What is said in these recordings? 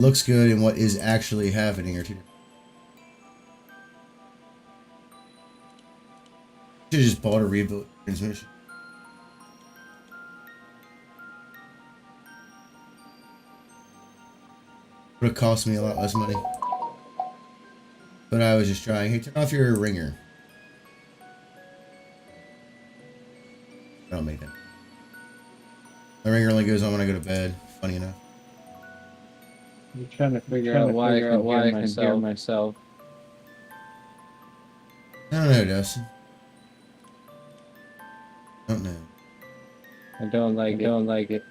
looks good and what is actually happening are two different. Should have just bought a rebuilt transmission. Would have cost me a lot less money. But I was just trying. Hey, turn off your ringer. I don't make that. My ringer only goes on when I go to bed. Funny enough. I'm trying to figure out why I can hear myself. I don't know, Dustin. I don't know. I don't like it.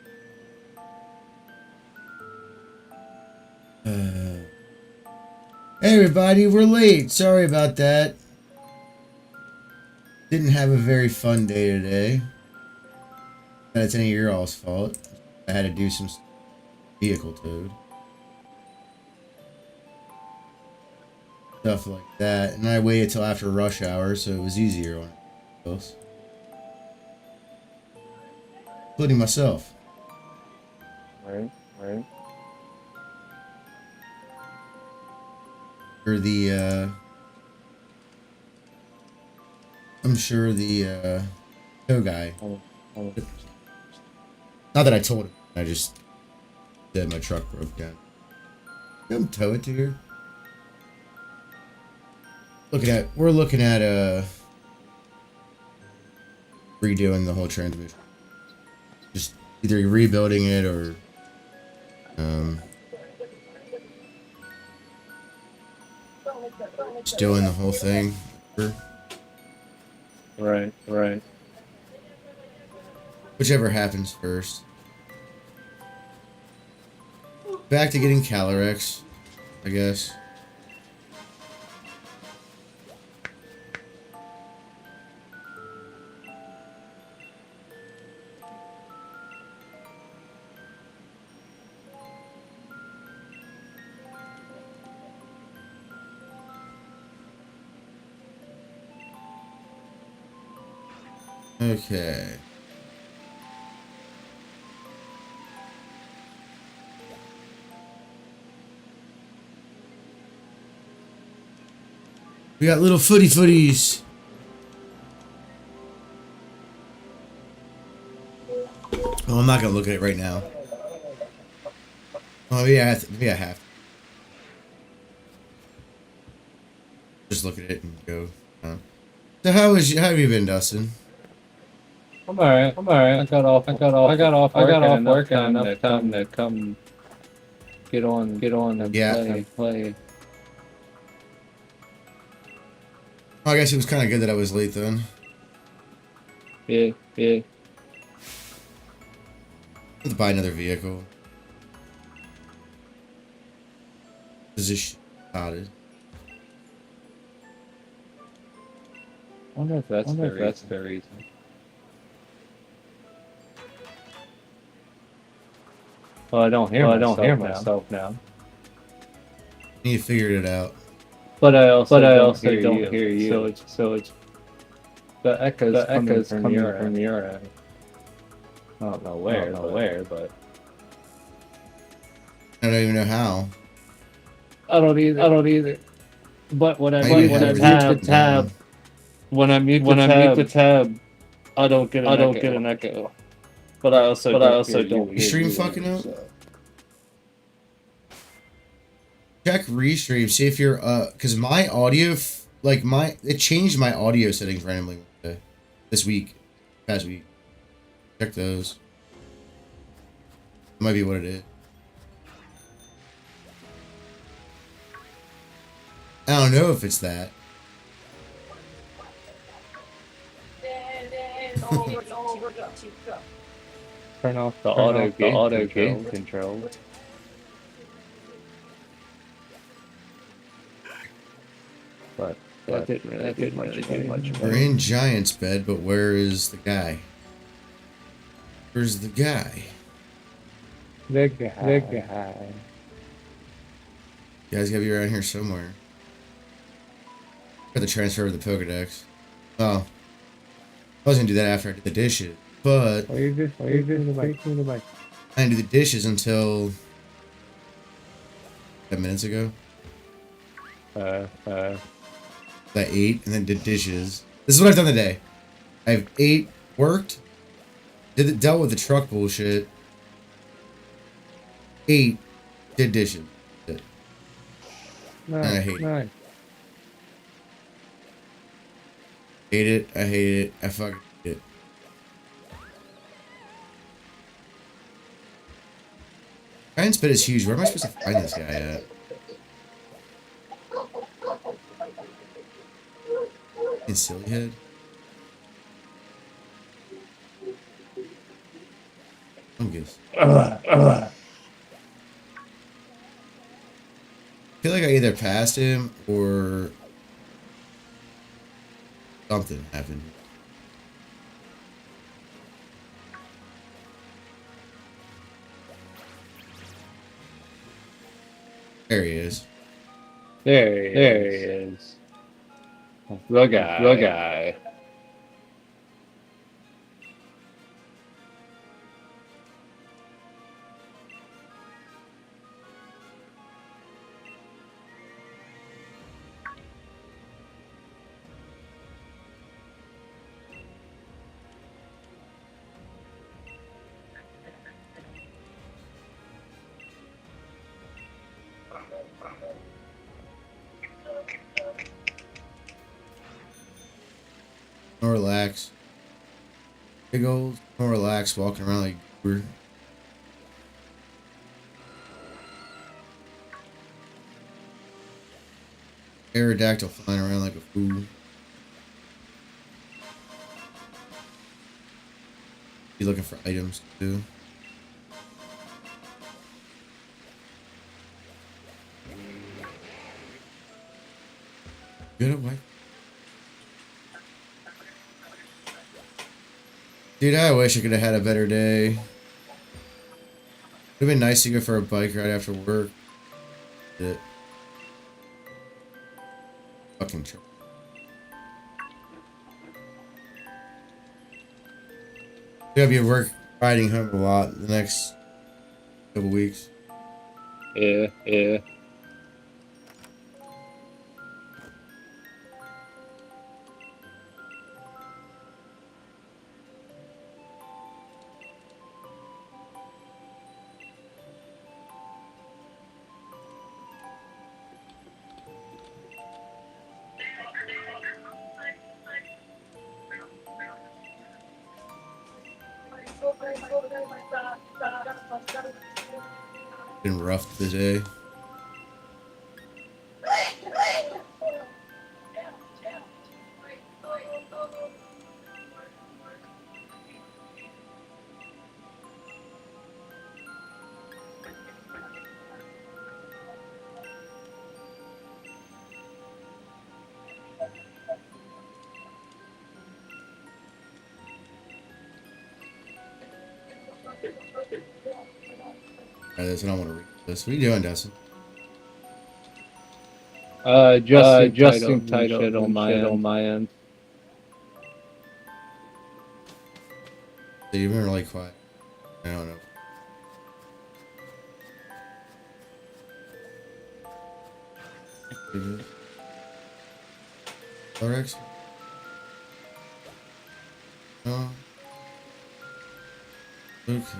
Hey everybody, we're late. Sorry about that. Didn't have a very fun day today. That's any of your all's fault. I had to do some vehicle towed. Stuff like that. And I waited till after rush hour, so it was easier on else. Including myself. Right. I'm sure the tow guy. Not that I told him. I just said my truck broke down. Come tow it to here. We're looking at redoing the whole transmission. Just either rebuilding it or just doing the whole thing. Right. Whichever happens first. Back to getting Calyrex, I guess. Okay. We got little footies. Oh, I'm not gonna look at it right now. Oh yeah, maybe I have to. Just look at it and go. So how have you been, Dustin? I'm alright. I got off work and enough time to come get on and play. Oh, I guess it was kind of good that I was late then. Yeah. I have to buy another vehicle. Position started. I wonder if that's very easy. Well, I don't hear myself now. You figured it out. But I also don't hear you. So it's the echoes coming from your end. I don't know where, but I don't even know how. I don't either. But when I mute the tab, I don't get an echo. But I also don't. Your stream fucking up? Check restream, see if you're because my audio it changed my audio settings randomly this week, past week. Check those. That might be what it is. I don't know if it's that. Turn off the auto gain control. But that didn't really do much. We're in Giant's bed, but where is the guy? Where's the guy? The guy. You guys gotta be around here somewhere. Got the transfer of the Pokedex. Oh. I was gonna do that after I did the dishes, but Why you just the mic? I didn't do the dishes until 10 minutes ago. Uh, I ate and then did dishes. This is what I've done today. I've ate, worked, dealt with the truck bullshit, ate, did dishes. And I hate it. Hate it. I hate it. I fucking hate it. Giant spit is huge. Where am I supposed to find this guy at? In silly head? I'm good. I feel like I either passed him or something happened. There he is. there he is. The guy. More relax. Big old, more relax, walking around like we're. Aerodactyl flying around like a fool. Be looking for items too. Good at white. Dude, I wish I could have had a better day. Would have been nice to go for a bike ride after work. It. Fucking trip. You're gonna be at work riding home a lot the next couple weeks. Yeah. Been rough today. This. I don't want to read this. What are you doing, Dustin? Adjusting title on my end. So you've been really quiet. I don't know. Rex? No. Okay.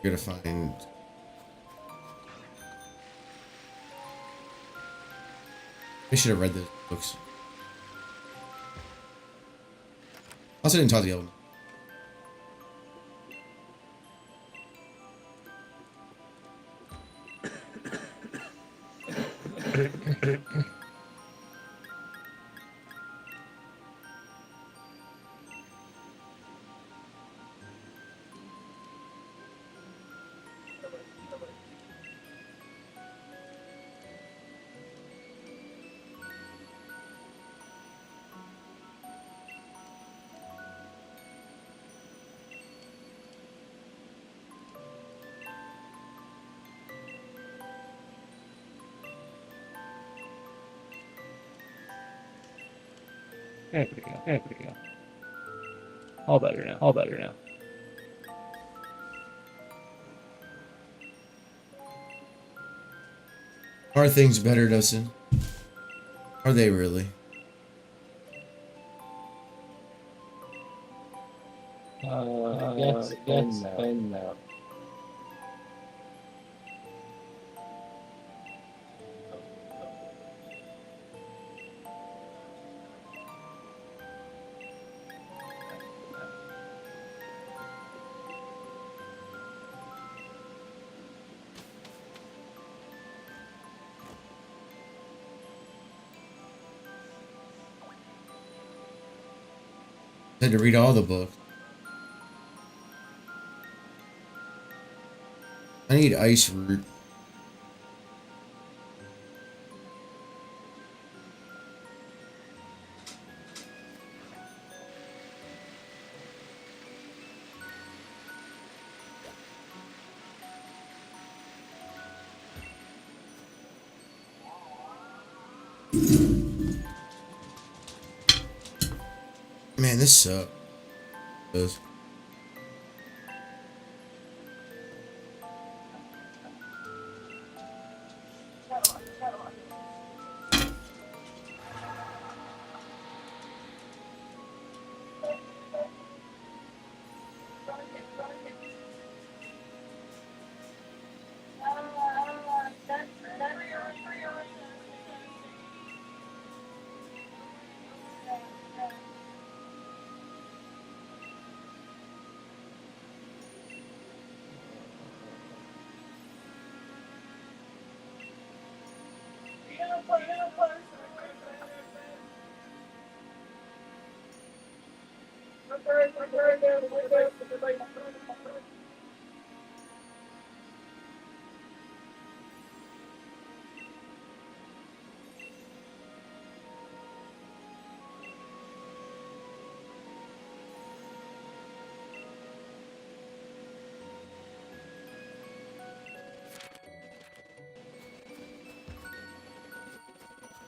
Gotta find. I should have read those books. Also didn't talk to the old. There we go. There we go. All better now. All better now. Are things better, Dustin? Are they really? Yes, and no. I had to read all the books. I need ice root. Man, this sucks.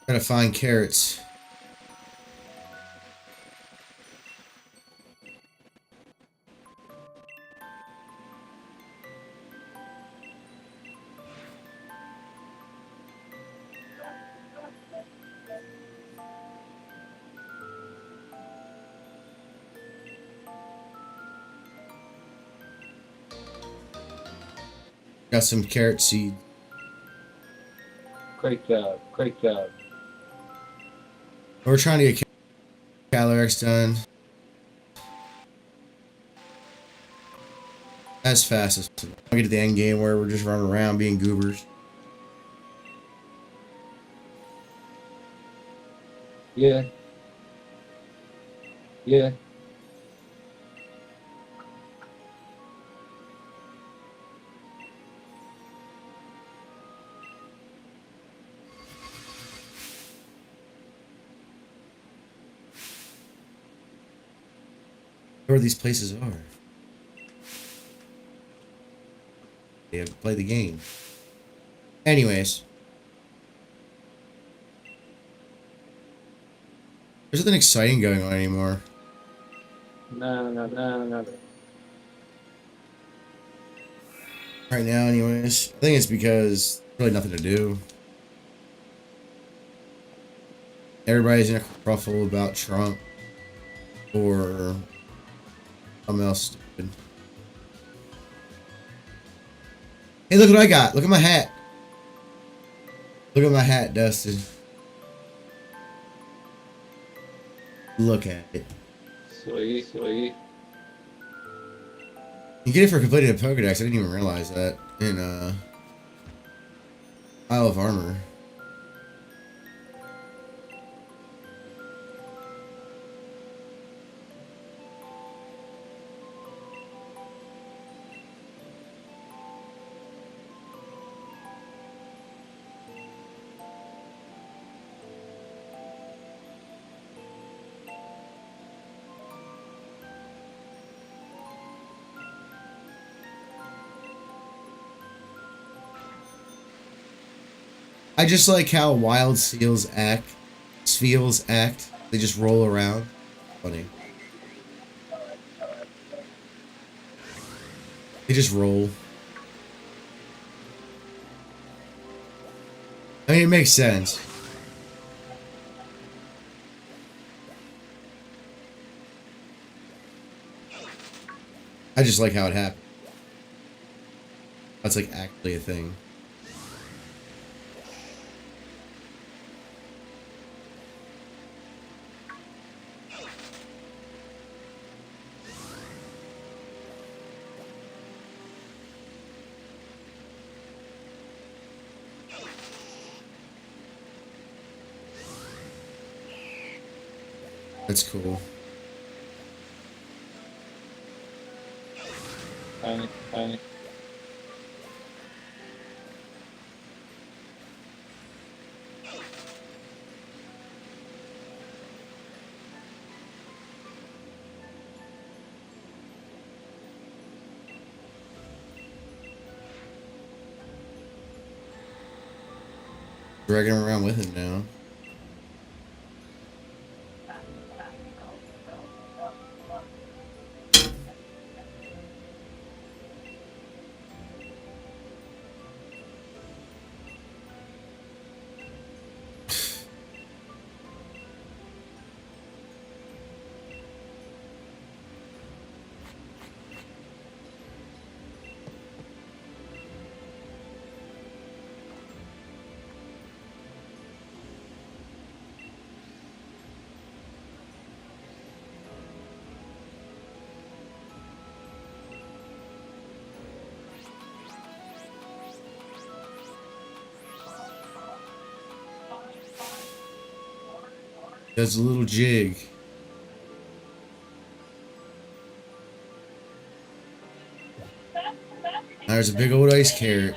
Gotta find carrots. Got some carrot seed. Great job. Great job. We're trying to get Calyrex done as fast as possible. I'll get to the end game where we're just running around being goobers. Yeah. Yeah. Where these places are. They have to play the game. Anyways. There's nothing exciting going on anymore. No. Right now, anyways. I think it's because there's really nothing to do. Everybody's in a kerfuffle about Trump or something else stupid. Hey, look what I got. Look at my hat. Look at my hat, Dustin. Look at it. Sweet. You get it for completing a Pokédex. I didn't even realize that in Isle of Armor. I just like how wild seals act. They just roll around. Funny. They just roll. I mean, it makes sense. I just like how it happened. That's like actually a thing. That's cool. Dragging him around with him now. Does a little jig. There's a big old ice carrot.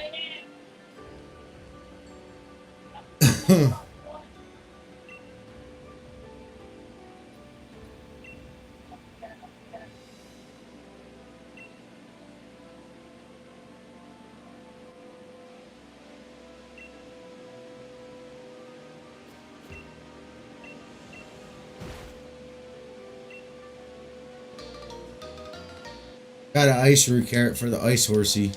Got an ice root carrot for the ice horsey.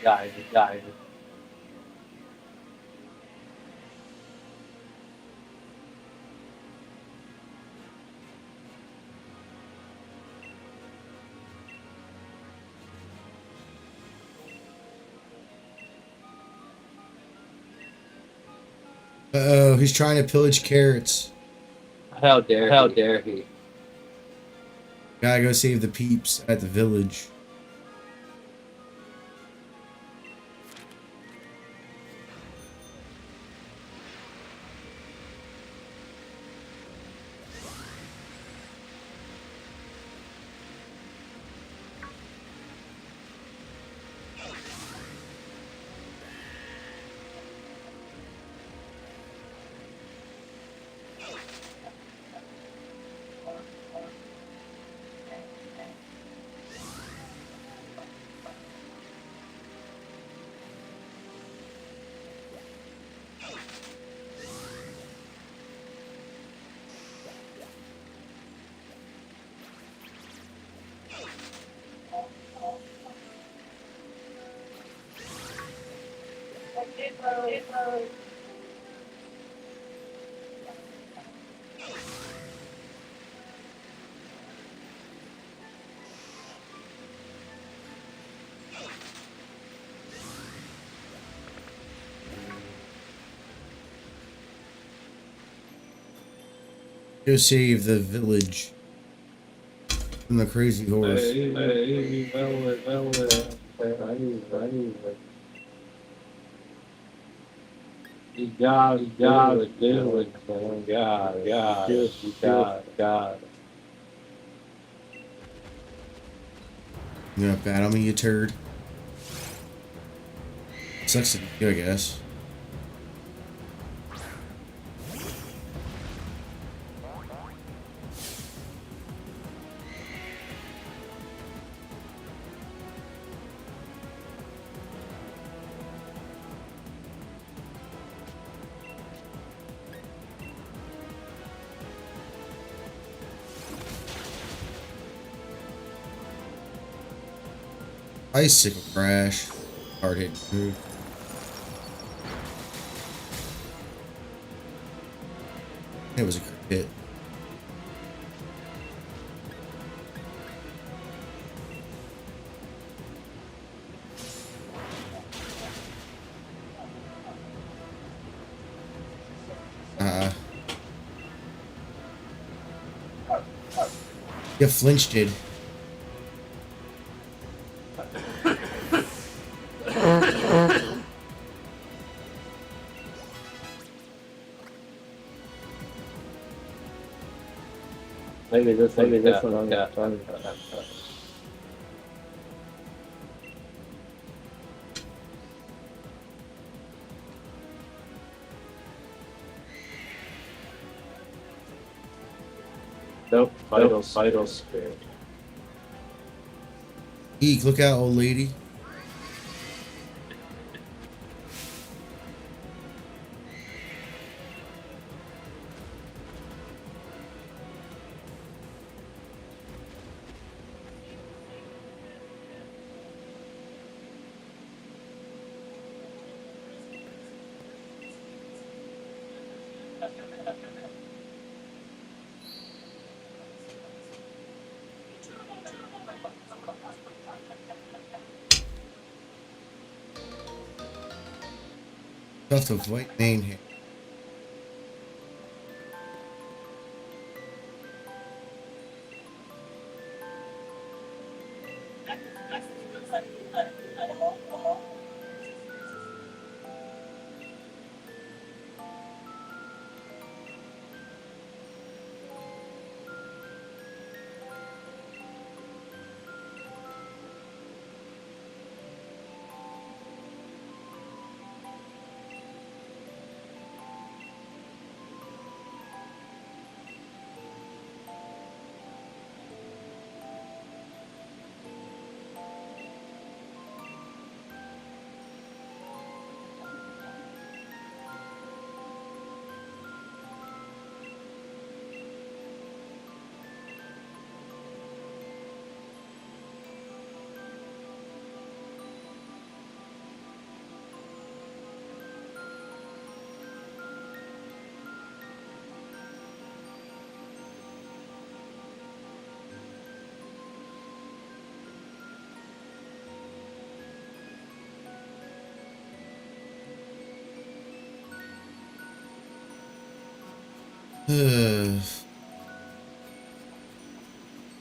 Guys. Uh-oh, he's trying to pillage carrots. How dare he? Gotta go save the peeps at the village. Go save the village from the crazy horse. Hey, well. You gotta do it, man. God. You gonna battle me, you turd? Sucks to be you, I guess. Icicle crash. Hard hit move. It was a crit hit. Yeah, flinched it. Maybe this one on that. Nope, vital spirit. Eek, look out, old lady. Tuft of white mane hair.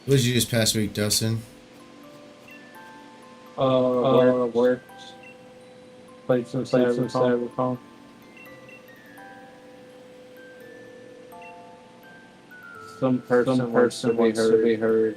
What did you just past week, Dustin? Work. Played some Cyberpunk. Some person wants to be heard.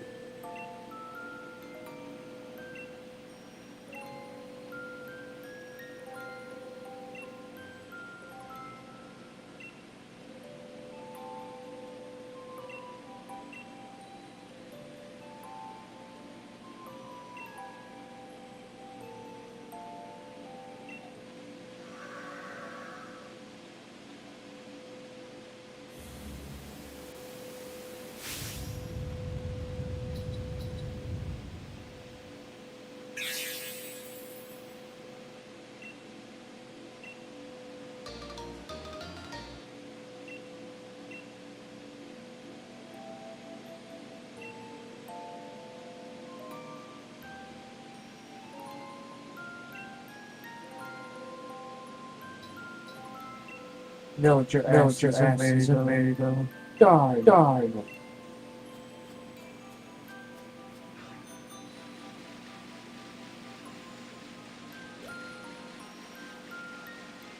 No, it's your ass isn't married though. Die.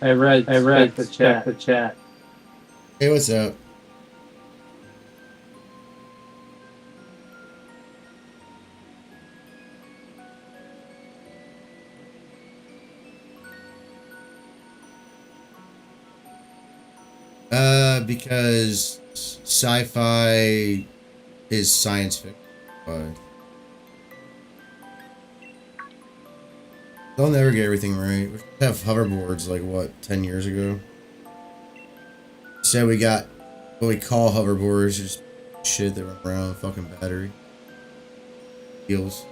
I read the chat. Hey, what's up? Because sci-fi is science fiction. They'll never get everything right. We have hoverboards like what, 10 years ago? So we got what we call hoverboards, just shit that run around with fucking battery. Wheels.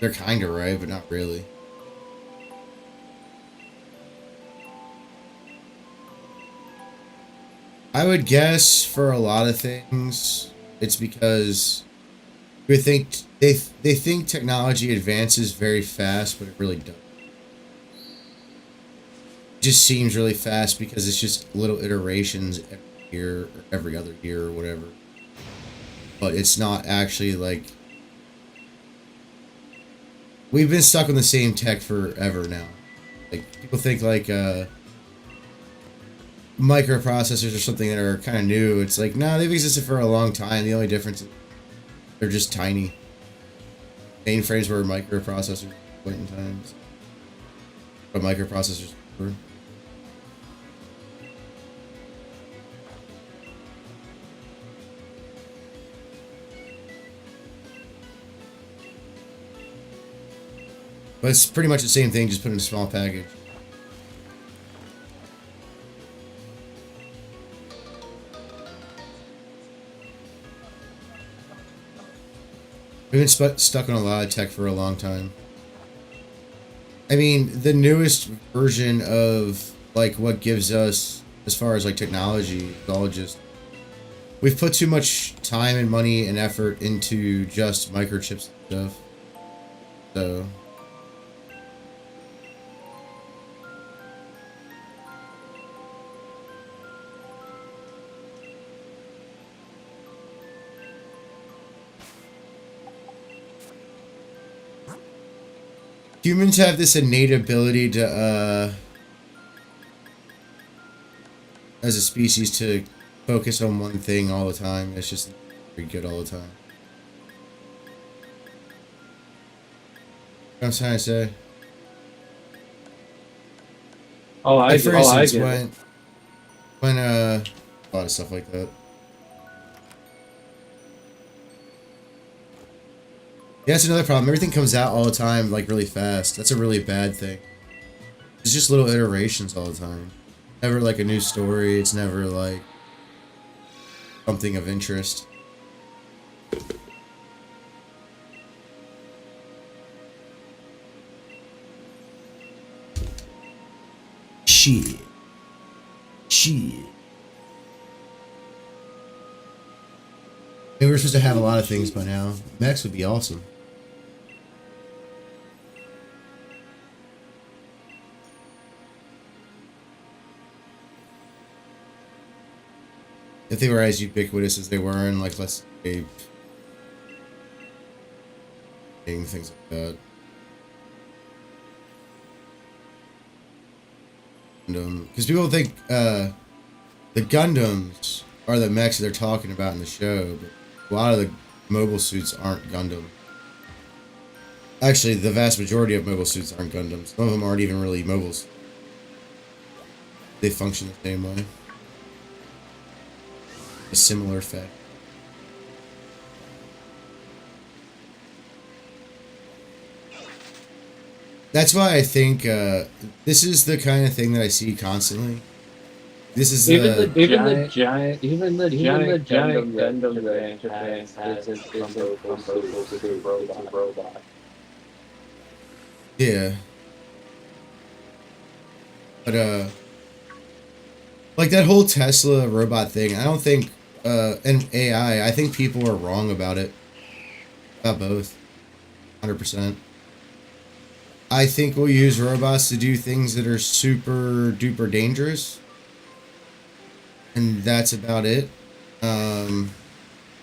They're kinda right, but not really. I would guess for a lot of things, it's because they think technology advances very fast, but it really doesn't. It just seems really fast because it's just little iterations every year or every other year or whatever. But it's not actually like we've been stuck on the same tech forever now. Like people think like microprocessors or something that are kind of new. It's like, no, they've existed for a long time. The only difference is they're just tiny. Mainframes were microprocessors at point in time. But microprocessors were. But it's pretty much the same thing, just put in a small package. We've been stuck on a lot of tech for a long time. I mean, the newest version of like what gives us, as far as like technology, is all just we've put too much time and money and effort into just microchips and stuff. So humans have this innate ability to, as a species, to focus on one thing all the time. It's just very good all the time. What I'm trying to say. Oh, I like, for instance, when a lot of stuff like that. Yeah, that's another problem. Everything comes out all the time, like, really fast. That's a really bad thing. It's just little iterations all the time. Never, like, a new story. It's never, like, something of interest. Shit. Maybe we're supposed to have a lot of things by now. Mechs would be awesome. If they were as ubiquitous as they were, and like, let's say, things like that. Because people think the Gundams are the mechs that they're talking about in the show, but a lot of the mobile suits aren't Gundam. Actually, the vast majority of mobile suits aren't Gundams. Some of them aren't even really mobiles. They function the same way. A similar effect. That's why I think this is the kind of thing that I see constantly. This is even the giant Gundam that Japan has isn't from robot. Yeah. But like that whole Tesla robot thing, I don't think and AI, I think people are wrong about it. About both. 100%. I think we'll use robots to do things that are super duper dangerous. And that's about it. I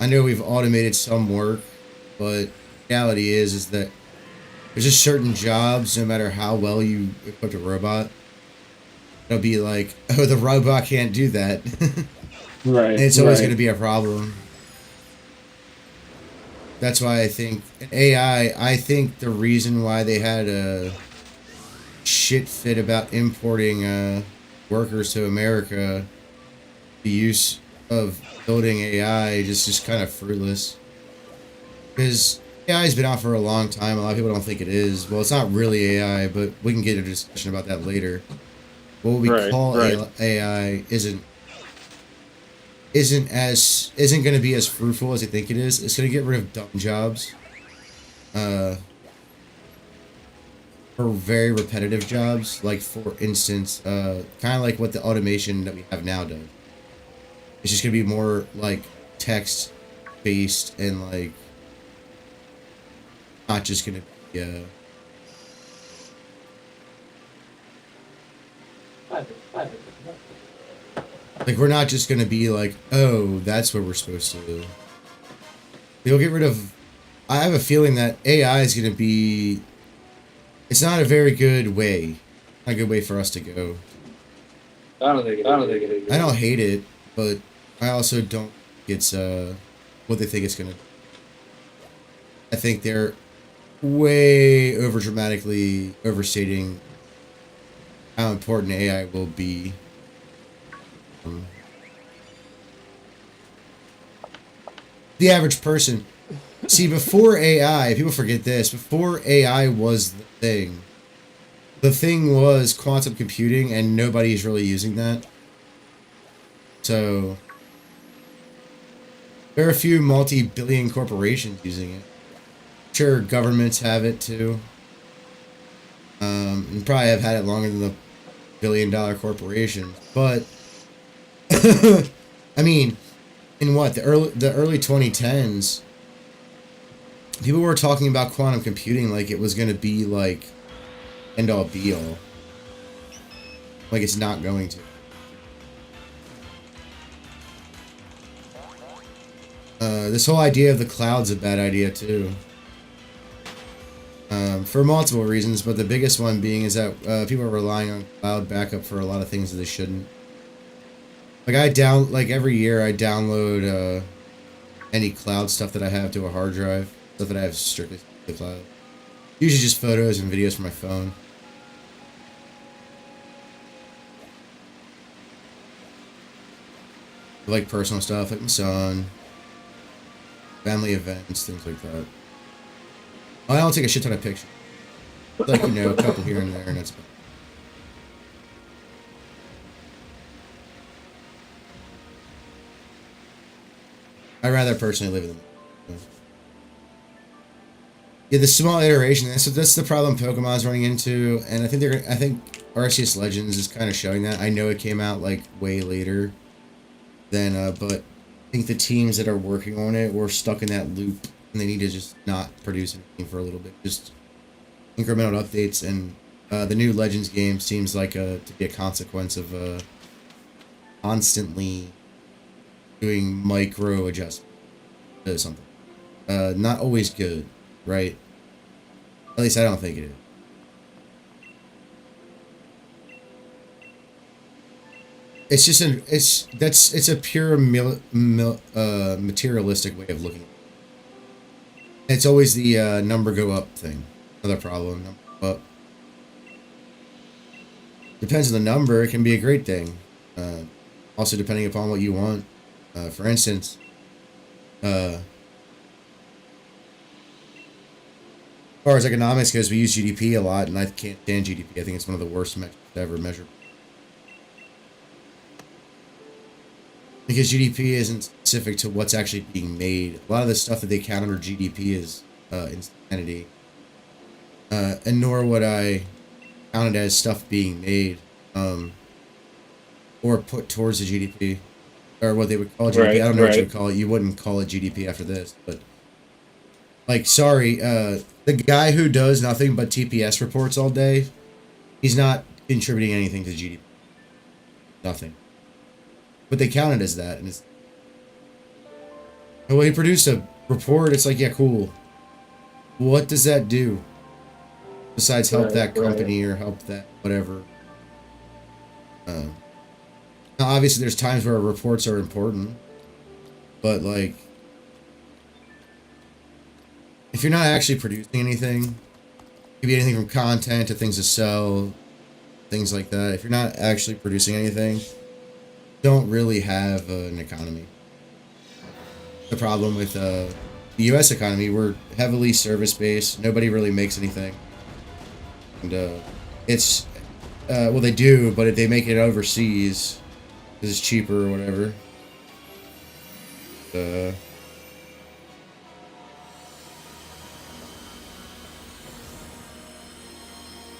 know we've automated some work, but reality is that there's just certain jobs, no matter how well you equip a robot, it'll be like, oh, the robot can't do that. Right. And it's always going to be a problem. That's why I think AI, I think the reason why they had a shit fit about importing workers to America, the use of building AI just kind of fruitless. Because AI has been out for a long time. A lot of people don't think it is. Well, it's not really AI, but we can get into a discussion about that later. What we call AI isn't going to be as fruitful as they think it is. It's going to get rid of dumb jobs, for very repetitive jobs. Like for instance, kind of like what the automation that we have now does. It's just going to be more like text based and like not just going to be. Like, we're not just gonna be like, oh, that's what we're supposed to do. They'll get rid of... I have a feeling that AI is gonna be... It's not a very good way. Not a good way for us to go. I don't think it is. I don't hate it, but I also don't think it's what they think it's gonna do. I think they're way over dramatically overstating how important AI will be. The average person. See, before AI, people forget this, before AI was the thing was quantum computing, and nobody's really using that. So, there are a few multi-billion corporations using it. Sure, governments have it too. And probably have had it longer than the billion-dollar corporations, but I mean, in what the early 2010s, people were talking about quantum computing like it was going to be like end all be all. Like it's not going to. This whole idea of the cloud's a bad idea too. For multiple reasons, but the biggest one being is that people are relying on cloud backup for a lot of things that they shouldn't. Like every year I download any cloud stuff that I have to a hard drive, stuff that I have strictly to the cloud. Usually just photos and videos from my phone. Like personal stuff, like my son, family events, things like that. I don't take a shit ton of pictures. Like, you know, a couple here and there, and that's about it. I'd rather personally live in them. Yeah, the small iteration. That's the problem Pokemon's running into, and I think Arceus Legends is kind of showing that. I know it came out like way later than, but I think the teams that are working on it were stuck in that loop, and they need to just not produce anything for a little bit. Just incremental updates, and the new Legends game seems like to be a consequence of constantly doing micro adjustments to something. Not always good, right? At least I don't think it is. It's just it's a pure materialistic way of looking at it. It's always the number go up thing. Another problem. Number go up. Depends on the number. It can be a great thing. Also, depending upon what you want. For instance, as far as economics goes, we use GDP a lot, and I can't stand GDP. I think it's one of the worst metrics to ever measure. Because GDP isn't specific to what's actually being made. A lot of the stuff that they count under GDP is insanity. And nor would I count it as stuff being made or put towards the GDP. Or what they would call GDP. Right, I don't know what you would call it. You wouldn't call it GDP after this. But, like, sorry, the guy who does nothing but TPS reports all day, he's not contributing anything to GDP. Nothing. But they count it as that. And it's, well, he produced a report. It's like, yeah, cool. what does that do? Besides help that company or help that whatever. Now obviously there's times where reports are important, but like, if you're not actually producing anything, it could be anything from content to things to sell, things like that. If you're not actually producing anything, you don't really have an economy. The problem with the U.S. economy, we're heavily service-based. Nobody really makes anything. And it's, well, they do, but if they make it overseas, because it's cheaper or whatever.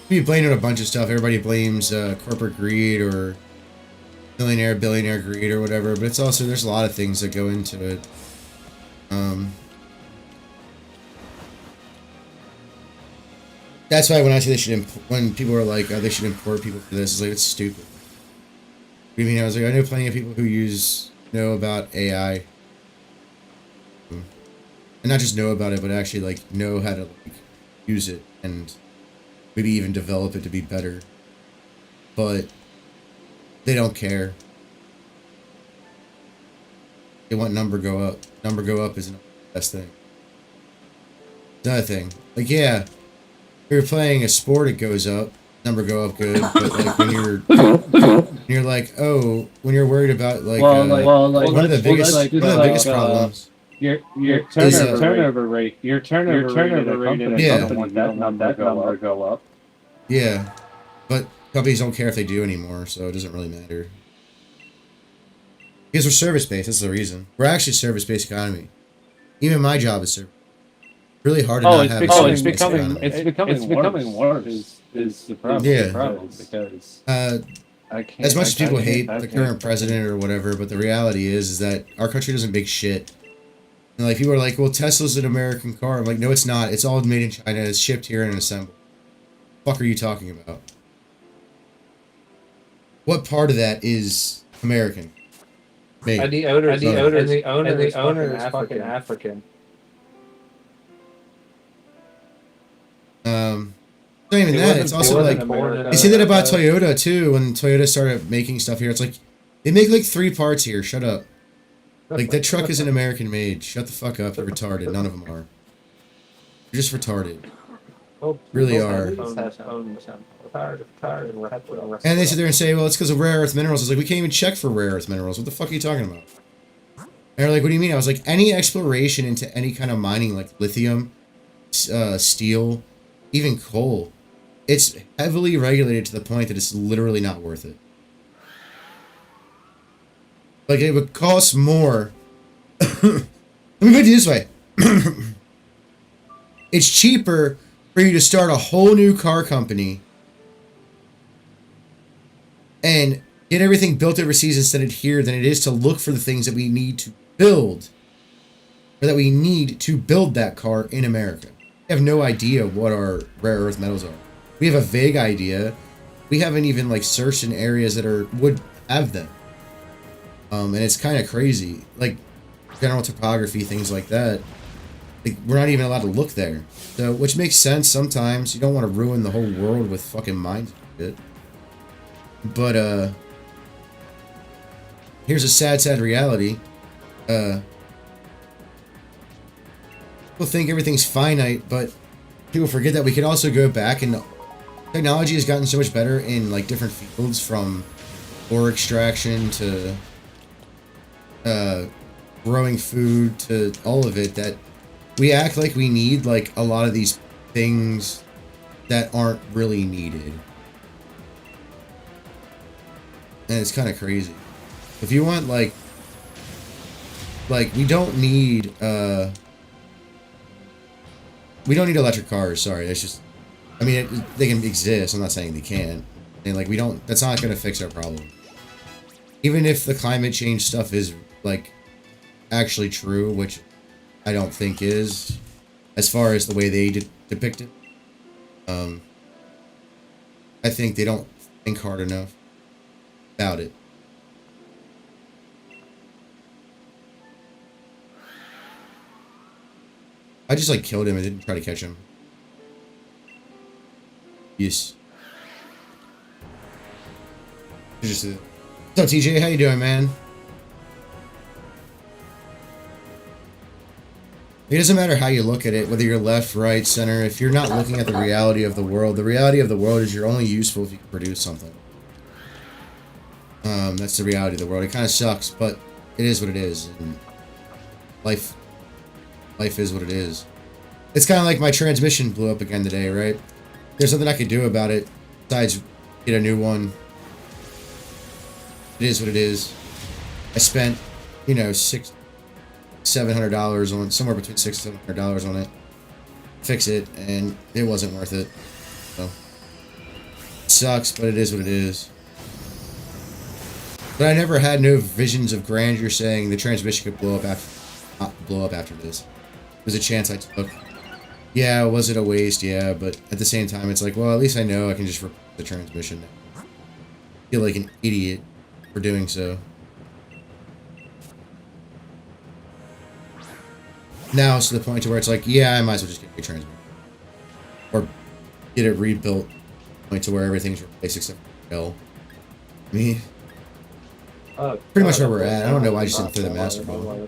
You blame it on a bunch of stuff. Everybody blames corporate greed or billionaire greed or whatever, but it's also, there's a lot of things that go into it. That's why when I say they should, when people are like, oh, they should import people for this, it's like, it's stupid. What do you mean? I was like, I know plenty of people who know about AI. And not just know about it, but actually like know how to like use it and maybe even develop it to be better. But they don't care. They want number go up. Number go up isn't the best thing. Another thing, like, yeah, if you're playing a sport, it goes up. Number go up good, but like when you're like, oh, when you're worried about like, one of the biggest problems. Your turnover rate. Your turnover rate. Yeah. Doesn't want that number to go up. Yeah, but companies don't care if they do anymore, so it doesn't really matter. Because we're service-based, that's the reason. We're actually a service-based economy. Even my job is service. Really hard to not have a service-based economy. It's becoming worse. Is the problem? Yeah. The problem because as much as people hate the current president or whatever, but the reality is that our country doesn't make shit. And like people are like, well, Tesla's an American car. I'm like, no, it's not. It's all made in China. It's shipped here and assembled. What the fuck are you talking about? What part of that is American? Made. And the owner is fucking African. Not even that. It's also like, you see that about Toyota too. When Toyota started making stuff here, it's like they make like 3 parts here. Shut up. Like that truck isn't American made. Shut the fuck up. You're retarded. None of them are. You're just retarded. Really are. And they sit there and say, well, it's because of rare earth minerals. I was like, we can't even check for rare earth minerals. What the fuck are you talking about? And they're like, what do you mean? I was like, any exploration into any kind of mining, like lithium, steel, even coal, it's heavily regulated to the point that it's literally not worth it. Like, it would cost more. Let me put it this way. It's cheaper for you to start a whole new car company and get everything built overseas instead of here than it is to look for the things that we need to build, or that we need to build that car in America. We have no idea what our rare earth metals are. We have a vague idea. We haven't even like searched in areas that would have them. And it's kind of crazy. Like general topography, things like that. Like, we're not even allowed to look there. So, which makes sense sometimes. You don't want to ruin the whole world with fucking mines and shit. But, here's a sad reality. People think everything's finite, but people forget that we could also go back, and technology has gotten so much better in, like, different fields, from ore extraction to, growing food to all of it, that we act like we need, like, a lot of these things that aren't really needed. And it's kind of crazy. If you want, like, we don't need electric cars, sorry, that's just, I mean, they can exist, I'm not saying they can't. And, like, that's not going to fix our problem. Even if the climate change stuff is, like, actually true, which I don't think is, as far as the way they depict it. I think they don't think hard enough about it. I just like killed him and didn't try to catch him. Yes. Just what's up, TJ? How you doing, man? It doesn't matter how you look at it, whether you're left, right, center. If you're not looking at the reality of the world is you're only useful if you can produce something. That's the reality of the world. It kind of sucks, but it is what it is. And life is what it is. It's kind of like my transmission blew up again today, right? There's nothing I could do about it besides get a new one. It is what it is. I spent, you know, $700 on somewhere between $600 and $700 on it. Fix it, and it wasn't worth it. So it sucks, but it is what it is. But I never had no visions of grandeur saying the transmission could blow up after this. It was a chance I took. Yeah, was it a waste? Yeah, but at the same time, it's like, well, at least I know I can just replace the transmission now. I feel like an idiot for doing so. Now it's to the point to where it's like, yeah, I might as well just get a transmission. Or get it rebuilt, point to where everything's replaced except for L. I mean, pretty much where we're at. I don't know why I just didn't throw the master ball.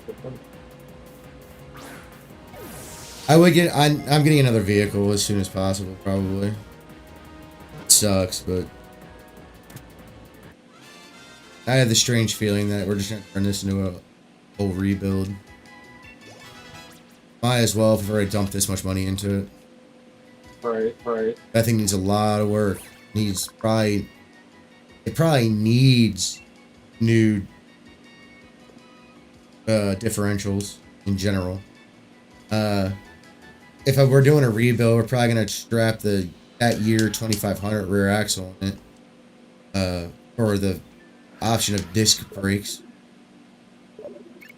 I would get. I'm getting another vehicle as soon as possible, probably. It sucks, but I have the strange feeling that we're just gonna turn this into a whole rebuild. Might as well if I already dumped this much money into it. Right. That thing needs a lot of work. It probably needs new differentials in general. If we're doing a rebuild, we're probably gonna strap that year 2500 rear axle on it, for the option of disc brakes,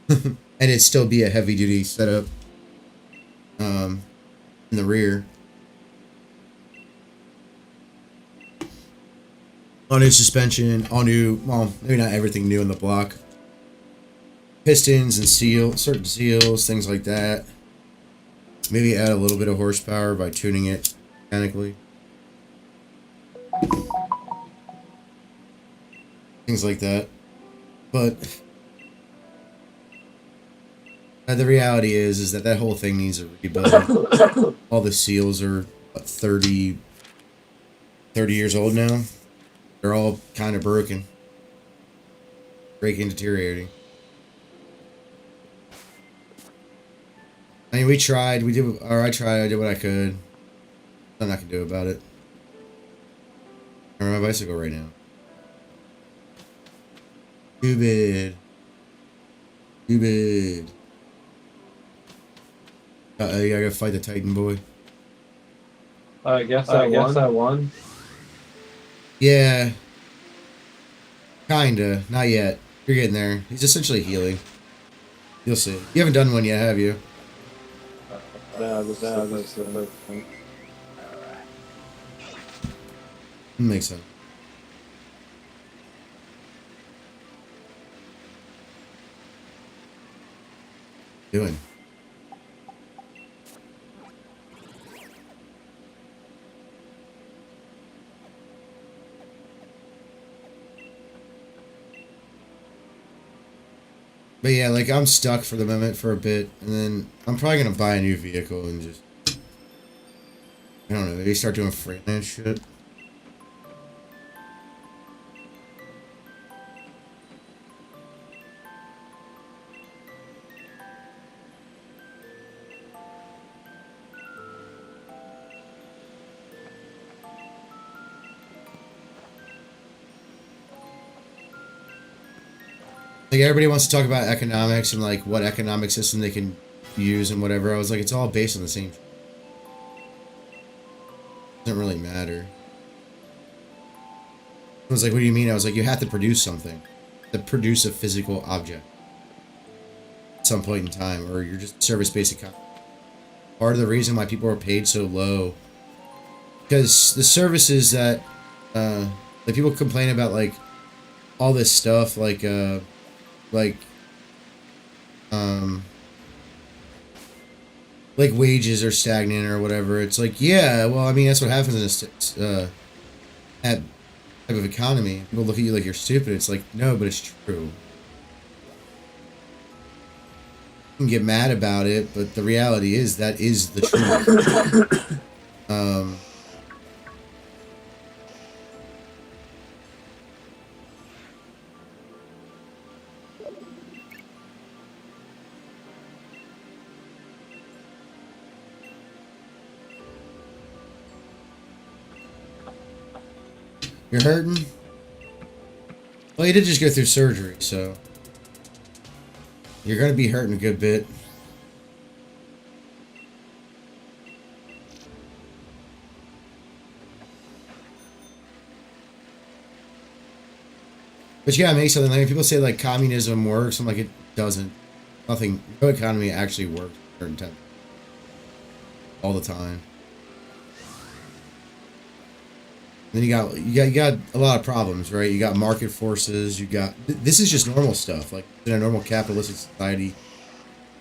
and it'd still be a heavy duty setup, in the rear. All new suspension, all new, well, maybe not everything new in the block. Pistons and certain seals, things like that. Maybe add a little bit of horsepower by tuning it mechanically. Things like that. But the reality is that whole thing needs a rebuild. All the seals are, what, 30 years old now. They're all kind of broken. Breaking, deteriorating. I mean, I tried, I did what I could. Nothing I can do about it. I'm on my bicycle right now. Too bad. You gotta fight the Titan boy. I guess I won. Yeah. Kinda. Not yet. You're getting there. He's essentially healing. You'll see. You haven't done one yet, have you? Makes sense. Doing. But yeah, like, I'm stuck for the moment for a bit, and then I'm probably gonna buy a new vehicle and just, I don't know, maybe start doing freelance shit. Like, everybody wants to talk about economics and, like, what economic system they can use and whatever. I was like, it's all based on the same. Doesn't really matter. I was like, what do you mean? I was like, you have to produce something. To produce a physical object. At some point in time. Or you're just service-based economy. Part of the reason why people are paid so low. Because the services that, like, people complain about, like, all this stuff, like, like wages are stagnant or whatever. It's like, yeah, well, I mean, that's what happens in that type of economy. People look at you like you're stupid. It's like, no, but it's true. You can get mad about it, but the reality is that is the truth. You're hurting? Well, you did just go through surgery, so you're going to be hurting a good bit. But you gotta make something. Like, people say like communism works. I'm like, it doesn't. Nothing. No economy actually works certain time. All the time. Then you got a lot of problems, right? You got market forces. You got this is just normal stuff. Like in a normal capitalistic society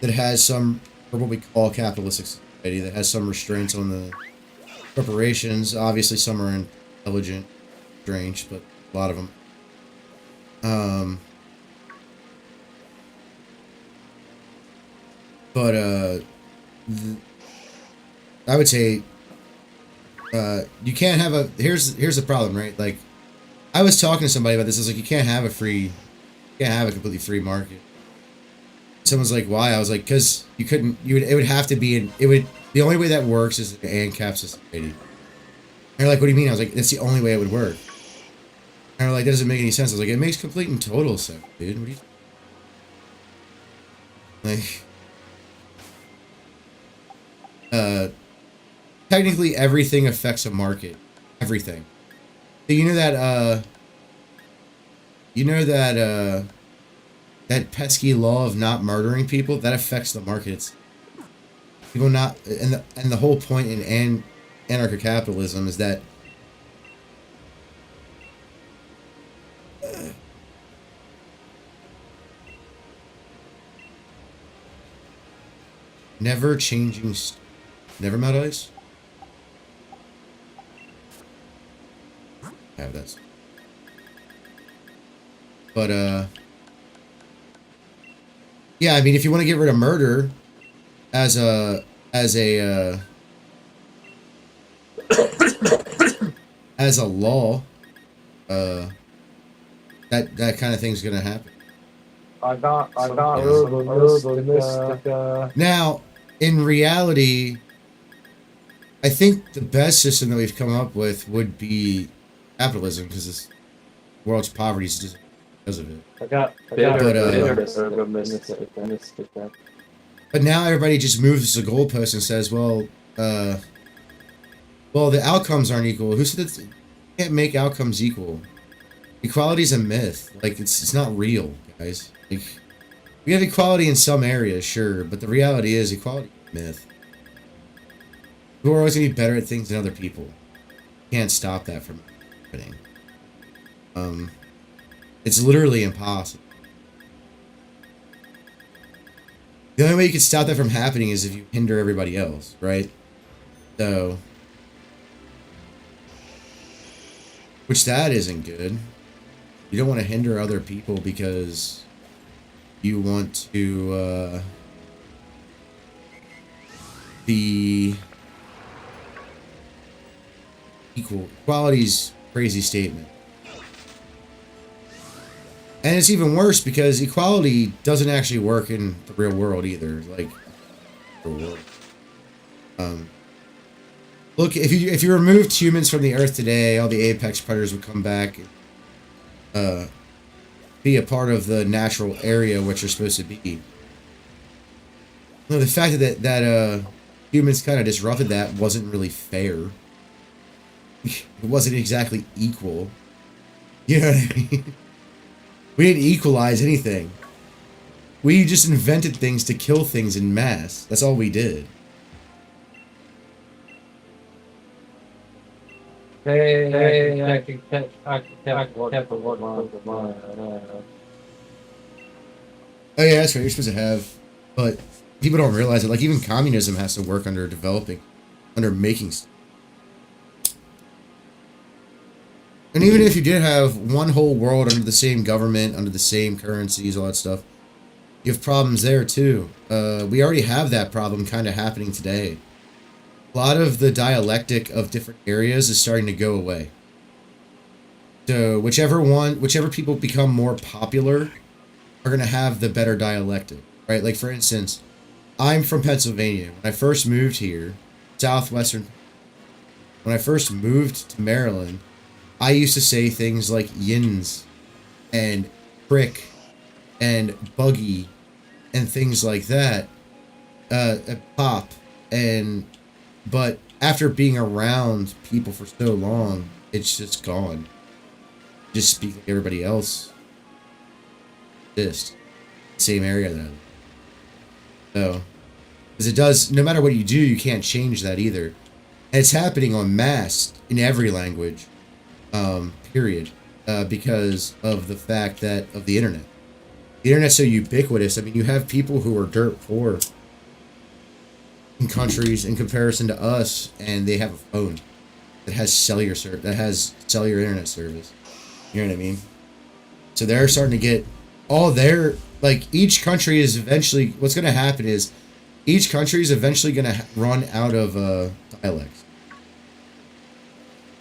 that has some, or what we call capitalistic society, that has some restraints on the corporations. Obviously, some are intelligent, strange, but a lot of them. I would say, you can't have a, here's the problem, right? Like, I was talking to somebody about this. I was like, you can't have a completely free market. Someone's like, why? I was like, because it would have to be the only way that works is an ANCAP society. And they're like, what do you mean? I was like, that's the only way it would work. And they're like, that doesn't make any sense. I was like, it makes complete and total sense, dude. What do you... Like, technically everything affects a market. Everything. So that pesky law of not murdering people, that affects the markets. People not, and the whole point in anarcho-capitalism is that never changing. Never melt ice. Have that. But yeah, I mean, if you want to get rid of murder as a law, that kind of thing's gonna happen. I got Now, in reality, I think the best system that we've come up with would be capitalism, because this world's poverty is just because of it. But now everybody just moves the goalpost and says, well, the outcomes aren't equal. Who said that? You can't make outcomes equal. Equality's a myth. Like, it's not real, guys. Like, we have equality in some areas, sure, but the reality is equality is a myth. People are always going to be better at things than other people. You can't stop that from happening. It's literally impossible. The only way you can stop that from happening is if you hinder everybody else, right? So, which that isn't good. You don't want to hinder other people because you want to be equal. Equality's a crazy statement. And it's even worse because equality doesn't actually work in the real world either. Like, the real world. Look, if you removed humans from the Earth today, all the apex predators would come back and be a part of the natural area which they're supposed to be. No, the fact that humans kind of disrupted that wasn't really fair. It wasn't exactly equal. You know what I mean? We didn't equalize anything. We just invented things to kill things in mass. That's all we did. Hey, Oh yeah, that's right. You're supposed to have, but People don't realize it. Like, even communism has to work under making stuff. And even if you did have one whole world under the same government, under the same currencies, all that stuff, you have problems there too. We already have that problem kind of happening today. A lot of the dialectic of different areas is starting to go away. So whichever people become more popular are going to have the better dialectic, right? Like, for instance, I'm from Pennsylvania. When I first moved here, when I first moved to Maryland, I used to say things like yins and prick and buggy and things like that, pop, but after being around people for so long, it's just gone. Just speak like everybody else. Just same area that I live. So, because it does, no matter what you do, you can't change that either. And it's happening en masse in every language, period, because of the fact that of the internet. The internet's so ubiquitous. I mean, you have people who are dirt poor in countries in comparison to us, and they have a phone that has cellular internet service. You know what I mean? So they're starting to get all their, like, each country is eventually, what's going to happen is each country is eventually going to run out of dialects.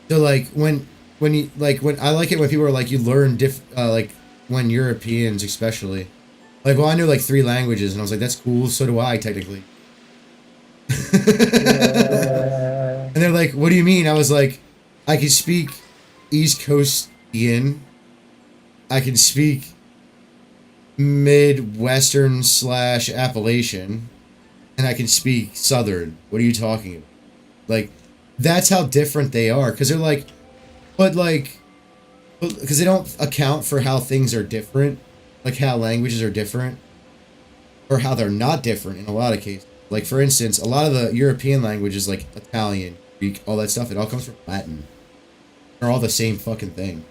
So like when I like it when people are like, you learn like when Europeans especially, like, well, I knew like 3 languages, and I was like, that's cool, so do I technically. Yeah. And they're like, what do you mean? I was like, I can speak East Coastian, I can speak Midwestern / Appalachian, and I can speak Southern. What are you talking about? Like, that's how different they are, because they're like, because they don't account for how things are different, like how languages are different, or how they're not different in a lot of cases. Like, for instance, a lot of the European languages, like Italian, Greek, all that stuff, it all comes from Latin. They're all the same fucking thing.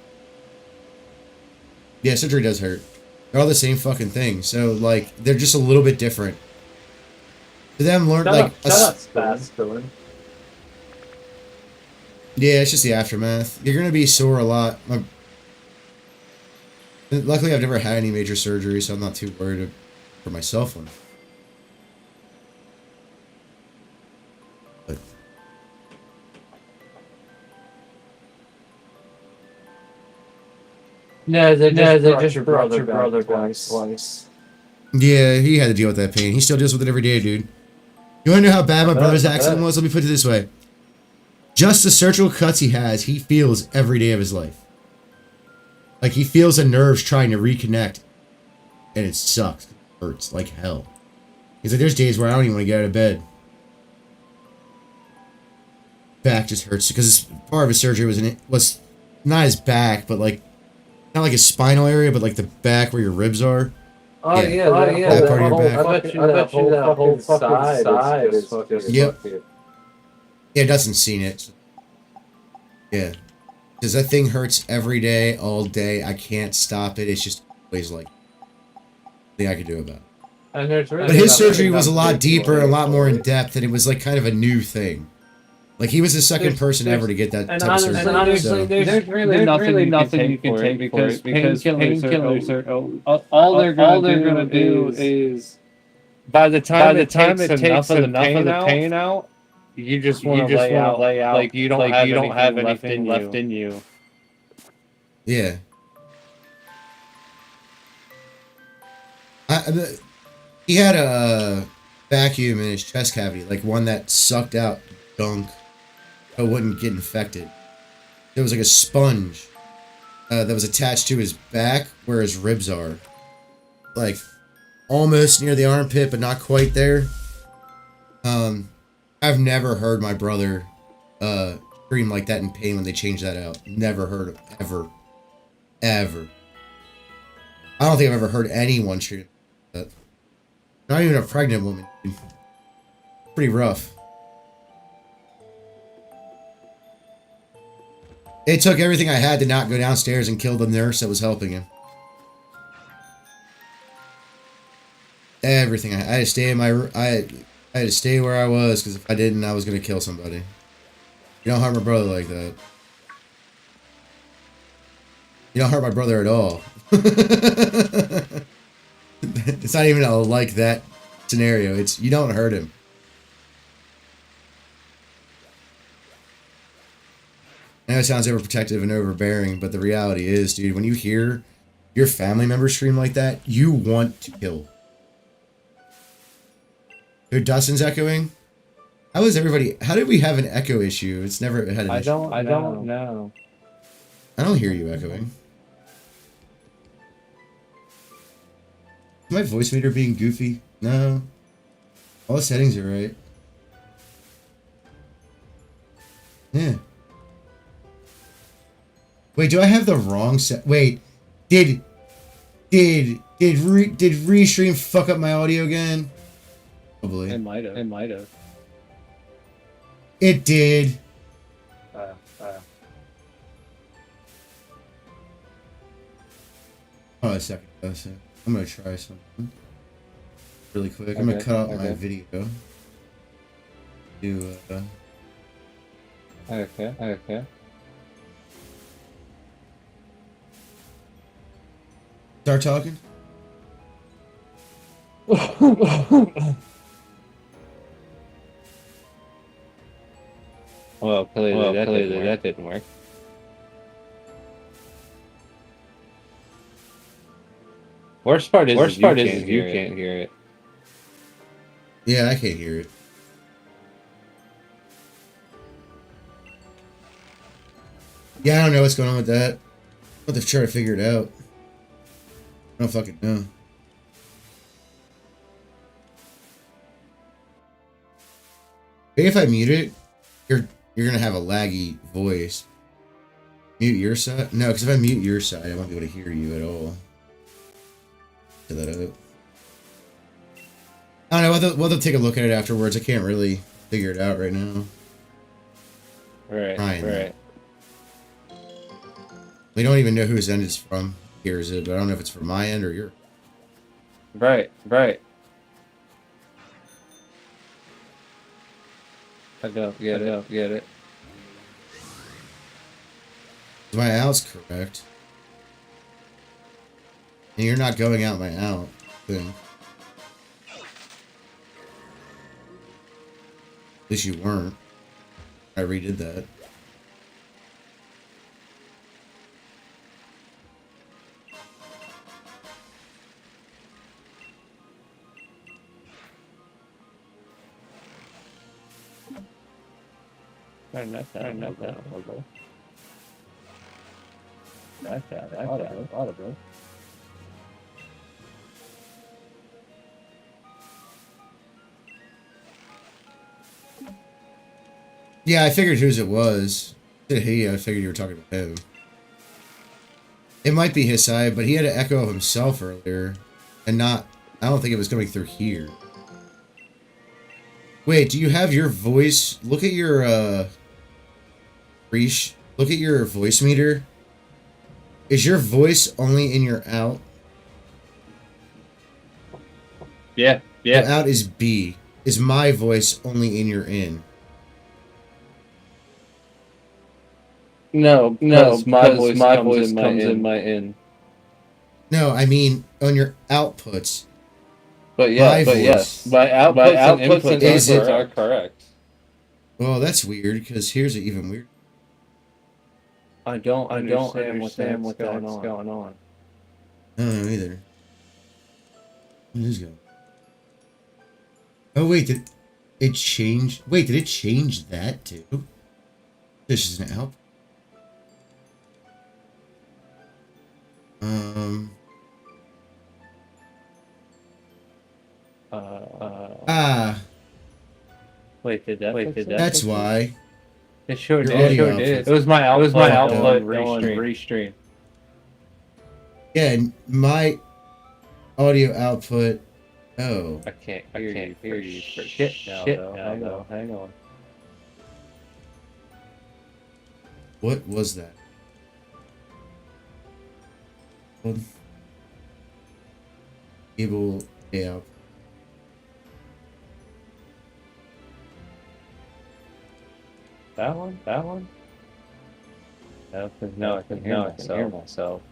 Yeah, surgery does hurt. They're all the same fucking thing. So, like, they're just a little bit different. To them, learn, like... Yeah, it's just the aftermath. You're gonna be sore a lot. Luckily, I've never had any major surgery, so I'm not too worried for myself on it. But... No, they just brought your brother twice. Yeah, he had to deal with that pain. He still deals with it every day, dude. You wanna know how bad my brother's accident was? Let me put it this way. Just the surgical cuts he has, he feels every day of his life. Like, he feels the nerves trying to reconnect. And it sucks. It hurts like hell. He's like, there's days where I don't even want to get out of bed. Back just hurts. Because part of his surgery was not his back, but like, not like his spinal area, but like the back where your ribs are. Oh yeah, that part of your back. I bet you that whole fucking side is fucking. Yep. Yeah, Dustin's seen it. Yeah. Because that thing hurts every day, all day. I can't stop it. It's just always like nothing I can do about it. And really, but his surgery was a lot deeper and a lot more in depth, and it was like kind of a new thing. Like, he was the second person ever to get that type of surgery. And honestly, there's really nothing you can take because painkillers are all they're gonna do is by the time it takes enough of the pain out, you just want to lay out like you don't have anything left in you. Yeah. He had a vacuum in his chest cavity, like one that sucked out gunk so it wouldn't get infected. It was like a sponge that was attached to his back where his ribs are. Like, almost near the armpit, but not quite there. I've never heard my brother scream like that in pain when they changed that out. Never heard of ever. Ever. I don't think I've ever heard anyone scream like that. Not even a pregnant woman. Pretty rough. It took everything I had to not go downstairs and kill the nurse that was helping him. Everything. I had to stay in my. I had to stay where I was because if I didn't, I was gonna kill somebody. You don't hurt my brother like that. You don't hurt my brother at all. It's not even a like that scenario. It's you don't hurt him. I know it sounds overprotective and overbearing, but the reality is, dude, when you hear your family member scream like that, you want to kill. Dude, Dustin's echoing. How is everybody? How did we have an echo issue? It's never had an issue. I don't know. I don't hear you echoing. Is my voice meter being goofy? No. All the settings are right. Yeah. Wait, do I have the wrong set? Wait, did restream fuck up my audio again? Probably. It might have. It might have. It did. Oh, a second. I'm gonna try something really quick. Okay, I'm gonna cut out my video. Do Okay. Start talking. Well, clearly that didn't work. Worst part is you can't hear it. Yeah, I can't hear it. Yeah, I don't know what's going on with that. But they've tried to figure it out. I don't fucking know. Maybe if I mute it, you're gonna have a laggy voice. Mute your side? No, because if I mute your side, I won't be able to hear you at all. Set that up. I don't know. We'll have to take a look at it afterwards. I can't really figure it out right now. Right. We don't even know whose end it's from. Here's it, but I don't know if it's from my end or your. Right. I don't get it. My out's correct. And you're not going out my out thing. At least you weren't. I redid that. Turn that down a little. That's audible. Yeah, I figured whose it was. He, I figured you were talking about him. It might be his side, but he had an echo of himself earlier. And not... I don't think it was coming through here. Wait, do you have your voice... Look at your, Look at your voice meter. Is your voice only in your out? Yeah. Your out is B. Is my voice only in your in? No, my voice comes in my in. No, I mean on your outputs. But yes, my outputs and inputs are correct. Well, that's weird because here's an even weird. I don't understand what's going on. I don't know either. What is going? Oh wait, did it change? Wait, did it change that too? This is an output. Wait, did that? That's why. It sure Your audio did. output. It was my output restream. Yeah, and my audio output. Oh. I can't hear you for shit now. Hang on. What was that? Able output. That one? That one? No, I can hear myself.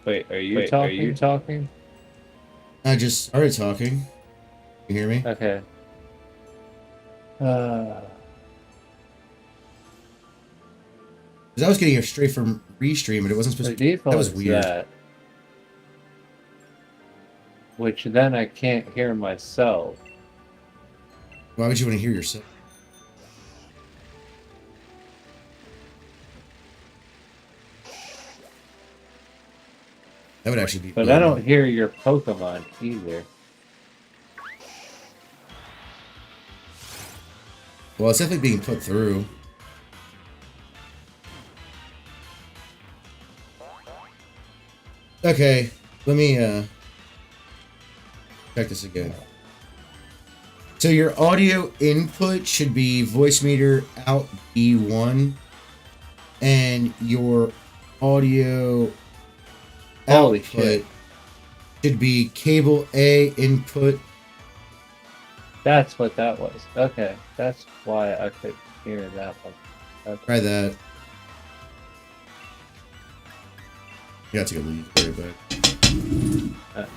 Wait, are you talking? I just started talking. You hear me? Okay. 'Cause I was getting it straight from Restream, but it wasn't supposed to. That was weird. That, which then I can't hear myself. Why would you want to hear yourself? That would actually be. But I don't hear your Pokemon either. Well, it's definitely being put through. Okay, let me check this again. So your audio input should be voice meter out B1, and your audio output should be cable A input. That's what that was. Okay, that's why I could hear that one. Okay. Try that. You got to go leave. Right back.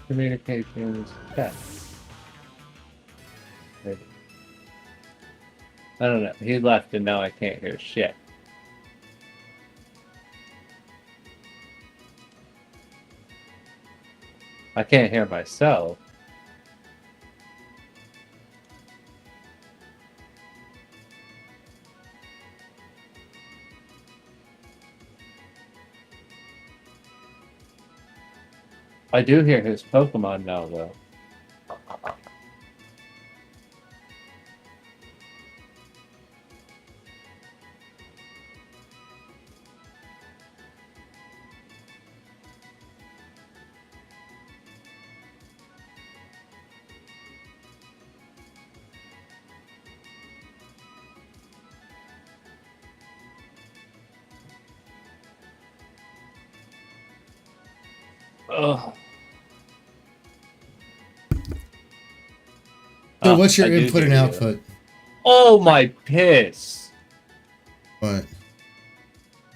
Communications chat. Maybe. I don't know. He left and now I can't hear shit. I can't hear myself. I do hear his Pokemon now, though. Ugh. So what's your input and output? Oh my piss! What?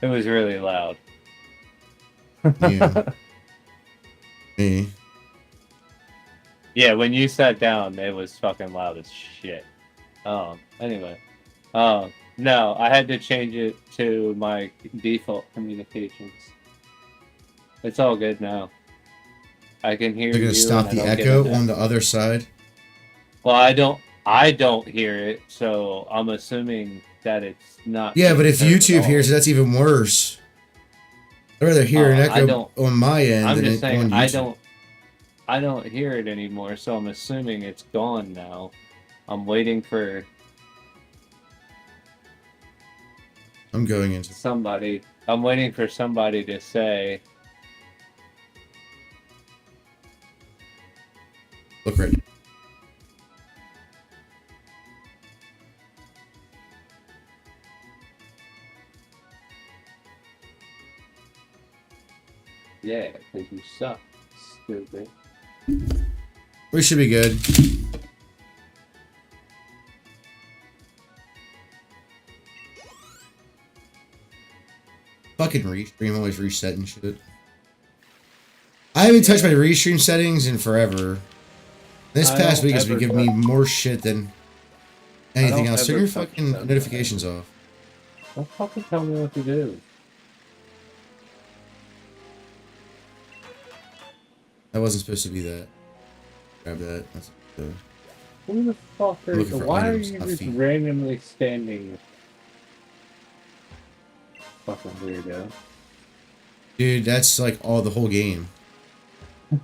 It was really loud. Yeah. Me. Yeah, when you sat down, it was fucking loud as shit. Anyway. No, I had to change it to my default communications. It's all good now. I can hear you. They're gonna stop the echo on the other side? Well, I don't hear it, so I'm assuming that it's not. Yeah, but if YouTube hears it, that's even worse. I'd rather hear an echo on my end than on YouTube. I don't hear it anymore, so I'm assuming it's gone now. I'm waiting for somebody. I'm waiting for somebody to say. Look right. Yeah, because you suck, stupid. We should be good. Fucking restream, always resetting shit. I haven't touched my restream settings in forever. This past week has been giving me more shit than anything else. Turn your fucking notifications off. Don't fucking tell me what to do. That wasn't supposed to be that. Grab that. That's Who the fuck are you? Why are you just randomly standing? Fucking weirdo. Dude, that's like the whole game.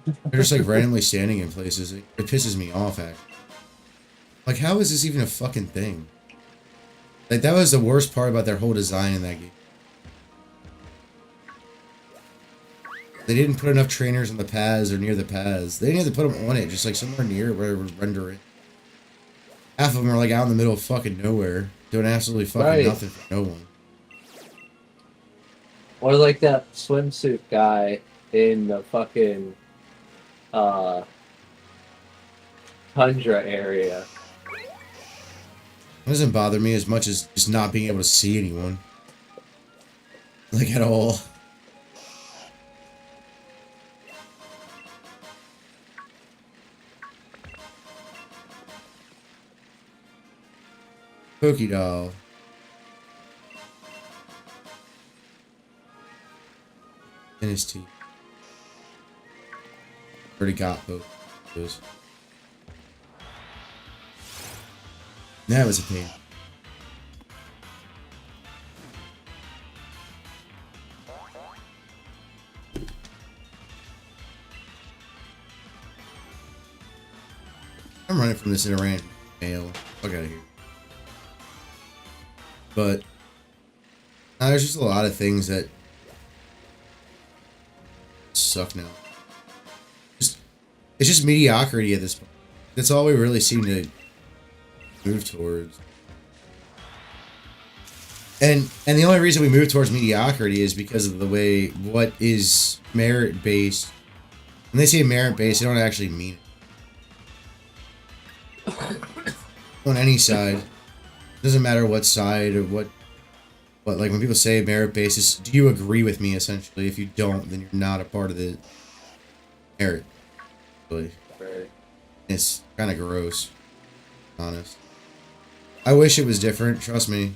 They're just like randomly standing in places. It pisses me off, actually. Like, how is this even a fucking thing? Like, that was the worst part about their whole design in that game. They didn't put enough trainers on the paths or near the paths. They didn't have to put them on it, just like somewhere near where it was rendering. Half of them are like out in the middle of fucking nowhere, doing absolutely fucking nothing for no one. Or like that swimsuit guy in the fucking tundra area. It doesn't bother me as much as just not being able to see anyone. Like, at all. Pokey doll. In his teeth. Already got both of those. That was a pain. I'm running from this in a random mail. Fuck out of here. But there's just a lot of things that suck now. It's just mediocrity at this point. That's all we really seem to move towards. And the only reason we move towards mediocrity is because of the way what is merit based. When they say merit based, they don't actually mean it. On any side. Doesn't matter what side or what like when people say merit basis, do you agree with me essentially? If you don't, then you're not a part of the merit. Really. Right. It's kind of gross. Honest. I wish it was different, trust me.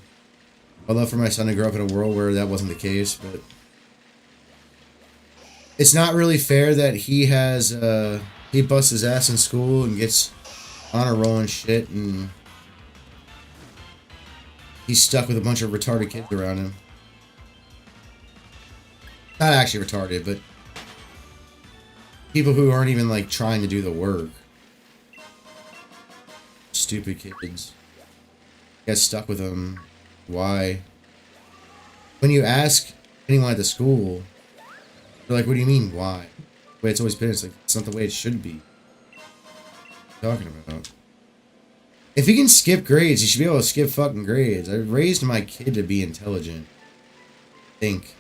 I'd love for my son to grow up in a world where that wasn't the case, but it's not really fair that he has he busts his ass in school and gets honor roll and shit, and he's stuck with a bunch of retarded kids around him. Not actually retarded, but people who aren't even like trying to do the work. Stupid kids. Get stuck with them. Why? When you ask anyone at the school, they're like, what do you mean, why? The way it's always been, it's like, it's not the way it should be. What are you talking about? If he can skip grades, he should be able to skip fucking grades. I raised my kid to be intelligent. Think.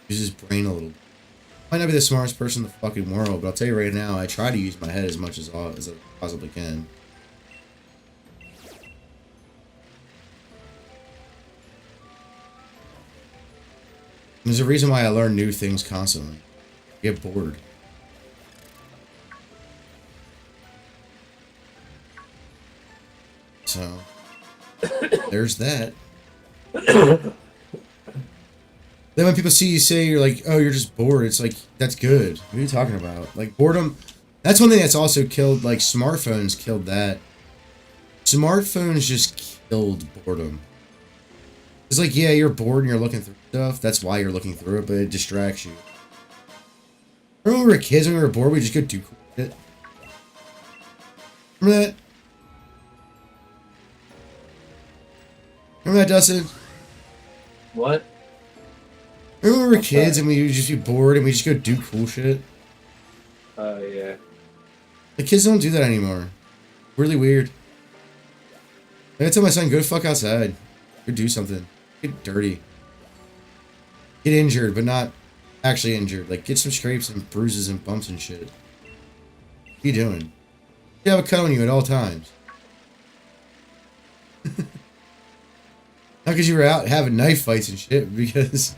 Use his brain a little. Might not be the smartest person in the fucking world, but I'll tell you right now, I try to use my head as much as I possibly can. There's a reason why I learn new things constantly. I get bored. So, there's that. Then when people see you say you're like, oh, you're just bored, it's like, that's good. What are you talking about? Like, boredom, that's one thing that's also killed, like, smartphones killed that. Smartphones just killed boredom. It's like, yeah, you're bored and you're looking through stuff. That's why you're looking through it, but it distracts you. Remember when we were kids, when we were bored, we just go do cool shit? Remember that? Remember that, Dustin? What? Remember when we were kids and we would just be bored and we just go do cool shit? Oh, yeah. The kids don't do that anymore. Really weird. I tell my son, go fuck outside. Go do something. Get dirty. Get injured, but not actually injured. Like, get some scrapes and bruises and bumps and shit. What are you doing? You have a cut on you at all times. Not because you were out having knife fights and shit, because...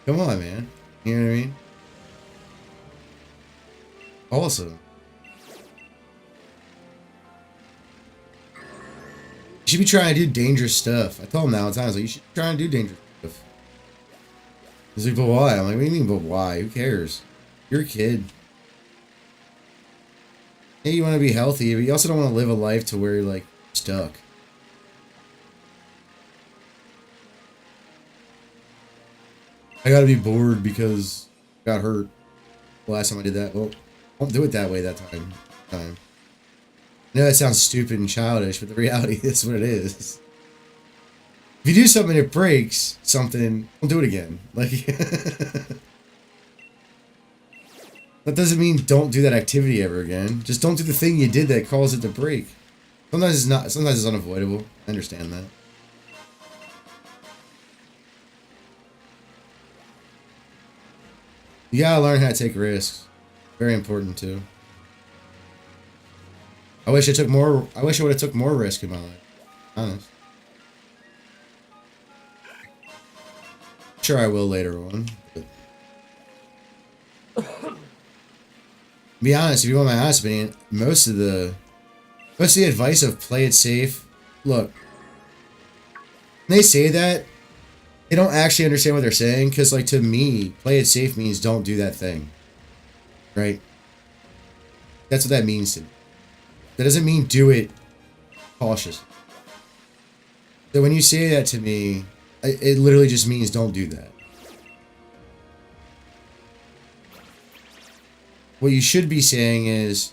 Come on, man. You know what I mean? Awesome. You should be trying to do dangerous stuff. I told him that all the time. I was like, you should try and do dangerous stuff. He's like, but why? I'm like, what do you mean, but why? Who cares? You're a kid. Yeah, you want to be healthy, but you also don't want to live a life to where you're, like, stuck. I gotta be bored because I got hurt the last time I did that. Well, I won't do it that way that time. I know that sounds stupid and childish, but the reality is what it is. If you do something and it breaks something, don't do it again. Like, that doesn't mean don't do that activity ever again. Just don't do the thing you did that caused it to break. Sometimes it's not. Sometimes it's unavoidable. I understand that. You gotta learn how to take risks. Very important too. I wish I would have took more risk in my life. Honest. Sure, I will later on. But be honest, if you want my honest opinion, most of the advice of play it safe. Look, when they say that, they don't actually understand what they're saying. Because, like, to me, play it safe means don't do that thing. Right? That's what that means to me. That doesn't mean do it cautious. So when you say that to me, it literally just means don't do that. What you should be saying is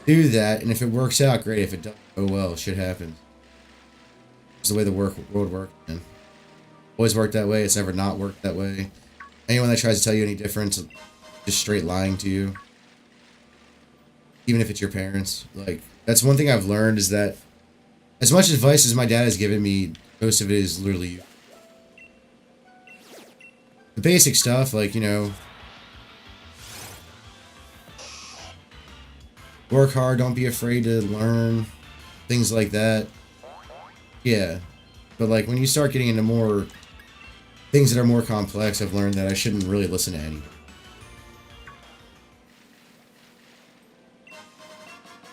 do that, and if it works out, great. If it doesn't, oh well, shit happens. It's the way the world works, man. Always worked that way. It's never not worked that way. Anyone that tries to tell you any different is just straight lying to you. Even if it's your parents. Like, that's one thing I've learned is that as much advice as my dad has given me, most of it is literally the basic stuff, like, you know, work hard, don't be afraid to learn, things like that. Yeah. But, like, when you start getting into more things that are more complex, I've learned that I shouldn't really listen to anyone.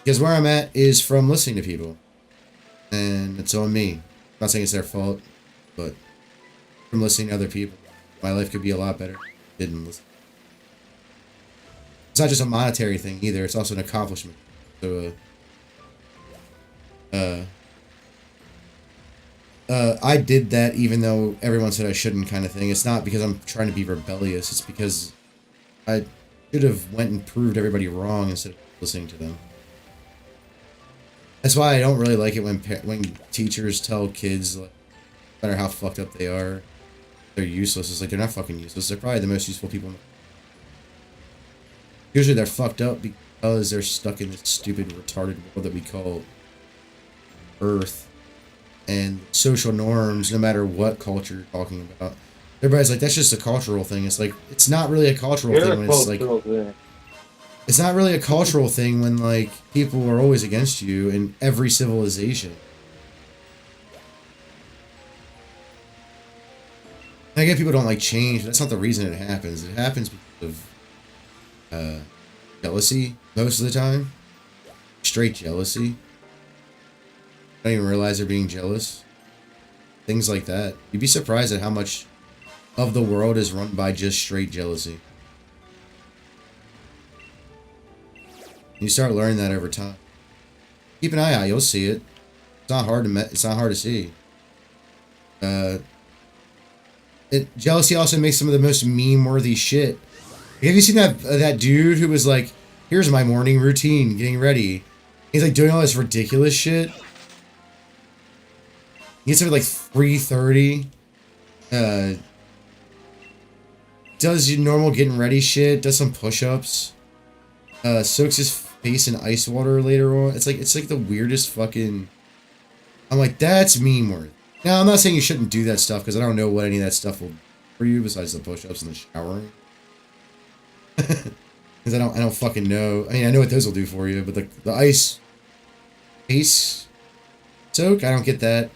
Because where I'm at is from listening to people. And it's on me. I'm not saying it's their fault, but from listening to other people, my life could be a lot better if I didn't listen. It's not just a monetary thing either, it's also an accomplishment. So, I did that even though everyone said I shouldn't, kind of thing. It's not because I'm trying to be rebellious, it's because I should have went and proved everybody wrong instead of listening to them. That's why I don't really like it when teachers tell kids, like, no matter how fucked up they are, they're useless. It's like, they're not fucking useless. They're probably the most useful people. Usually they're fucked up because they're stuck in this stupid, retarded world that we call Earth. And social norms, no matter what culture you're talking about. Everybody's like, that's just a cultural thing. It's like, it's not really a cultural thing when it's like... It's not really a cultural thing when, like, people are always against you in every civilization. And I get people don't like change, but that's not the reason it happens. It happens because of jealousy most of the time. Straight jealousy. I don't even realize they're being jealous. Things like that. You'd be surprised at how much of the world is run by just straight jealousy. You start learning that over time. Keep an eye out, you'll see it. It's not hard to see. Jealousy also makes some of the most meme-worthy shit. Have you seen that dude who was like, here's my morning routine, getting ready. He's like doing all this ridiculous shit. He gets up at like 3:30. Does your normal getting ready shit, does some push-ups. Soaks his face in ice water later on. It's like the weirdest fucking... I'm like, that's meme worthy. Now, I'm not saying you shouldn't do that stuff, because I don't know what any of that stuff will do for you, besides the push-ups and the showering. Because I don't fucking know. I mean, I know what those will do for you, but the ice face soak, I don't get that.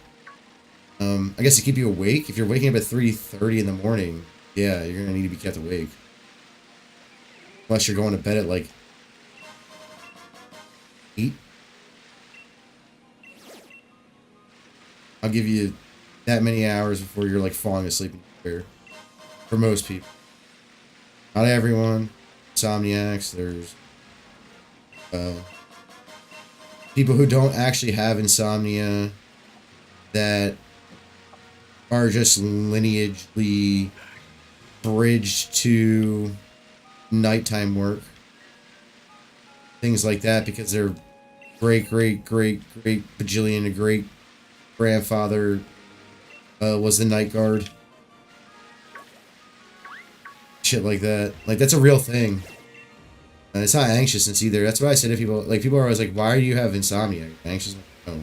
I guess to keep you awake. If you're waking up at 3:30 in the morning, yeah, you're gonna need to be kept awake. Unless you're going to bed at like 8. I'll give you that many hours before you're like falling asleep in your chair. For most people. Not everyone. Insomniacs, there's people who don't actually have insomnia that are just lineagely bridged to nighttime work. Things like that, because their great bajillion great grandfather was the night guard. Shit like that. Like, that's a real thing. And it's not anxiousness either. That's why I said to people, like, people are always like, why do you have insomnia? Are you anxious? No. I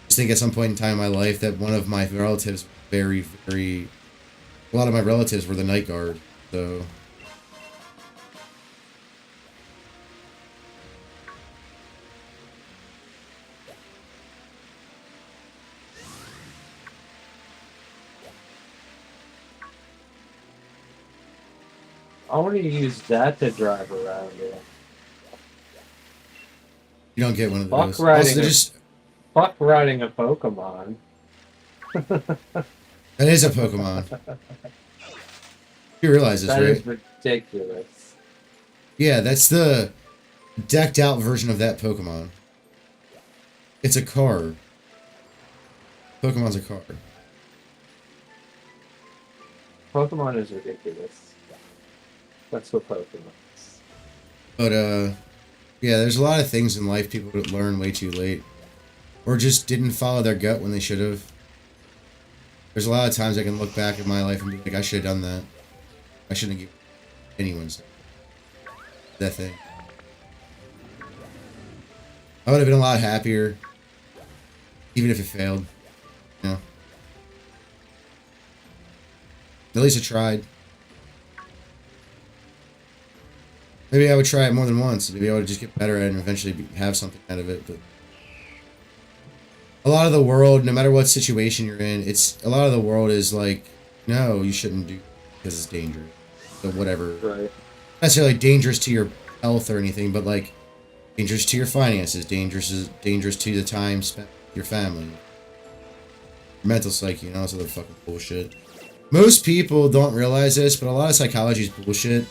just think at some point in time in my life that one of my relatives, a lot of my relatives were the night guard. So I want to use that to drive around in. You don't get one of Fuck those. riding Also, fuck riding a Pokemon. that is a Pokemon. You realize this, That right? is ridiculous. Yeah, that's the decked out version of that Pokemon. It's a car. Pokemon's a car. Pokemon is ridiculous. That's what Pokemon is. But, yeah, there's a lot of things in life people learn way too late. Or just didn't follow their gut when they should have. There's a lot of times I can look back at my life and be like, I should have done that. I shouldn't have given anyone that thing. I would have been a lot happier, even if it failed. You know? At least I tried. Maybe I would try it more than once. Maybe I would just get better at it and eventually have something out of it. But a lot of the world, no matter what situation you're in, a lot of the world is like, no, you shouldn't do because it's dangerous. So whatever. Right. Not necessarily dangerous to your health or anything, but like dangerous to your finances, dangerous to the time spent with your family, your mental psyche, and all this other fucking bullshit. Most people don't realize this, but a lot of psychology is bullshit.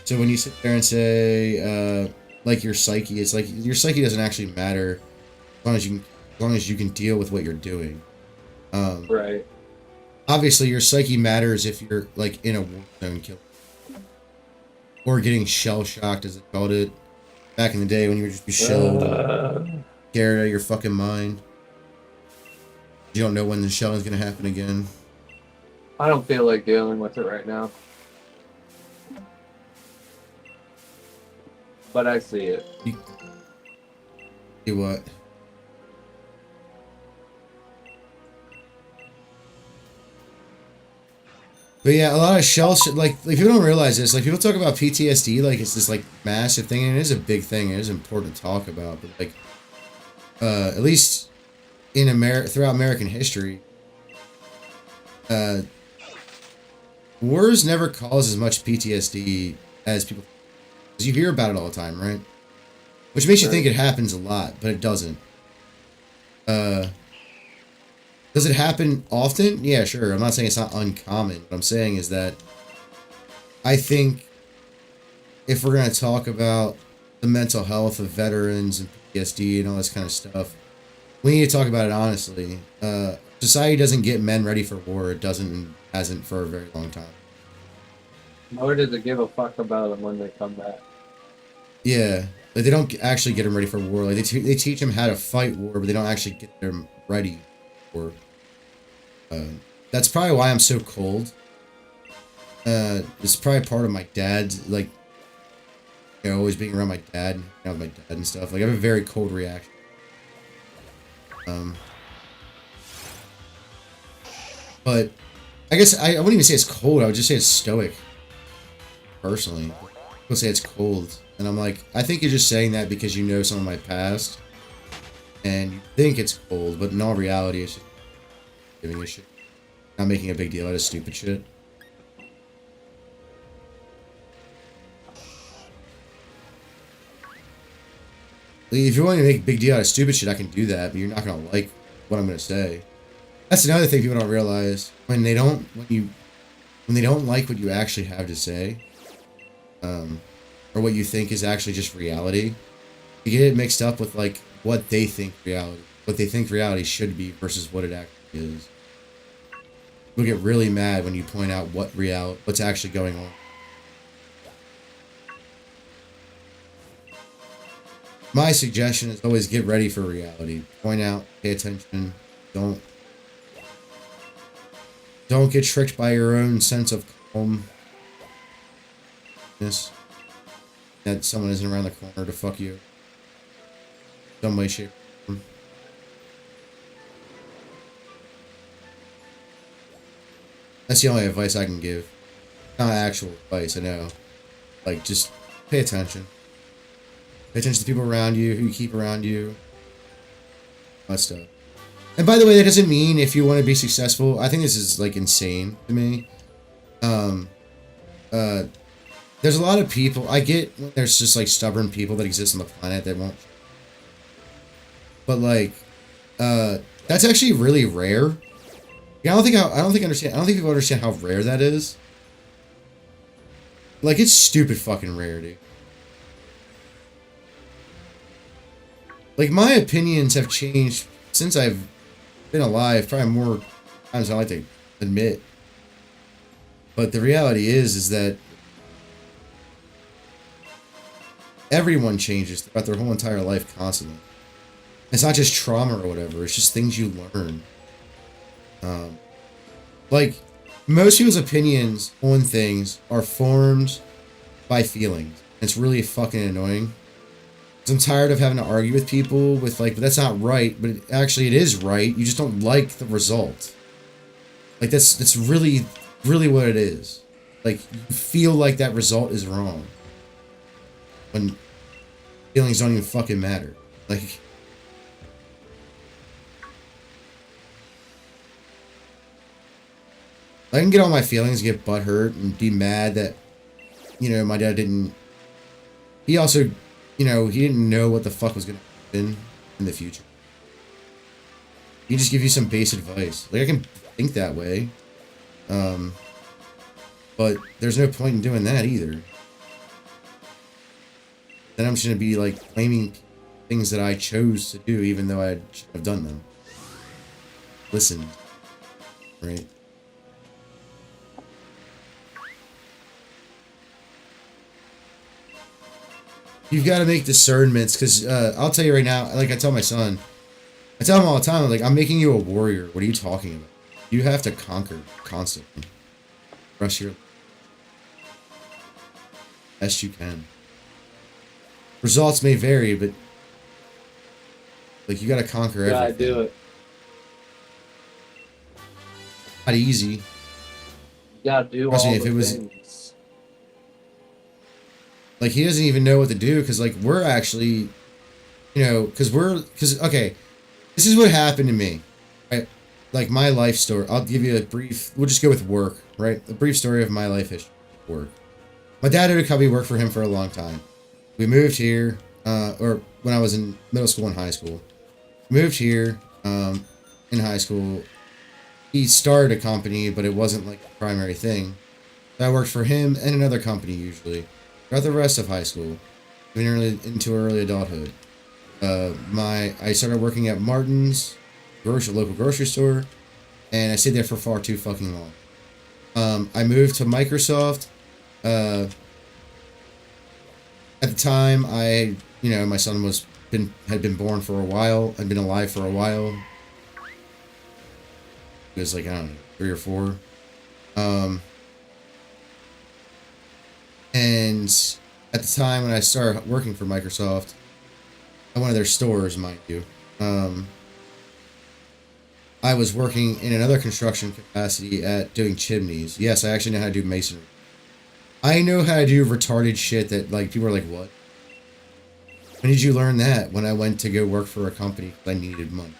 So when you sit there and say, like your psyche, it's like your psyche doesn't actually matter as long as you can deal with what you're doing. Right. Obviously, your psyche matters if you're like in a war zone kill or getting shell shocked, as they called it back in the day when you would just be shelled, scared out of your fucking mind. You don't know when the shelling is gonna happen again. I don't feel like dealing with it right now. But I see it. See what? But yeah, a lot of shell shit, like people don't realize this. Like people talk about PTSD like it's this like massive thing, and it is a big thing. It is important to talk about. But like, at least in throughout American history, wars never cause as much PTSD as people. Because you hear about it all the time, right? Which makes you think it happens a lot, but it doesn't. Does it happen often? Yeah, sure. I'm not saying it's not uncommon. What I'm saying is that I think if we're going to talk about the mental health of veterans and PTSD and all this kind of stuff, we need to talk about it honestly. Society doesn't get men ready for war. It doesn't and hasn't for a very long time. Nor does it give a fuck about them when they come back. Yeah. Like they don't actually get them ready for war. Like they teach them how to fight war, but they don't actually get them ready for. That's probably why I'm so cold. It's probably part of my dad's like, you know, always being around my dad, with my dad and stuff. Like I have a very cold reaction. But I guess I wouldn't even say it's cold. I would just say it's stoic. Personally, people say it's cold. And I'm like, I think you're just saying that because you know some of my past, and you think it's cold, but in all reality, it's just giving a shit, not making a big deal out of stupid shit. Like, if you want to make a big deal out of stupid shit, I can do that, but you're not gonna like what I'm gonna say. That's another thing people don't realize when they don't like what you actually have to say. Or what you think is actually just reality. You get it mixed up with like what they think reality should be versus what it actually is. You'll get really mad when you point out what's actually going on. My suggestion is always get ready for reality. Point out, pay attention, don't get tricked by your own sense of calmness. That someone isn't around the corner to fuck you. Some way, shape, or form. That's the only advice I can give. Not actual advice, I know. Like, just pay attention. Pay attention to the people around you, who you keep around you. All that stuff. And by the way, that doesn't mean if you want to be successful. I think this is, like, insane to me. there's a lot of people. I get when there's just like stubborn people that exist on the planet that won't. But like, that's actually really rare. Yeah, I don't think people understand how rare that is. Like, it's stupid fucking rare, dude. Like, my opinions have changed since I've been alive, probably more times than I like to admit. But the reality is that everyone changes throughout their whole entire life constantly. It's not just trauma or whatever, it's just things you learn. Like, most people's opinions on things are formed by feelings. It's really fucking annoying. 'Cause I'm tired of having to argue with people with like, but that's not right, but it is right. You just don't like the result. Like, that's really, really what it is. Like, you feel like that result is wrong. When feelings don't even fucking matter. Like, I can get all my feelings, get butthurt, and be mad that, you know, my dad didn't. He also, you know, he didn't know what the fuck was gonna happen in the future. He just give you some base advice. Like, I can think that way, but there's no point in doing that either. Then I'm just gonna be like claiming things that I chose to do, even though I should have done them. Listen, right? You've got to make discernments, because I'll tell you right now, like I tell my son, I tell him all the time, like, I'm making you a warrior. What are you talking about? You have to conquer constantly. Rest your best you can. Results may vary, but like, you got to conquer everything. Gotta do it. Not easy. You gotta do Trust all me, if the it was- things. Like, he doesn't even know what to do, because, like, we're actually, you know, okay, this is what happened to me, right? Like, my life story. I'll give you a brief, we'll just go with work, right? A brief story of my life history, work. My dad had a company, worked for him for a long time. We moved here, or when I was in middle school and high school. Moved here, in high school. He started a company, but it wasn't, like, the primary thing. I worked for him and another company, usually. Throughout the rest of high school, even into early adulthood. I started working at Martin's, local grocery store, and I stayed there for far too fucking long. I moved to Microsoft. At the time, my son had been born for a while, had been alive for a while. He was like, I don't know, 3 or 4. And at the time when I started working for Microsoft, at one of their stores, mind you, I was working in another construction capacity at doing chimneys. Yes, I actually know how to do masonry. I know how to do retarded shit that, like, people are like, what? When did you learn that? When I went to go work for a company because I needed money.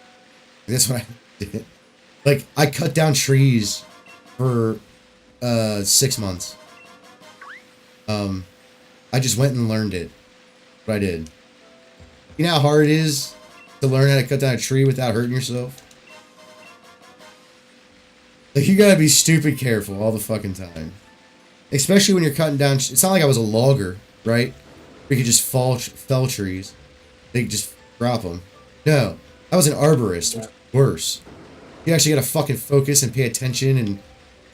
That's what I did. Like, I cut down trees for 6 months. I just went and learned it. What I did. You know how hard it is to learn how to cut down a tree without hurting yourself? Like, you gotta be stupid careful all the fucking time. Especially when you're cutting down... It's not like I was a logger, right? We could just fell trees. They could just drop them. No. I was an arborist, which is worse. You actually gotta fucking focus and pay attention and,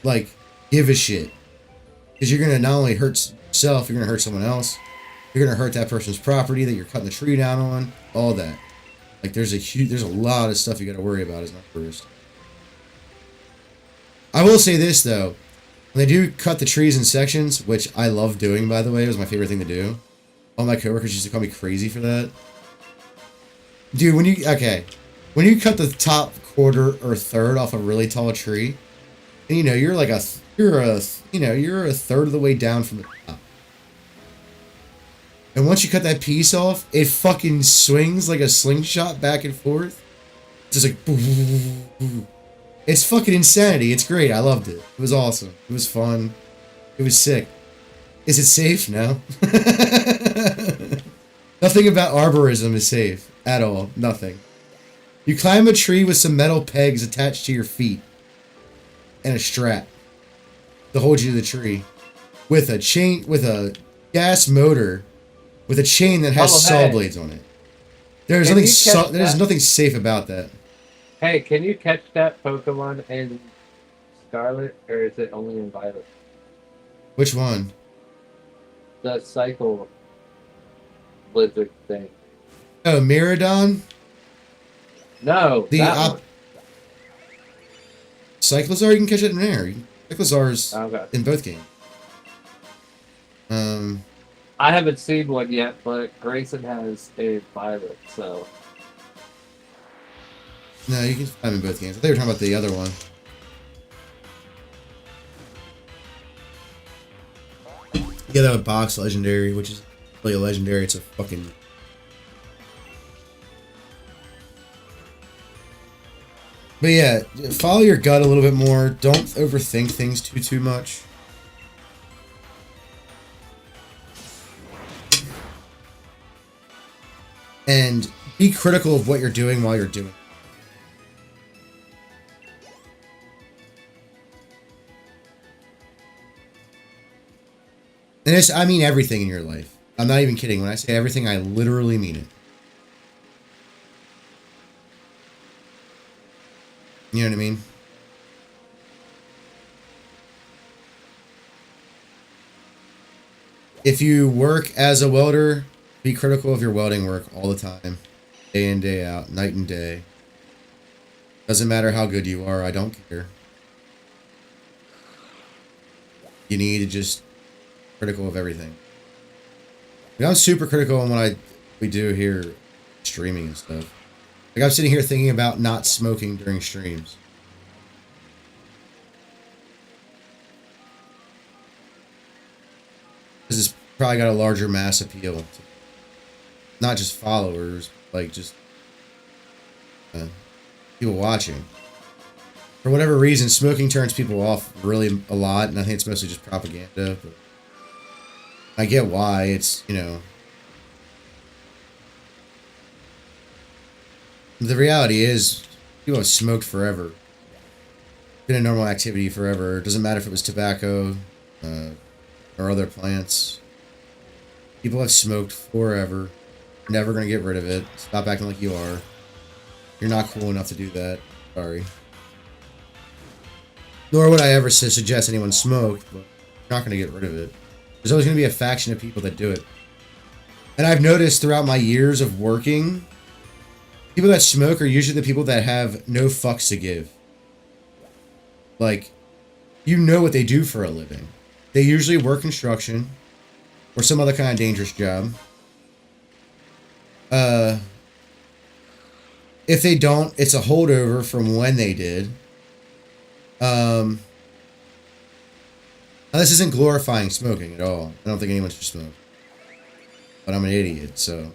like, give a shit. Because you're gonna not only hurt yourself, you're gonna hurt someone else. You're gonna hurt that person's property that you're cutting the tree down on. All that. Like, there's a lot of stuff you gotta worry about as an arborist. I will say this, though. When they do cut the trees in sections, which I love doing, by the way, it was my favorite thing to do. All my coworkers used to call me crazy for that. Dude, when you cut the top quarter or third off a really tall tree, and you know, you're a third of the way down from the top. And once you cut that piece off, it fucking swings like a slingshot back and forth. It's just like, boo, boo, boo, boo. It's fucking insanity. It's great. I loved it. It was awesome. It was fun. It was sick. Is it safe? No. Nothing about arborism is safe at all. Nothing. You climb a tree with some metal pegs attached to your feet and a strap to hold you to the tree with a gas motor with a chain that has saw blades on it. There's nothing safe about that. Hey, can you catch that Pokemon in Scarlet, or is it only in Violet? Which one? The cycle lizard thing. Oh, Miradon? No, Cyclizar, you can catch it in there. Cyclizar's in both games. I haven't seen one yet, but Grayson has a Violet, so... No, you can find them in both games. I thought you were talking about the other one. Yeah, that would box legendary, which is really a legendary. It's a fucking... But yeah, follow your gut a little bit more. Don't overthink things too much. And be critical of what you're doing while you're doing it. And I mean everything in your life. I'm not even kidding. When I say everything, I literally mean it. You know what I mean? If you work as a welder, be critical of your welding work all the time. Day in, day out, night and day. Doesn't matter how good you are, I don't care. You need to just critical of everything. I mean, I'm super critical on what we do here, streaming and stuff. Like, I'm sitting here thinking about not smoking during streams. This has probably got a larger mass appeal to not just followers, like just people watching. For whatever reason, smoking turns people off really a lot, and I think it's mostly just propaganda. But I get why. It's, you know... The reality is, people have smoked forever. Been a normal activity forever. It doesn't matter if it was tobacco or other plants. People have smoked forever. Never gonna get rid of it. Stop acting like you are. You're not cool enough to do that. Sorry. Nor would I ever suggest anyone smoke, but you're not gonna get rid of it. There's always gonna be a faction of people that do it. And I've noticed throughout my years of working, people that smoke are usually the people that have no fucks to give. Like, you know what they do for a living. They usually work construction or some other kind of dangerous job. If they don't, it's a holdover from when they did. Now this isn't glorifying smoking at all. I don't think anyone should smoke. But I'm an idiot, so...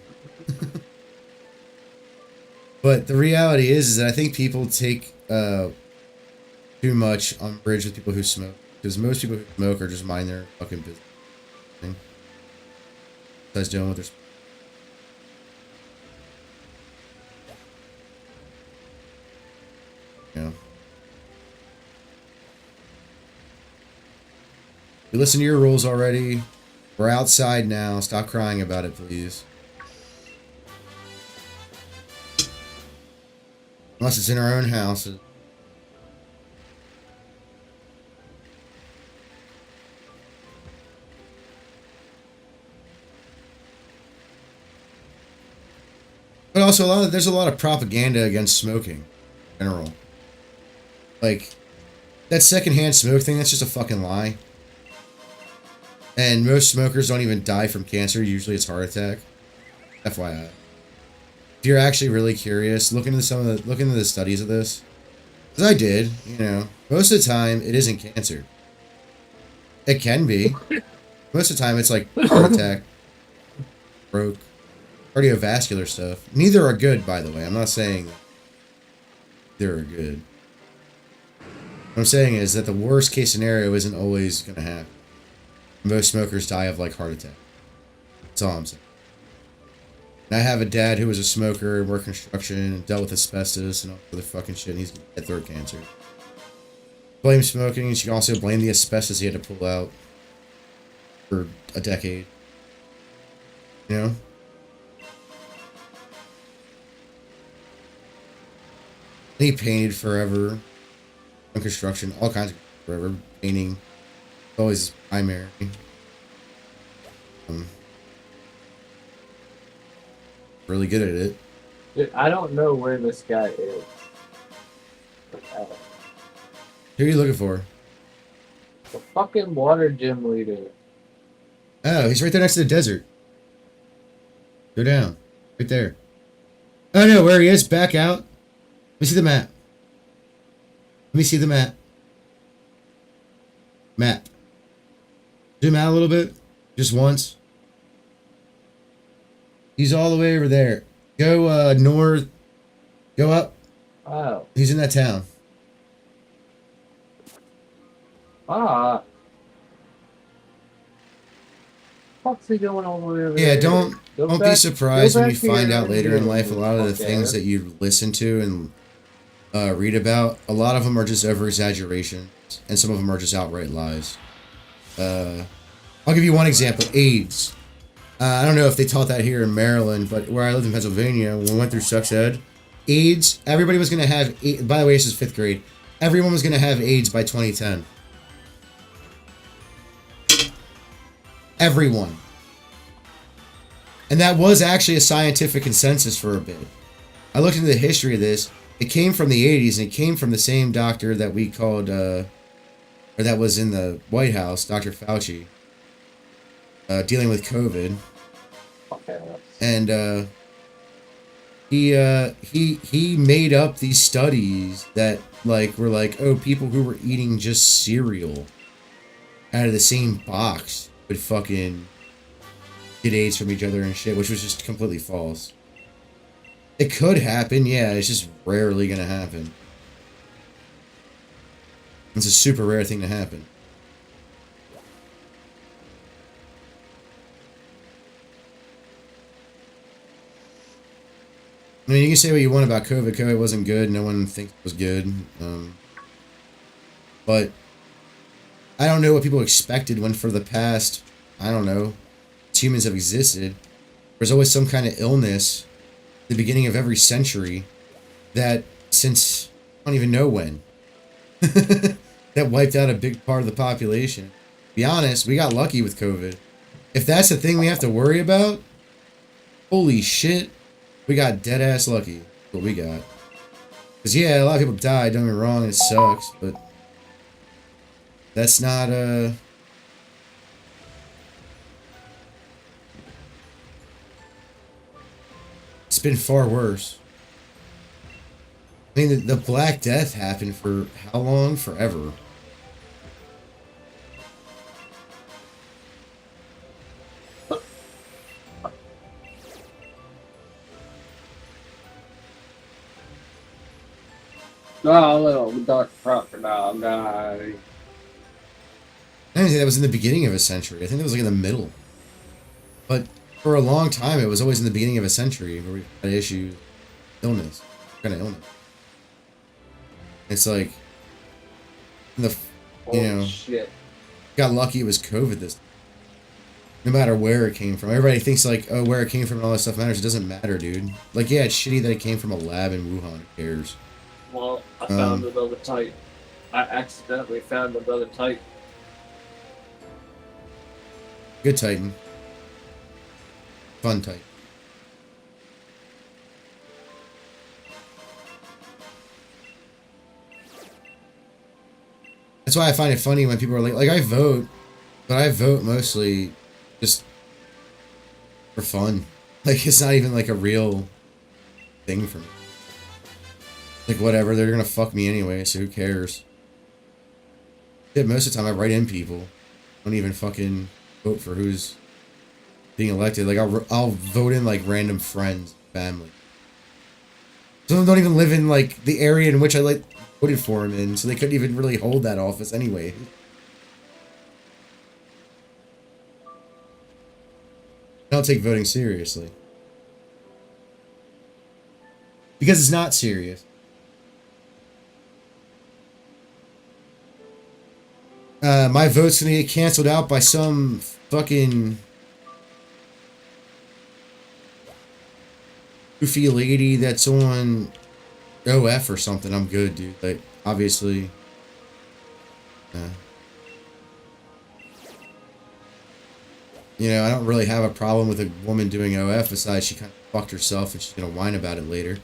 But the reality is that I think people take too much umbrage with people who smoke. Because most people who smoke are just mind their fucking business. Besides doing what they're... You know. You listen to your rules already. We're outside now. Stop crying about it, please. Unless it's in our own houses. But also, there's a lot of propaganda against smoking in general. Like, that secondhand smoke thing, that's just a fucking lie. And most smokers don't even die from cancer. Usually it's heart attack. FYI. If you're actually really curious, look into the studies of this. Because I did, you know. Most of the time, it isn't cancer. It can be. Most of the time, it's like heart attack, stroke, cardiovascular stuff. Neither are good, by the way. I'm not saying they're good. What I'm saying is that the worst case scenario isn't always going to happen. Most smokers die of like heart attack. That's all I'm saying. And I have a dad who was a smoker and worked construction and dealt with asbestos and all other fucking shit, and he's gonna get throat cancer. Blame smoking, and you can also blame the asbestos he had to pull out for a decade. You know? He painted forever. On construction, all kinds of forever. Painting. Always primary. Really good at it. Dude, I don't know where this guy is. Who are you looking for? The fucking water gym leader. Oh, he's right there next to the desert. Go down. Right there. Oh no, where he is, back out. Let me see the map. Let me see the map. Map. Zoom out a little bit. Just once. He's all the way over there. Go north. Go up. Oh. He's in that town. Ah. What's he doing all the way over Yeah, there? don't be surprised when you find out later in here. life a lot of the things that you listen to and read about. A lot of them are just over exaggerations, and some of them are just outright lies. I'll give you one example: AIDS. I don't know if they taught that here in Maryland, but where I lived in Pennsylvania, when we went through sex ed, AIDS, everybody was going to have, by the way, this is 5th grade, everyone was going to have AIDS by 2010. Everyone. And that was actually a scientific consensus for a bit. I looked into the history of this. It came from the 80s, and it came from the same doctor that we called, or that was in the White House, Dr. Fauci. Dealing with COVID, and he made up these studies that were like, oh, people who were eating just cereal out of the same box would fucking get AIDS from each other and shit, which was just completely false. It could happen, yeah, it's just rarely gonna happen. It's a super rare thing to happen. I mean, you can say what you want about COVID. COVID wasn't good. No one thinks it was good. But I don't know what people expected when for the past, I don't know, humans have existed. There's always some kind of illness at the beginning of every century that since, I don't even know when, that wiped out a big part of the population. To be honest, we got lucky with COVID. If that's the thing we have to worry about, holy shit. We got dead ass lucky. What we got. Because, yeah, a lot of people died, don't get me wrong, and it sucks, but that's not, it's been far worse. I mean, the Black Death happened for how long? Forever. Oh, little dark crocodile guy. I didn't think that was in the beginning of a century. I think that was like in the middle. But for a long time, it was always in the beginning of a century where we had issues, illness, kind of illness. It's like, Shit. got lucky it was COVID this time. No matter where it came from. Everybody thinks like, oh, where it came from and all that stuff matters. It doesn't matter, dude. Like, yeah, it's shitty that it came from a lab in Wuhan. Who cares? Well, I found another type. I accidentally found another type. Good Titan. Fun Titan. That's why I find it funny when people are like I vote, but I vote mostly just for fun. Like, it's not even like a real thing for me. Like, whatever, they're gonna fuck me anyway, so who cares? Shit, most of the time I write in people. I don't even fucking vote for who's being elected. Like, I'll vote in, like, random friends, family. Some of them don't even live in, like, the area in which I, like, voted for him in, so they couldn't even really hold that office anyway. I don't take voting seriously. Because it's not serious. My vote's gonna get canceled out by some fucking goofy lady that's on OF or something. I'm good, dude. Like, obviously. You know, I don't really have a problem with a woman doing OF besides she kind of fucked herself and she's gonna whine about it later.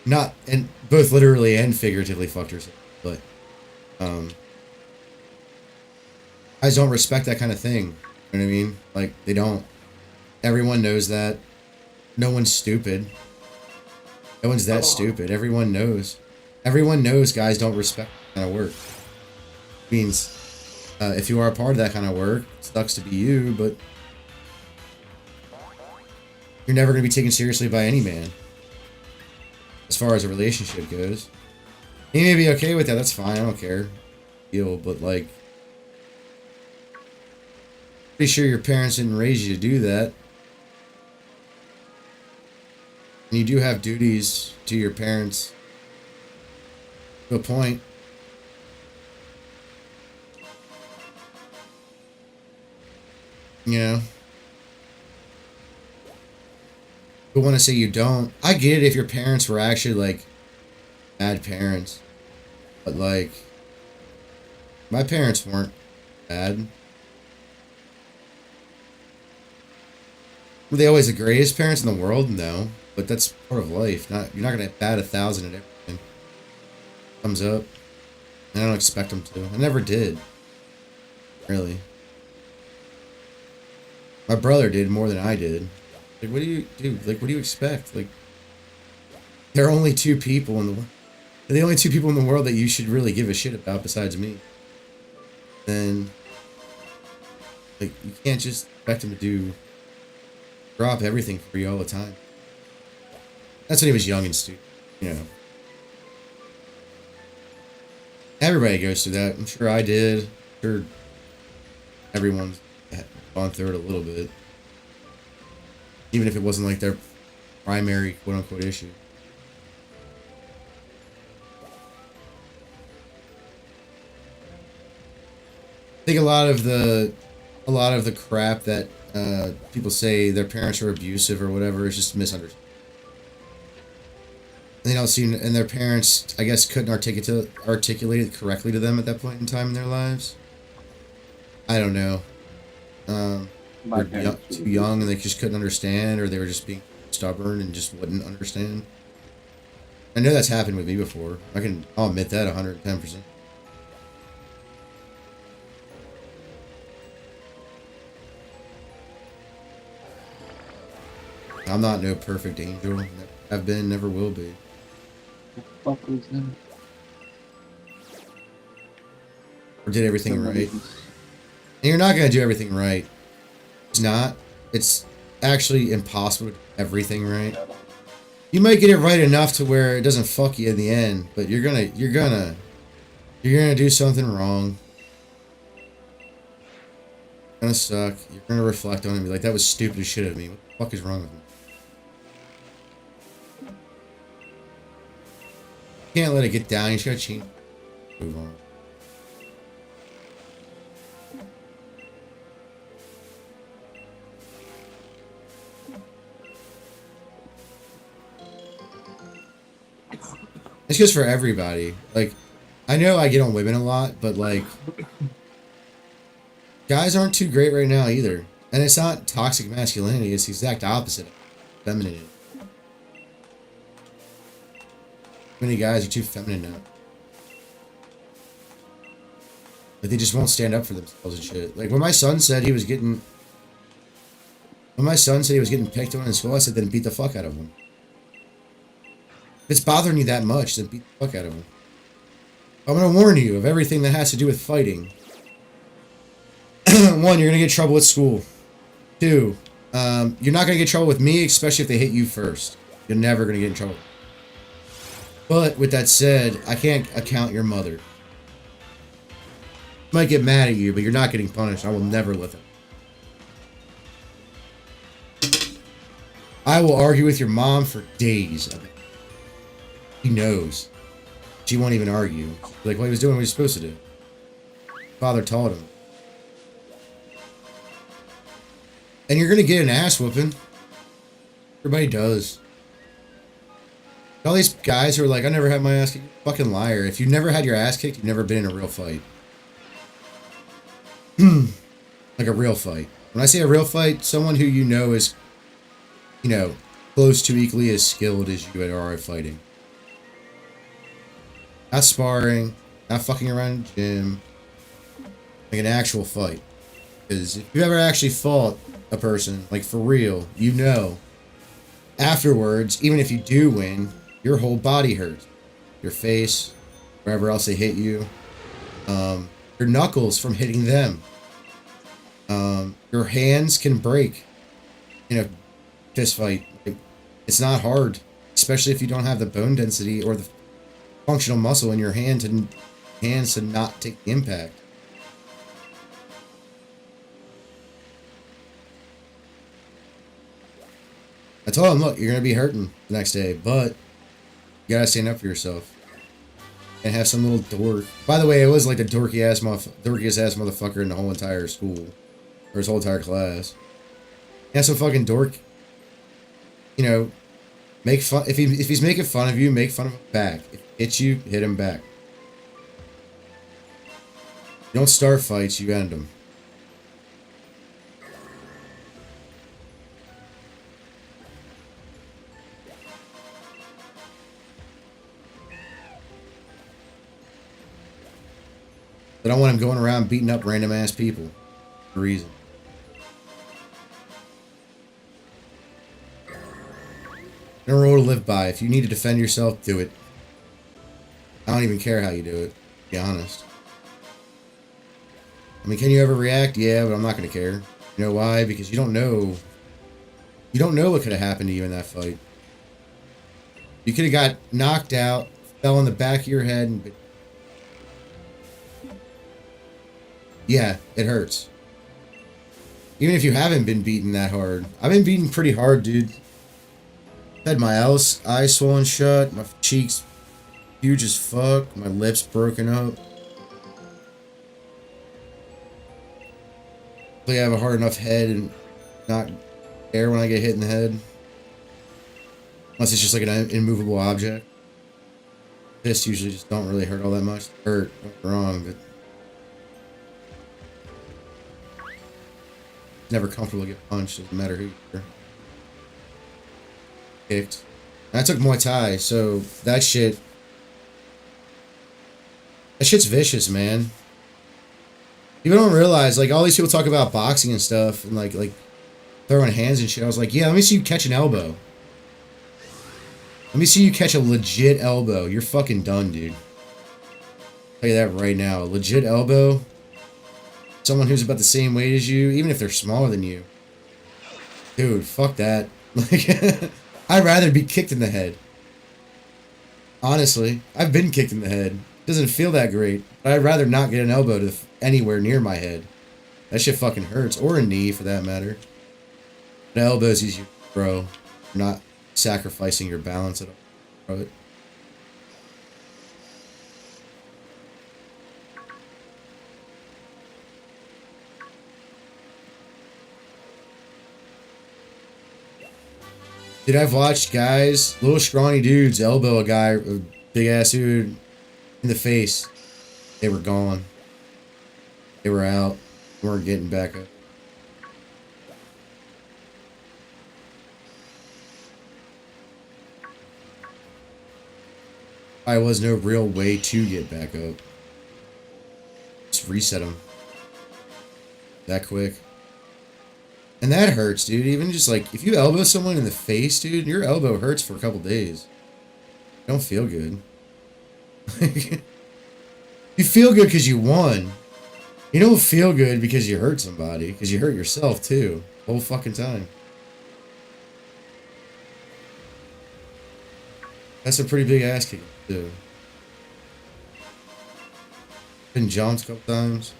Not, and both literally and figuratively fucked herself, but I just don't respect that kind of thing. You know what I mean? Like, they don't. Everyone knows that. No one's stupid. No one's that stupid. Everyone knows. Everyone knows guys don't respect that kind of work. It means if you are a part of that kind of work, it sucks to be you, but you're never going to be taken seriously by any man. As far as a relationship goes. He may be okay with that, that's fine, I don't care. Deal, but like, pretty sure your parents didn't raise you to do that. And you do have duties to your parents. To a point. You know? But want to say you don't. I get it if your parents were actually, like, bad parents. But, like, my parents weren't bad. Were they always the greatest parents in the world? No. But that's part of life. You're not going to bat 1,000 at everything. Comes up. I don't expect them to. I never did. Really. My brother did more than I did. Like, what do you do? Like, what do you expect? Like, there are only two people in the world. They're the only two people in the world that you should really give a shit about besides me. And, like, you can't just expect him to drop everything for you all the time. That's when he was young and stupid, you know. Everybody goes through that. I'm sure I did. I'm sure everyone's gone through it a little bit. Even if it wasn't like their primary quote-unquote issue. I think a lot of the crap that people say their parents are abusive or whatever is just misunderstood. They don't seem, and their parents, I guess, couldn't articulate it correctly to them at that point in time in their lives. I don't know. They're too young and they just couldn't understand, or they were just being stubborn and just wouldn't understand. I know that's happened with me before. I'll admit that 110%. I'm not no perfect angel. Never have been, never will be. What the fuck was that? Or did everything right. And you're not going to do everything right. It's not. It's actually impossible to do everything right. You might get it right enough to where it doesn't fuck you in the end, but you're gonna do something wrong. It's gonna suck. You're gonna reflect on it and be like, that was stupid as shit of me. What the fuck is wrong with me? You can't let it get down. You just gotta change. Move on. It's just for everybody. Like, I know I get on women a lot, but like, guys aren't too great right now either. And it's not toxic masculinity, it's the exact opposite of femininity. Too many guys are too feminine now. Like, they just won't stand up for themselves and shit. Like, when my son said he was getting picked on in school, I said then beat the fuck out of him. If it's bothering you that much, then beat the fuck out of him. I'm gonna warn you of everything that has to do with fighting. 1, you're gonna get in trouble at school. 2, you're not gonna get in trouble with me, especially if they hit you first. You're never gonna get in trouble. But with that said, I can't account your mother. Might get mad at you, but you're not getting punished. I will never lift it. I will argue with your mom for days. He knows. She won't even argue. Like, well, he was doing what he was supposed to do. Father taught him. And you're gonna get an ass whooping. Everybody does. All these guys who are like, I never had my ass kicked. Fucking liar. If you've never had your ass kicked, you've never been in a real fight. Like a real fight. When I say a real fight, someone who you know is, you know, close to equally as skilled as you are at fighting. Not sparring, not fucking around in the gym. Like an actual fight. Because if you've ever actually fought a person, like for real, you know, afterwards, even if you do win, your whole body hurts. Your face, wherever else they hit you. Your knuckles from hitting them. Your hands can break in a fist fight. It's not hard, especially if you don't have the bone density or the functional muscle in your hands to not take the impact. I told him, look, you're gonna be hurting the next day, but you gotta stand up for yourself. And have some little dork. By the way, it was like the dorkiest ass motherfucker in the whole entire school. Or his whole entire class. He has some fucking dork. You know, make fun. If he's making fun of you, make fun of him back. If he hits you, hit him back. You don't start fights, you end them. I don't want him going around beating up random ass people. For a reason. No rule to live by. If you need to defend yourself, do it. I don't even care how you do it, to be honest. I mean, can you ever react? Yeah, but I'm not going to care. You know why? Because you don't know. You don't know what could have happened to you in that fight. You could have got knocked out, fell on the back of your head, and... yeah, it hurts. Even if you haven't been beaten that hard. I've been beaten pretty hard, dude. Had my eyes swollen shut, my cheeks huge as fuck, my lips broken up. Hopefully I have a hard enough head and not air when I get hit in the head. Unless it's just like an immovable object. Fists usually just don't really hurt all that much. They hurt, don't get me wrong, but it's never comfortable to get punched, doesn't matter who you're. Kicked. I took Muay Thai, so that shit's vicious, man. People don't realize, like, all these people talk about boxing and stuff, and like throwing hands and shit. I was like, yeah, let me see you catch an elbow. Let me see you catch a legit elbow. You're fucking done, dude. I'll tell you that right now. A legit elbow. Someone who's about the same weight as you, even if they're smaller than you. Dude, fuck that. Like, I'd rather be kicked in the head. Honestly, I've been kicked in the head. Doesn't feel that great, but I'd rather not get an elbow to anywhere near my head. That shit fucking hurts, or a knee for that matter. An elbow's easier to throw. You're not sacrificing your balance at all. Throw it. Dude, I've watched guys, little scrawny dudes, elbow a guy, a big ass dude, in the face. They were gone. They were out. They weren't getting back up. I was no real way to get back up. Just reset them. That quick. And that hurts, dude. Even just like, if you elbow someone in the face, dude, your elbow hurts for a couple days. You don't feel good. You feel good because you won. You don't feel good because you hurt somebody. Because you hurt yourself, too. The whole fucking time. That's a pretty big ass kick, too. Been jumped a couple times.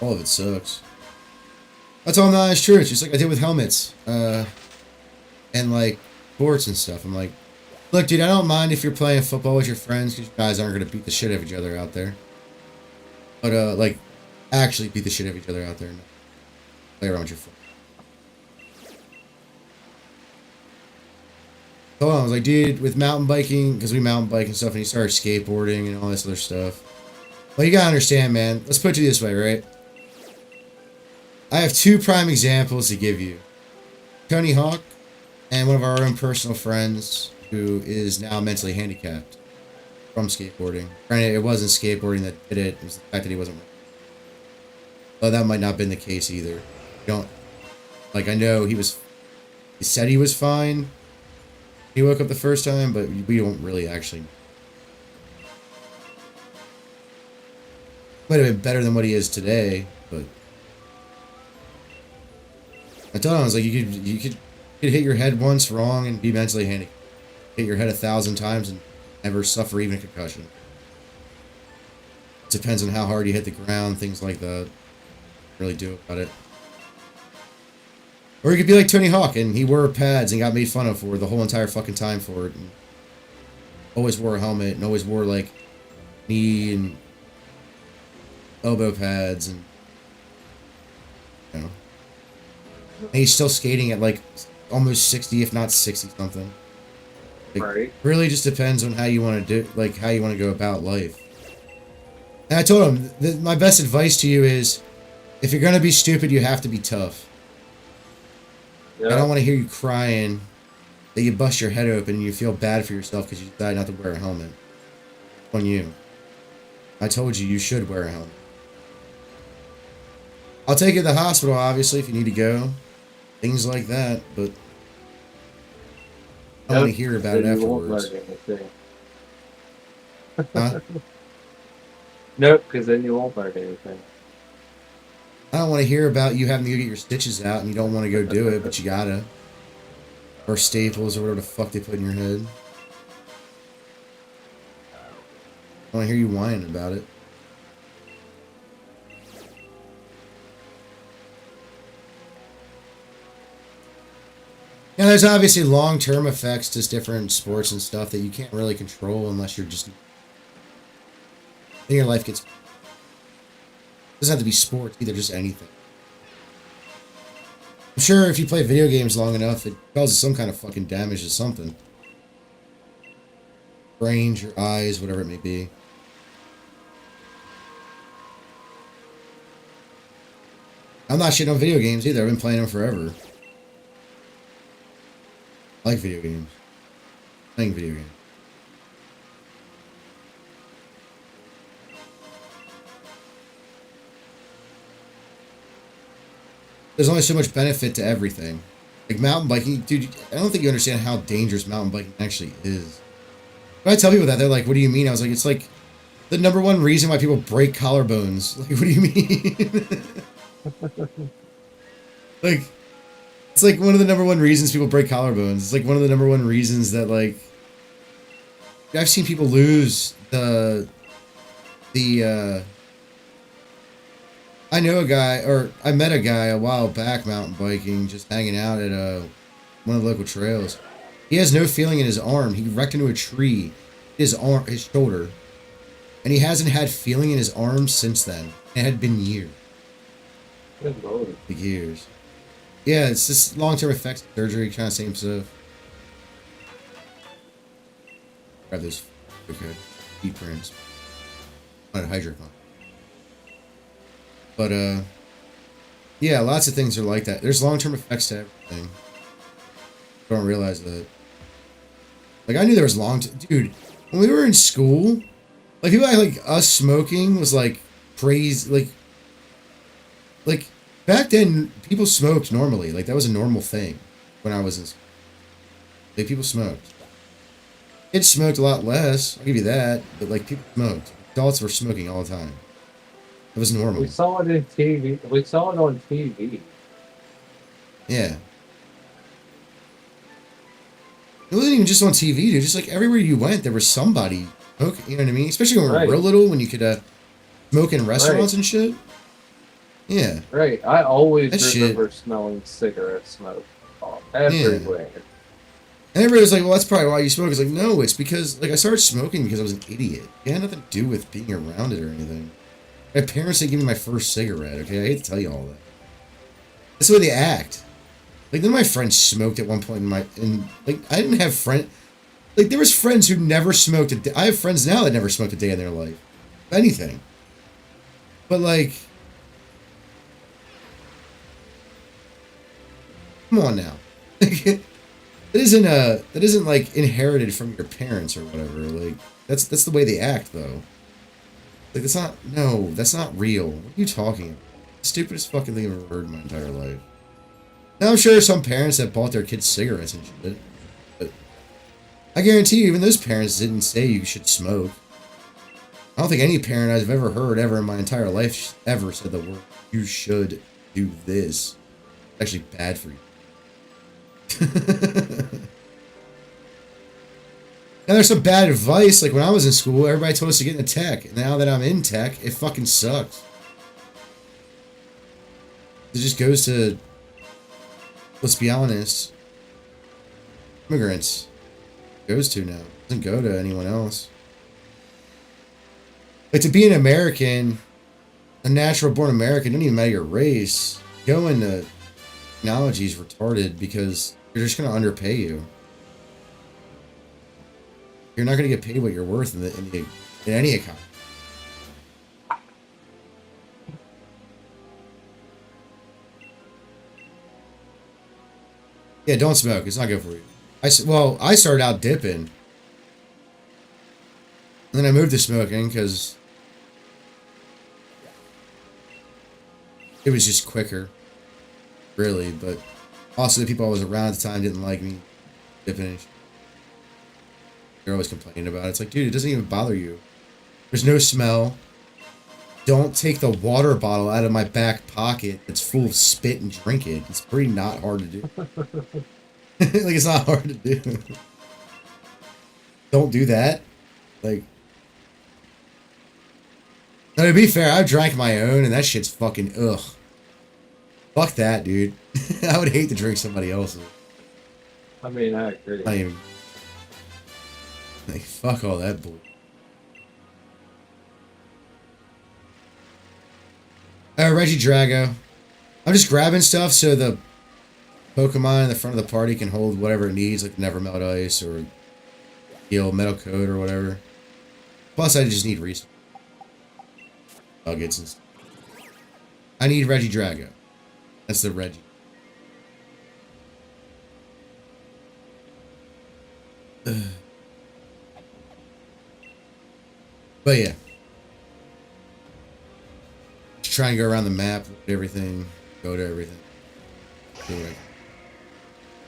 All of it sucks. That's all not as true. It's just like I did with helmets. And like sports and stuff. I'm like, look, dude, I don't mind if you're playing football with your friends because you guys aren't gonna beat the shit out of each other out there. But like, actually beat the shit out of each other out there. And play around with your friends. So I was like, dude, with mountain biking, because we mountain bike and stuff, and you started skateboarding and all this other stuff. Well, you gotta understand, man. Let's put it this way, right? I have two prime examples to give you. Tony Hawk and one of our own personal friends who is now mentally handicapped from skateboarding. Granted, it wasn't skateboarding that did it. It was the fact that he wasn't. Well, that might not have been the case either. You don't, like, I know he said he was fine. He woke up the first time, but we don't really actually. Might have been better than what he is today, but I told him, I was like, you could hit your head once wrong and be mentally handicapped. Hit your head 1,000 times and never suffer even a concussion. It depends on how hard you hit the ground, things like that. Really do about it. Or you could be like Tony Hawk and he wore pads and got made fun of for the whole entire fucking time for it. And always wore a helmet and always wore like knee and elbow pads and you know. And he's still skating at like almost 60, if not 60 something. Like, right. Really just depends on how you want to do, like how you want to go about life. And I told him that my best advice to you is, if you're gonna be stupid, you have to be tough. Yep. I don't want to hear you crying that you bust your head open and you feel bad for yourself because you decided not to wear a helmet. On you. I told you you should wear a helmet. I'll take you to the hospital, obviously, if you need to go. Things like that, but I don't want to hear about it afterwards. Huh? Nope, because then you won't learn anything. I don't want to hear about you having to go get your stitches out and you don't want to go do it, but you gotta. Or staples or whatever the fuck they put in your head. I want to hear you whining about it. Now, there's obviously long-term effects to different sports and stuff that you can't really control unless you're just... Then your life gets... It doesn't have to be sports either, just anything. I'm sure if you play video games long enough, it causes some kind of fucking damage to something. Brains, your eyes, whatever it may be. I'm not shitting on video games either. I've been playing them forever. I like video games. Playing video games. There's only so much benefit to everything. Like mountain biking, dude, I don't think you understand how dangerous mountain biking actually is. When I tell people that, they're like, what do you mean? I was like, it's like the #1 reason why people break collarbones. Like, what do you mean? Like, it's like one of the #1 reasons people break collarbones. It's like one of the #1 reasons that, like, I've seen people lose I know a guy, or I met a guy a while back mountain biking, just hanging out at one of the local trails. He has no feeling in his arm. He wrecked into a tree, his shoulder, and he hasn't had feeling in his arm since then. It had been years. Good Lord. Like years. Yeah, it's just long-term effects of surgery, kind of same stuff. Grab those, okay, heat prints. Not a hydroponic. But, yeah, lots of things are like that. There's long-term effects to everything. I don't realize that. Like, I knew there was dude, when we were in school, like, people act like us smoking was, like, crazy, like, back then, people smoked normally. Like, that was a normal thing when I was in school. Like, people smoked. Kids smoked a lot less, I'll give you that, but, like, people smoked. Adults were smoking all the time. It was normal. We saw it in TV. We saw it on TV. Yeah. It wasn't even just on TV, dude. Just like everywhere you went, there was somebody smoking. You know what I mean? Especially when we were real little, when you could smoke in restaurants and shit. Yeah. Right. I always That remember smelling cigarette smoke everywhere. Yeah. And everybody was like, well, that's probably why you smoke. It's like, no, it's because, like, I started smoking because I was an idiot. It had nothing to do with being around it or anything. My parents didn't give me my first cigarette, okay? I hate to tell you all that. That's the way they act. Like, none of my friends smoked at one point like, I didn't have like, there was friends who never smoked I have friends now that never smoked a day in their life. Anything. But, like, come on now. That isn't like inherited from your parents or whatever. Like, that's the way they act, though. Like, that's not real. What are you talking about? Stupidest fucking thing I've ever heard in my entire life. Now, I'm sure some parents have bought their kids cigarettes and shit, but I guarantee you, even those parents didn't say you should smoke. I don't think any parent I've ever heard ever in my entire life ever said the word, you should do this. It's actually bad for you. Now, there's some bad advice. Like, when I was in school, everybody told us to get into tech. And now that I'm in tech, it fucking sucks. It just goes to, let's be honest, immigrants. It goes to now. It doesn't go to anyone else. Like, to be an American, a natural born American, don't even matter your race, going to technology is retarded because they're just going to underpay you. You're not going to get paid what you're worth in any economy. Yeah, don't smoke. It's not good for you. I started out dipping. And then I moved to smoking because it was just quicker. Really, but also the people I was around at the time didn't like me dipping and shit. They're always complaining about it. It's like, dude, it doesn't even bother you. There's no smell. Don't take the water bottle out of my back pocket that's full of spit and drink it. It's pretty not hard to do. Like, it's not hard to do. Don't do that. Like, now, to be fair, I've drank my own, and that shit's fucking ugh. Fuck that, dude. I would hate to drink somebody else's. I mean, I agree. Like, fuck all that bullshit. Reggie Drago. I'm just grabbing stuff so the Pokemon in the front of the party can hold whatever it needs, like Never Melt Ice or Metal Coat or whatever. Plus, I just need resources. Nuggets and stuff. I need Reggie Drago. That's the Reggie. But yeah. Just try and go around the map, look at everything, go to everything. Do it.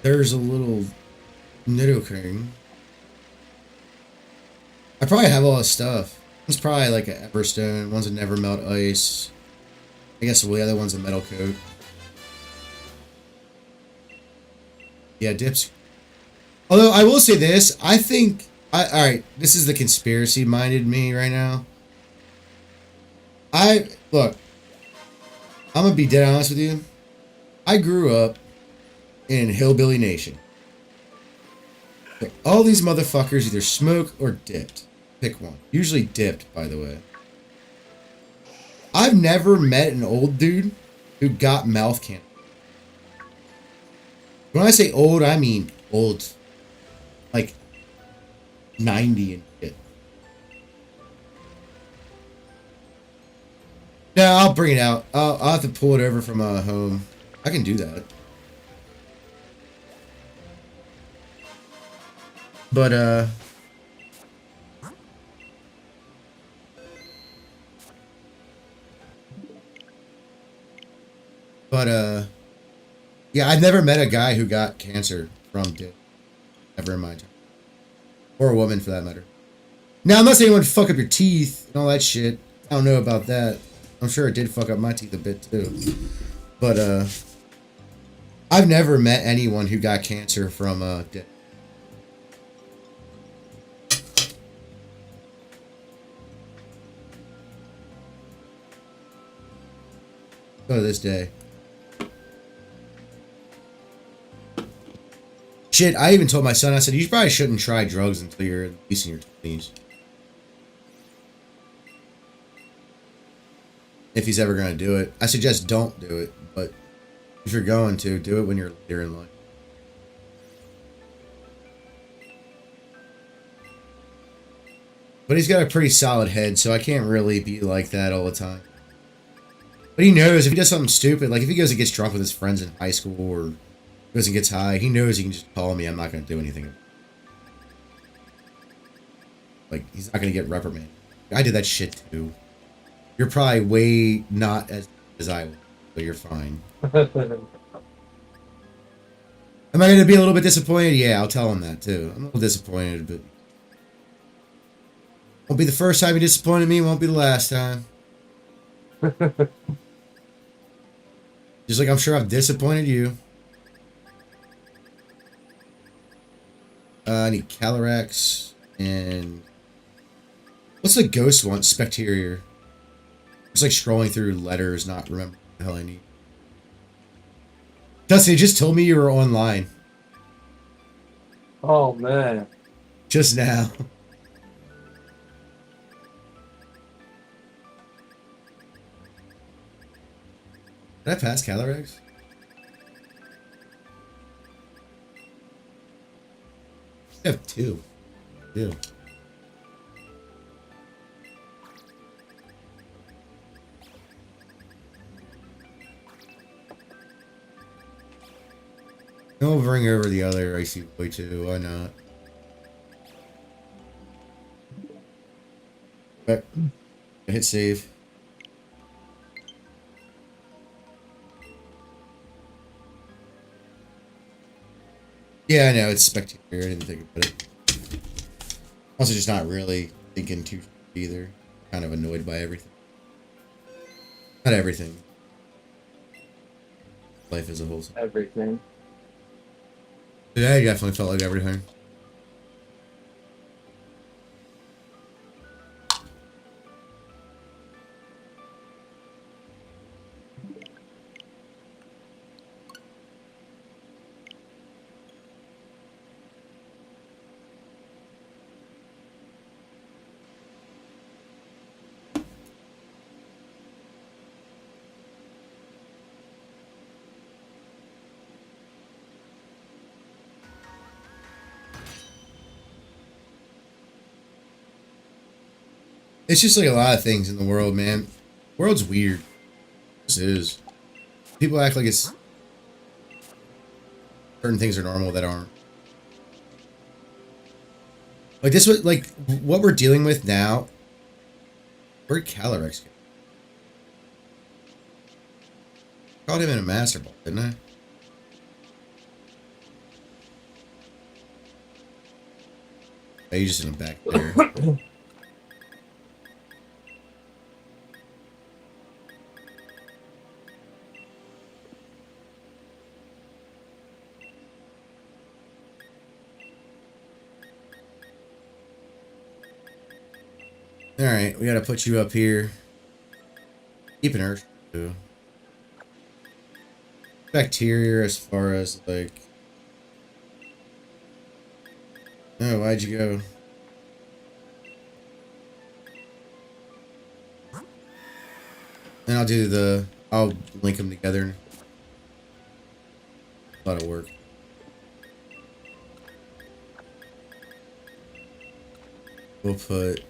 There's a little Nidoking. I probably have all this stuff. One's probably like an Everstone, one's a Never Melt Ice. I guess the other one's a Metal Coat. Yeah, dips. Although I will say this, I think alright, this is the conspiracy minded me right now. Look, I'm gonna be dead honest with you. I grew up in Hillbilly Nation. So all these motherfuckers either smoke or dipped. Pick one. Usually dipped, by the way. I've never met an old dude who got mouth cancer. When I say old, I mean old. Like 90 and shit. No, I'll bring it out. I'll have to pull it over from home. I can do that. But yeah, I've never met a guy who got cancer from dip. Ever in my time. Or a woman, for that matter. Now, I'm not saying it would fuck up your teeth and all that shit. I don't know about that. I'm sure it did fuck up my teeth a bit, too. But, I've never met anyone who got cancer from, dip. to this day. Shit, I even told my son, I said, you probably shouldn't try drugs until you're at least in your 20s. If he's ever going to do it. I suggest don't do it, but if you're going to, do it when you're later in life. But he's got a pretty solid head, so I can't really be like that all the time. But he knows if he does something stupid, like if he goes and gets drunk with his friends in high school or goes and gets high, he knows he can just call me. I'm not going to do anything. Like, he's not going to get reprimanded. I did that shit too. You're probably way not as I was, but you're fine. Am I going to be a little bit disappointed? Yeah, I'll tell him that too. I'm a little disappointed, but won't be the first time he disappointed me, won't be the last time. Just like I'm sure I've disappointed you. I need Calyrex and what's the ghost one? Specterior. It's like scrolling through letters, not remembering what the hell I need. Dustin, you just told me you were online. Oh man. Just now. Did I pass Calyrex? I have two. Two. I'll bring over the other icy boy too. Why not? But hit save. Yeah, I know it's Specterior. I didn't think about it. Also, just not really thinking too either. Kind of annoyed by everything. Not everything. Life as a whole. Everything. Yeah, I definitely felt like everything. It's just like a lot of things in the world, man. The world's weird. This is. People act like it's certain things are normal that aren't. Like this was like what we're dealing with now. Where'd Calyrex go? Caught him in a Master Ball, didn't I? Oh, you just in the back there. Alright, we gotta put you up here. Keep an Earth too. Bacteria as far as like. Oh, why'd you go? And I'll do the. I'll link them together. A lot of work. We'll put.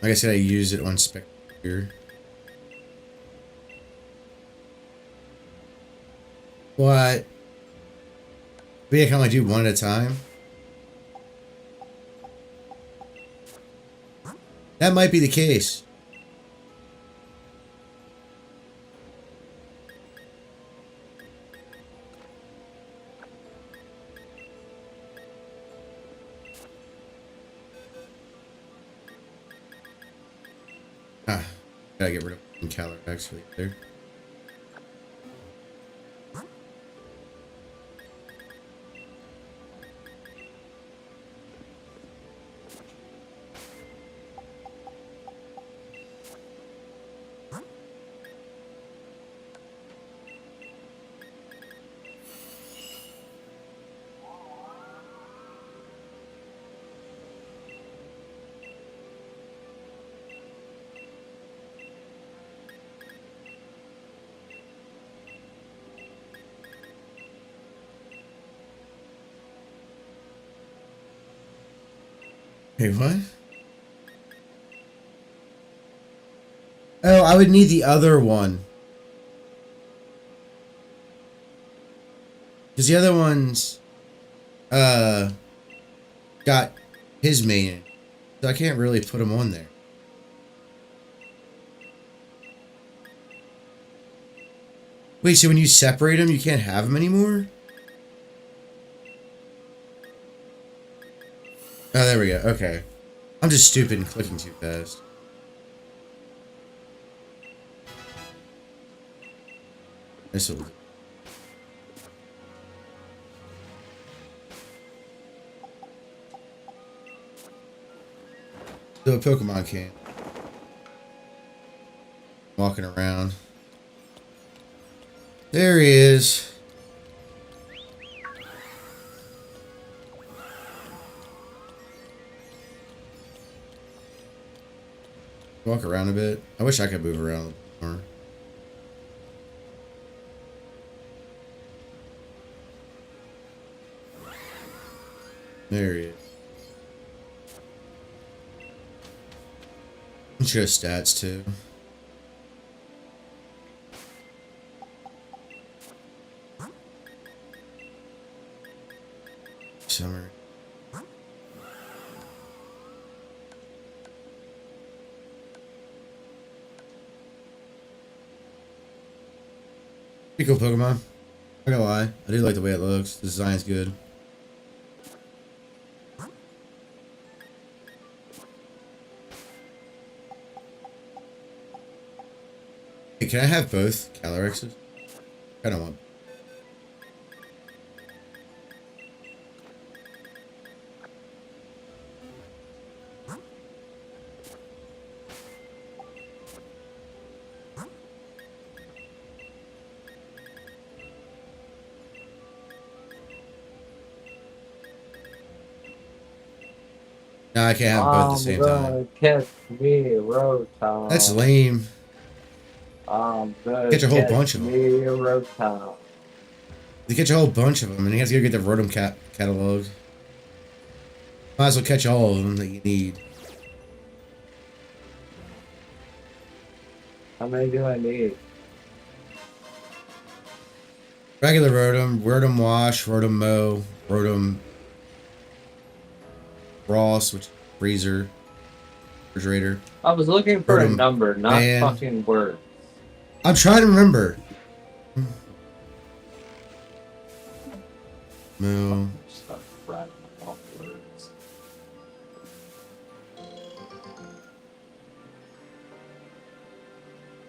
Like I said, I use it on Spectre. What? But yeah, I can only do one at a time. That might be the case. Gotta get rid of Calyrex right there. Hey, what? Oh, I would need the other one. Because the other one's, got his main. So I can't really put him on there. Wait, so when you separate them, you can't have them anymore? Oh, there we go. Okay. I'm just stupid and clicking too fast. This will... Do a Pokemon can. Walking around. There he is. Walk around a bit. I wish I could move around more. There he is. Let's show stats too. Summer. Pretty cool Pokemon. Not gonna lie. I do like the way it looks. The design's good. Hey, can I have both Calyrexes? I don't want. No, I can't have both at the same time. Catch me, Rotom. That's lame. Catch a whole bunch of them. Rotom. You catch a whole bunch of them, and you have to go get the Rotom catalog. Might as well catch all of them that you need. How many do I need? Regular Rotom, Rotom Wash, Rotom Mow, Rotom Ross, which is freezer, refrigerator. I was looking for a Rotom number, not Man. fucking words. I'm trying to remember. Mow. Stop rattling off words.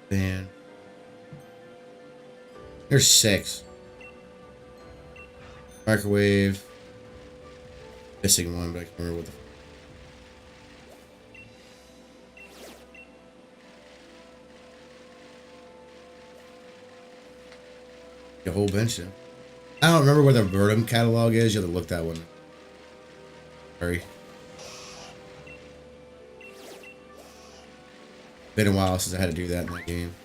Man. There's 6. Microwave. Missing one, but I can't remember what the... A whole bunch of... I don't remember where the Rotom catalog is. You have to look that one. Sorry. Been a while since I had to do that in that game.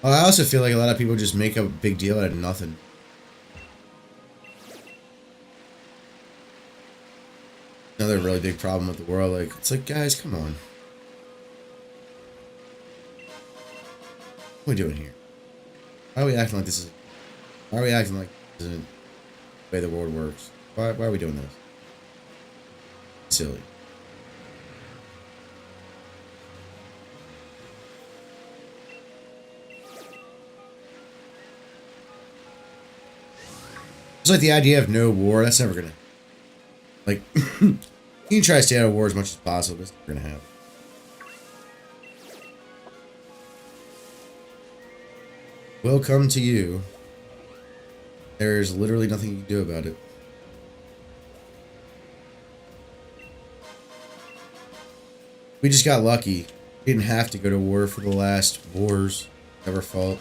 I also feel like a lot of people just make a big deal out of nothing. Another really big problem with the world. Like, it's like, guys, come on. What are we doing here? Why are we acting like this is... Why are we acting like this isn't the way the world works? Why are we doing this? Silly. It's like the idea of no war. That's never gonna. Like, you can try to stay out of war as much as possible. But it's never gonna happen. Will come to you. There's literally nothing you can do about it. We just got lucky. We didn't have to go to war for the last wars ever fought.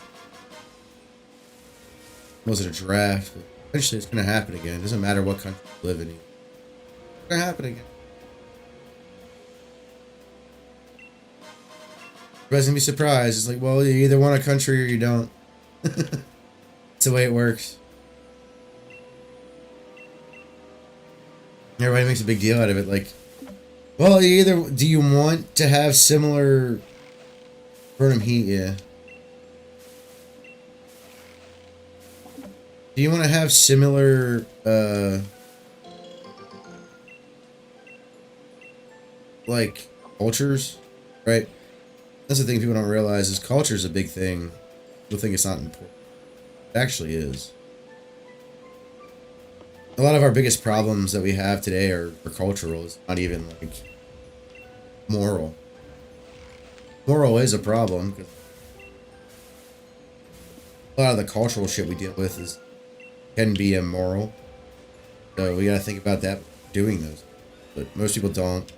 It wasn't a draft. But eventually it's going to happen again. It doesn't matter what country you live in. It's going to happen again. Everybody's going to be surprised. It's like, well, you either want a country or you don't. That's the way it works. Everybody makes a big deal out of it. Like, well, do you want to have similar Burnham heat? Yeah. Do you want to have similar, like, cultures? Right? That's the thing people don't realize is culture is a big thing. People think it's not important. It actually is. A lot of our biggest problems that we have today are cultural. It's not even, like, moral. Moral is a problem. A lot of the cultural shit we deal with can be immoral. So we gotta think about that doing those. But most people don't.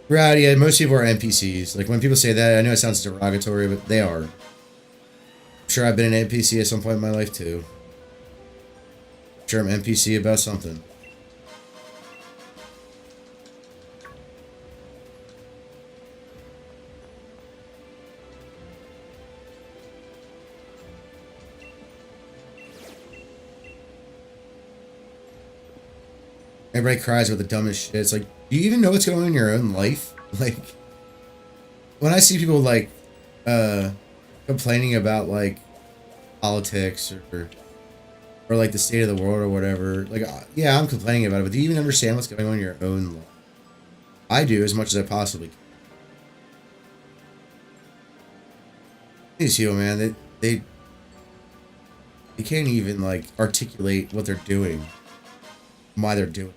Right, yeah, most people are NPCs. Like, when people say that, I know it sounds derogatory, but they are. I'm sure I've been an NPC at some point in my life, too. I'm sure I'm NPC about something. Everybody cries about the dumbest shit. It's like, do you even know what's going on in your own life? Like, when I see people, like, complaining about, like, politics or like the state of the world or whatever, like, yeah, I'm complaining about it, but do you even understand what's going on in your own life? I do, as much as I possibly can. These people, man, they can't even, like, articulate what they're doing, why they're doing it.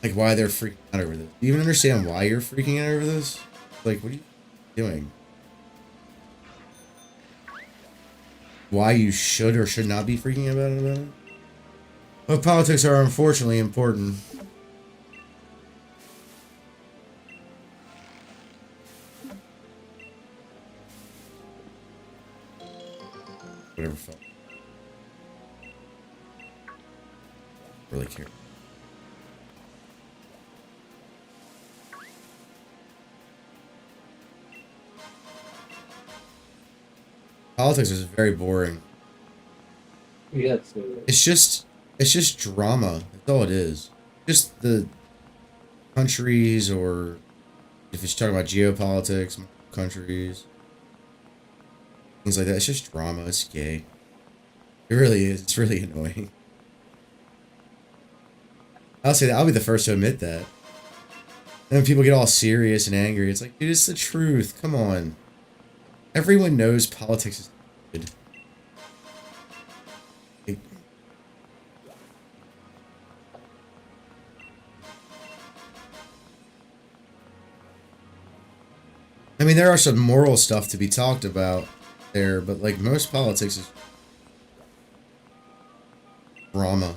Like, why they're freaking out over this. Do you even understand why you're freaking out over this? Like, what are you doing? Why you should or should not be freaking out about it? Well, politics are unfortunately important. Whatever felt. Really care. Politics is very boring. Yeah, it's just drama. That's all it is. Just the countries, or if it's talking about geopolitics, countries, things like that. It's just drama. It's gay. It really is. It's really annoying. I'll say that. I'll be the first to admit that. And when people get all serious and angry, it's like, dude, it's the truth. Come on. Everyone knows politics is good. I mean, there are some moral stuff to be talked about there, but, like, most politics is drama.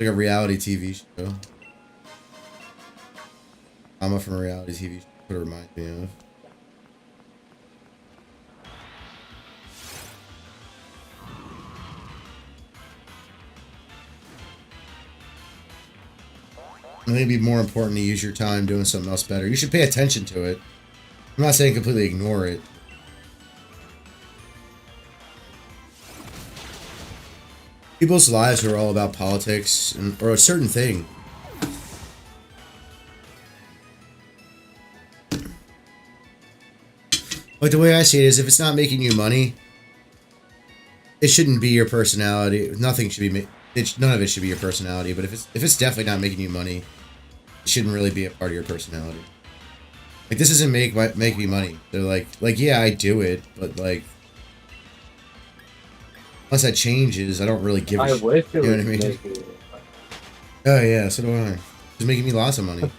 Like a reality TV show. Drama from a reality TV show. What it reminds me of. I think it'd be more important to use your time doing something else better. You should pay attention to it. I'm not saying completely ignore it. People's lives are all about politics or a certain thing. Like the way I see it is, if it's not making you money, it shouldn't be your personality. Nothing should be none of it should be your personality. But if it's definitely not making you money, it shouldn't really be a part of your personality. Like this doesn't make me money. They're like yeah, I do it, but like unless that changes, I don't really give a shit. Wish it You know what I was mean? making. Oh yeah, so do I. It's making me lots of money.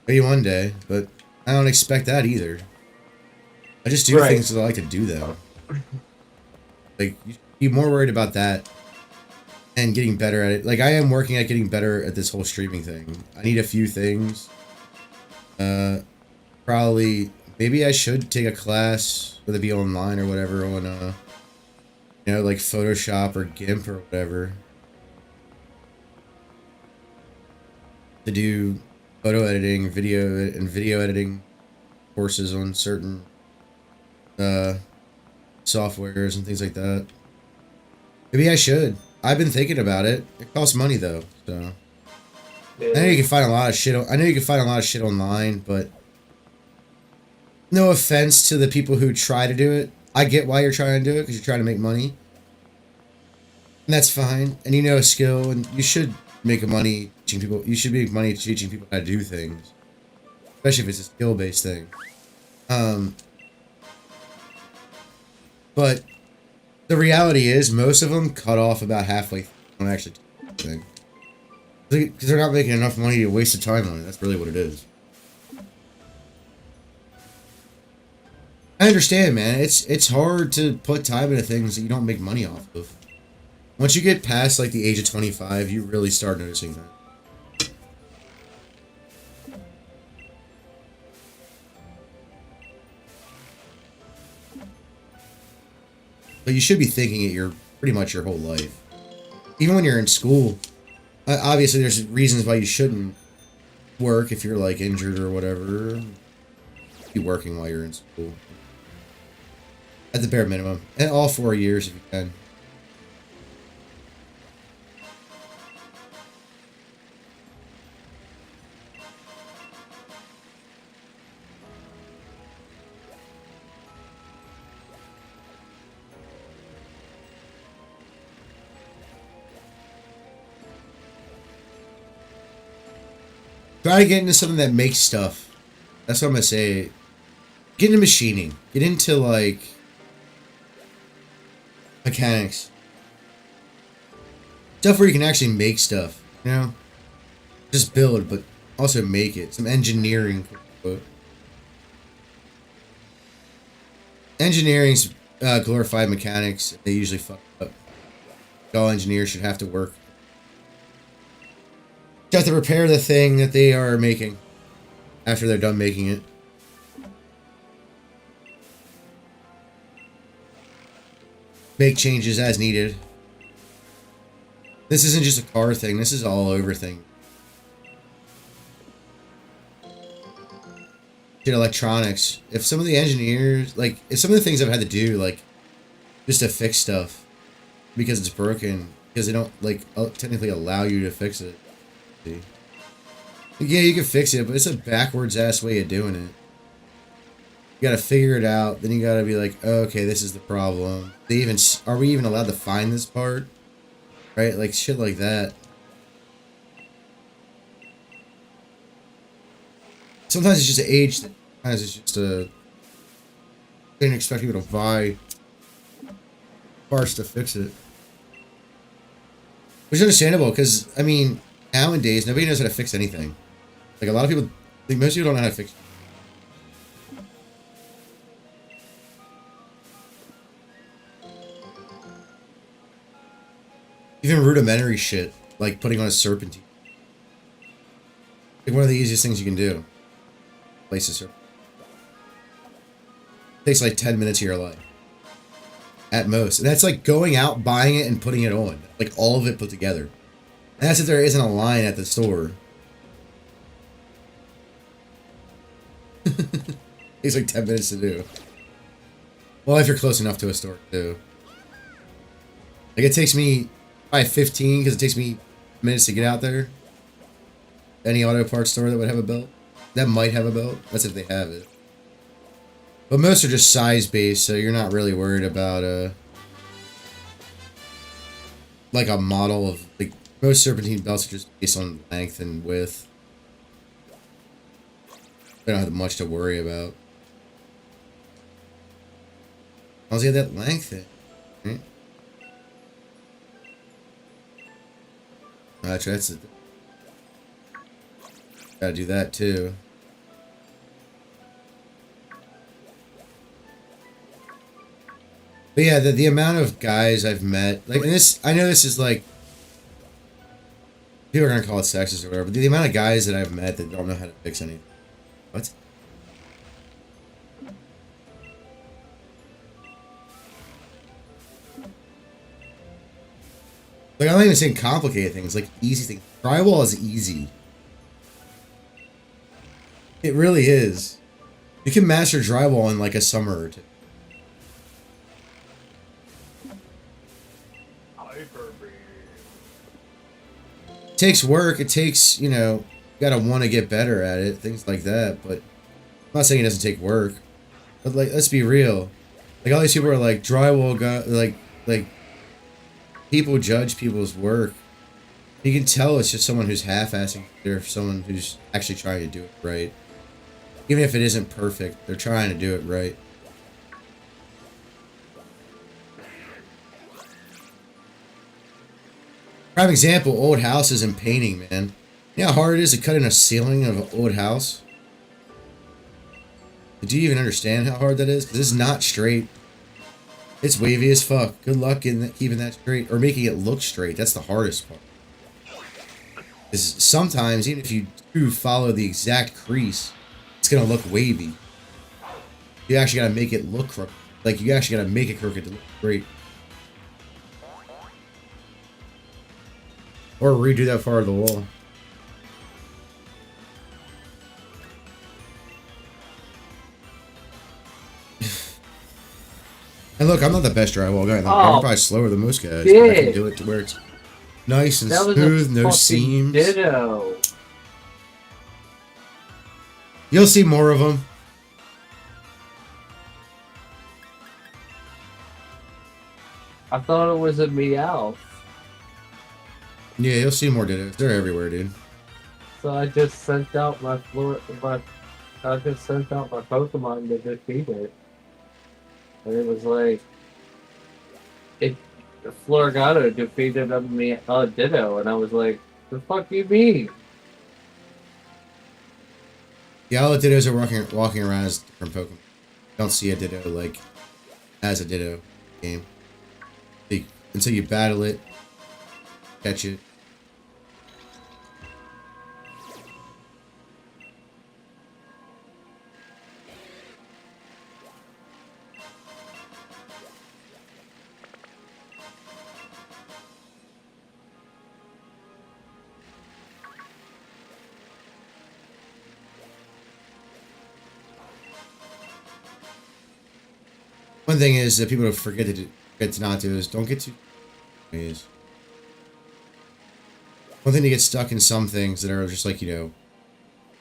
Maybe one day, but I don't expect that either. I just do things because I like to do them. Like, you should be more worried about that and getting better at it. Like, I am working at getting better at this whole streaming thing. I need a few things. Probably, maybe I should take a class, whether it be online or whatever, on, you know, like Photoshop or GIMP or whatever. To do photo editing, video editing courses on certain softwares and things like that. Maybe I should. I've been thinking about it. It costs money though, so I know you can find a lot of shit. I know you can find a lot of shit online, but no offense to the people who try to do it. I get why you're trying to do it because you're trying to make money, and that's fine. And you know a skill, and you should make money teaching people. You should make money teaching people how to do things, especially if it's a skill-based thing. But the reality is, most of them cut off about halfway through and actually do the thing. Because they're not making enough money to waste the time on it. That's really what it is. I understand, man. It's hard to put time into things that you don't make money off of. Once you get past like the age of 25, you really start noticing that. But you should be thinking it pretty much your whole life. Even when you're in school, obviously there's reasons why you shouldn't work if you're like injured or whatever. Be working while you're in school. At the bare minimum. And all 4 years if you can. Try to get into something that makes stuff. That's what I'm gonna say. Get into machining. Get into like mechanics. Stuff where you can actually make stuff, you know? Just build, but also make it. Some engineering. Engineering's glorified mechanics. They usually fuck up. All engineers should have to work. You have to repair the thing that they are making after they're done making it. Make changes as needed. This isn't just a car thing. This is all over thing. Shit, electronics. If some of the engineers, like, if some of the things I've had to do, like, just to fix stuff because it's broken, because they don't, like, technically allow you to fix it. Yeah, you can fix it, but it's a backwards ass way of doing it. You gotta figure it out, then you gotta be like, oh, okay, this is the problem. Are we even allowed to find this part? Right? Like shit like that. Sometimes it's just an age thing. Sometimes it's just a... They didn't expect people to buy parts to fix it. Which is understandable, because, I mean, nowadays, nobody knows how to fix anything. Like, a lot of people, like, most people don't know how to fix. Even rudimentary shit, like putting on a serpentine. Like, one of the easiest things you can do. Place a serpentine. Takes like 10 minutes of your life. At most. And that's like going out, buying it, and putting it on. Like, all of it put together. And that's if there isn't a line at the store. Takes like 10 minutes to do. Well, if you're close enough to a store, too. Like, it takes me probably 15, because it takes me minutes to get out there. Any auto parts store that would have a belt. That might have a belt. That's if they have it. But most are just size based, so you're not really worried about like a model of like most serpentine belts are just based on length and width. They don't have much to worry about. As long as you have that length in, right? That's it. Gotta do that too. But yeah, the amount of guys I've met, like, and this, I know this is like, people are gonna call it sexist or whatever, but the amount of guys that I've met that don't know how to fix anything. What? Like, I'm not even saying complicated things, like easy things. Drywall is easy. It really is. You can master drywall in like a summer or two. It takes work. It takes, you know, you gotta want to get better at it, things like that. But I'm not saying it doesn't take work. But like, let's be real. Like all these people are like drywall guy, like people judge people's work. You can tell it's just someone who's half-assing it or someone who's actually trying to do it right. Even if it isn't perfect, they're trying to do it right. Prime example, old houses and painting, man. You know how hard it is to cut in a ceiling of an old house? Do you even understand how hard that is? Because it's not straight. It's wavy as fuck. Good luck in keeping that straight or making it look straight. That's the hardest part. Is sometimes, even if you do follow the exact crease, it's gonna look wavy. You actually gotta make it look crooked. Like, you actually gotta make it crooked to look straight. Or redo that part of the wall. And look, I'm not the best drywall guy. I'm probably slower than most guys. But I can do it to where it's nice and smooth, no seams. Ditto. You'll see more of them. I thought it was a Meowth. Yeah, you'll see more dittos. They're everywhere, dude. So I just sent out my Pokemon to defeat it. And it was like, Floragato defeated a Ditto, and I was like, the fuck you mean? Yeah, all the dittos are walking around as different Pokemon. You don't see a ditto, like, as a ditto game. Until you battle it, catch it. One thing is that people forget to not do is don't get too. One thing to get stuck in some things that are just like, you know,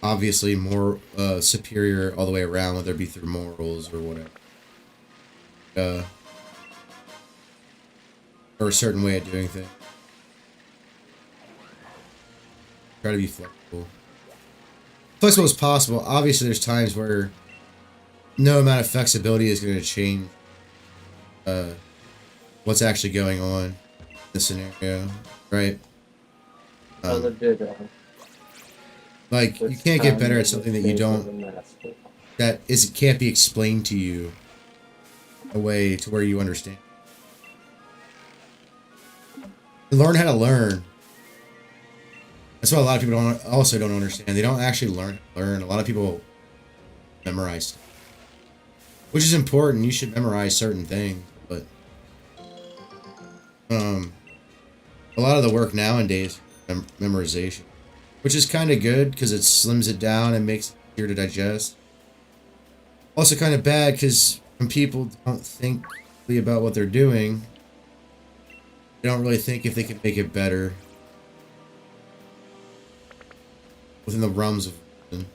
obviously more superior all the way around, whether it be through morals or whatever. Or a certain way of doing things. Try to be flexible. Flexible as possible. Obviously, there's times where no amount of flexibility is going to change what's actually going on in the scenario, right? Like, you can't get better at something that you don't, can't be explained to you a way to where you understand. Learn how to learn. That's what a lot of people don't understand. They don't actually learn. A lot of people memorize stuff, which is important. You should memorize certain things, but a lot of the work nowadays is memorization, which is kind of good because it slims it down and makes it easier to digest. Also kind of bad because when people don't think about what they're doing, they don't really think if they can make it better within the realms of reason.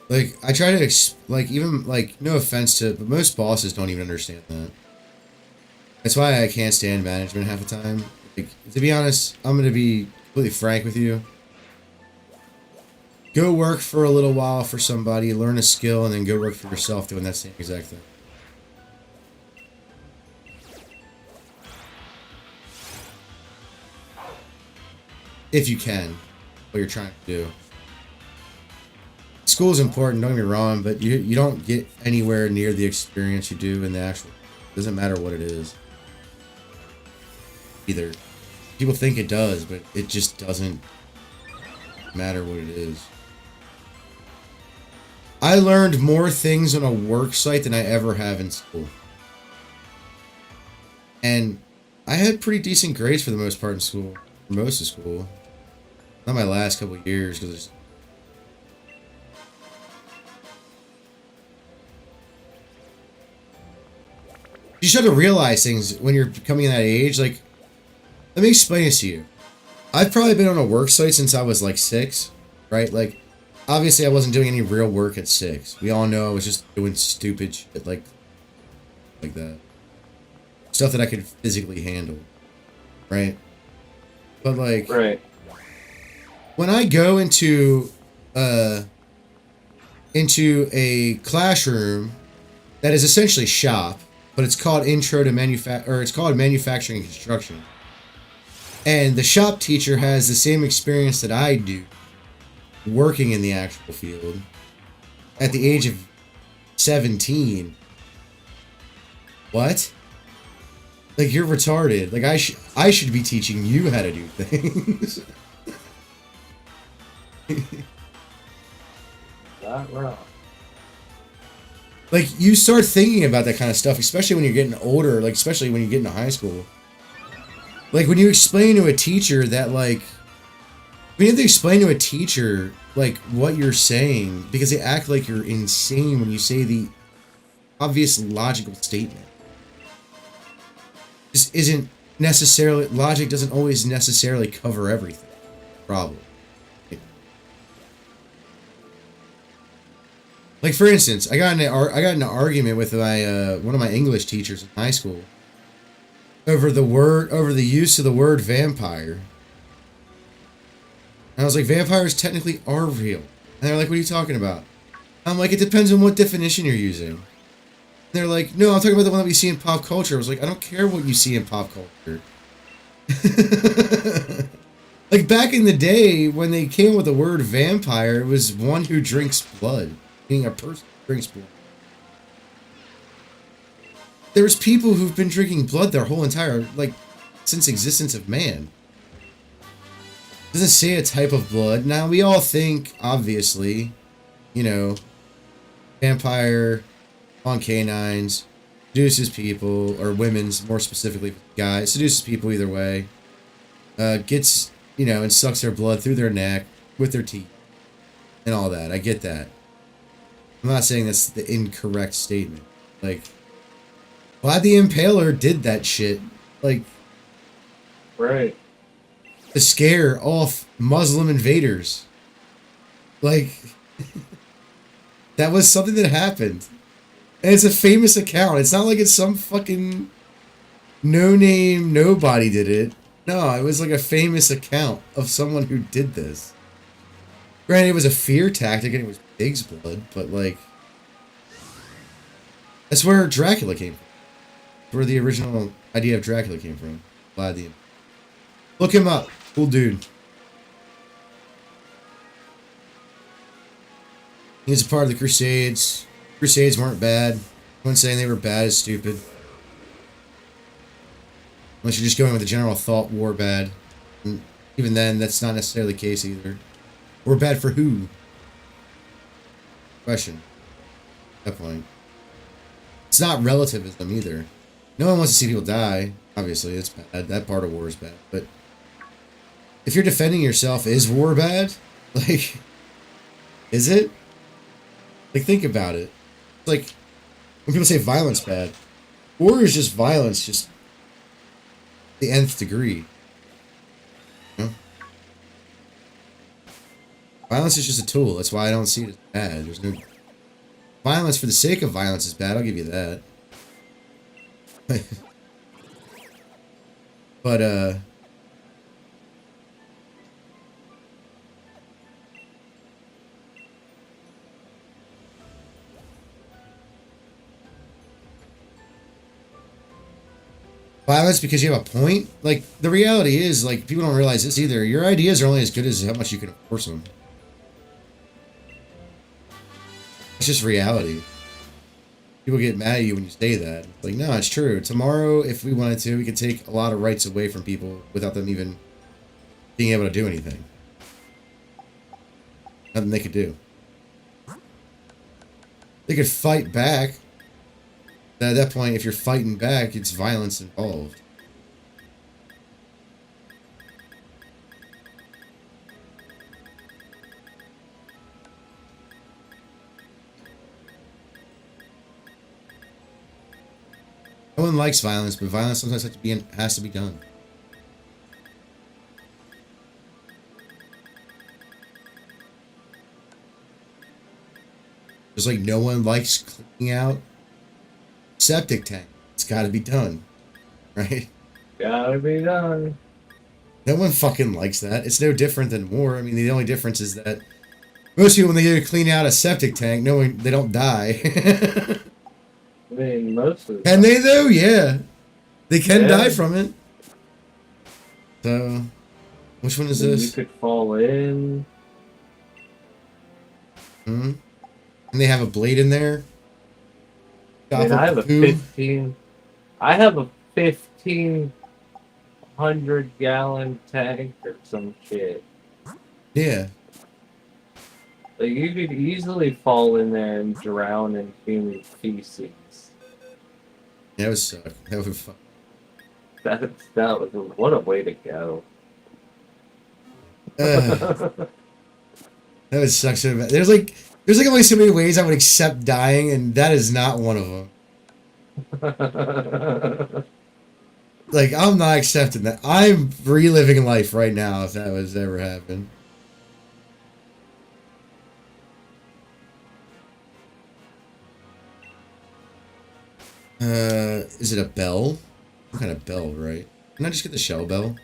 Like, I try to, like, even, like, no offense to, but most bosses don't even understand that. That's why I can't stand management half the time. Like, to be honest, I'm gonna be completely frank with you. Go work for a little while for somebody, learn a skill, and then go work for yourself doing that same exact thing. If you can, what you're trying to do. School is important, don't get me wrong, but you don't get anywhere near the experience you do in the actual. Doesn't matter what it is. Either. People think it does, but it just doesn't matter what it is. I learned more things on a work site than I ever have in school. And I had pretty decent grades for the most part in school. For most of school. Not my last couple of years, because you start to realize things when you're coming in that age. Like, let me explain this to you. I've probably been on a work site since I was like 6, right? Like, obviously I wasn't doing any real work at 6. We all know I was just doing stupid shit like that. Stuff that I could physically handle, right? But like, Right. when I go into a classroom that is essentially shop, but it's called it's called manufacturing and construction. And the shop teacher has the same experience that I do working in the actual field at the age of 17. What? Like, you're retarded. Like, I should be teaching you how to do things. Not wrong. Like, you start thinking about that kind of stuff, especially when you're getting older, like, especially when you get into high school. Like, when you explain to a teacher that, like, we have to explain to a teacher, like, what you're saying, because they act like you're insane when you say the obvious logical statement. This isn't necessarily, logic doesn't always necessarily cover everything. Problem. Like, for instance, I got in an argument with my one of my English teachers in high school over the use of the word vampire. And I was like, vampires technically are real. And they're like, what are you talking about? I'm like, it depends on what definition you're using. And they're like, no, I'm talking about the one that we see in pop culture. I was like, I don't care what you see in pop culture. Like, back in the day, when they came with the word vampire, it was one who drinks blood. Meaning a person who drinks blood. There's people who've been drinking blood their whole entire, like, since existence of man. It doesn't say a type of blood. Now, we all think, obviously, you know, vampire on canines, seduces people, or women's, more specifically, guys, seduces people either way. Gets, you know, and sucks their blood through their neck, with their teeth, and all that. I get that. I'm not saying that's the incorrect statement. Like, Vlad the Impaler did that shit. Like, Right. to scare off Muslim invaders. Like, that was something that happened. And it's a famous account. It's not like it's some fucking no-name nobody did it. No, it was like a famous account of someone who did this. Granted, it was a fear tactic and it was pig's blood, but like, that's where Dracula came from. That's where the original idea of Dracula came from. Vlad the Impaler. Look him up. Cool dude. He was a part of the Crusades. Crusades weren't bad. Anyone saying they were bad is stupid. Unless you're just going with the general thought war bad. And even then, that's not necessarily the case either. Or bad for who? Question. At that point. It's not relativism either. No one wants to see people die. Obviously, it's bad. That part of war is bad. But if you're defending yourself, is war bad? Like, is it? Like, think about it. It's like, when people say violence bad, war is just violence, just the nth degree. You know? Violence is just a tool. That's why I don't see it as bad. There's no violence for the sake of violence is bad. I'll give you that. But violence because you have a point. Like the reality is, like people don't realize this either. Your ideas are only as good as how much you can enforce them. It's just reality. People get mad at you when you say that. It's like, no, it's true. Tomorrow, if we wanted to, we could take a lot of rights away from people without them even being able to do anything. Nothing they could do. They could fight back. But at that point, if you're fighting back, it's violence involved. No one likes violence, but violence sometimes has to be done. Just like no one likes cleaning out septic tank. It's got to be done, right? Gotta be done. No one fucking likes that. It's no different than war. I mean, the only difference is that most people, when they go to clean out a septic tank, they don't die. I mean, most of the Can they though? Yeah. They can die Yeah. from it. So, which one is You this? could fall in. Hmm? And they have a blade in there. I mean, Chop I up have a the poo. 15. I have a 1,500-gallon tank or some shit. Yeah. Like you could easily fall in there and drown in human feces. That would suck. That would fuck. That was what a way to go. That would suck so bad. There's only so many ways I would accept dying, and that is not one of them. Like, I'm not accepting that. I'm reliving life right now if that was ever happened. Is it a bell? Some kind of bell, right? Can I just get the shell bell?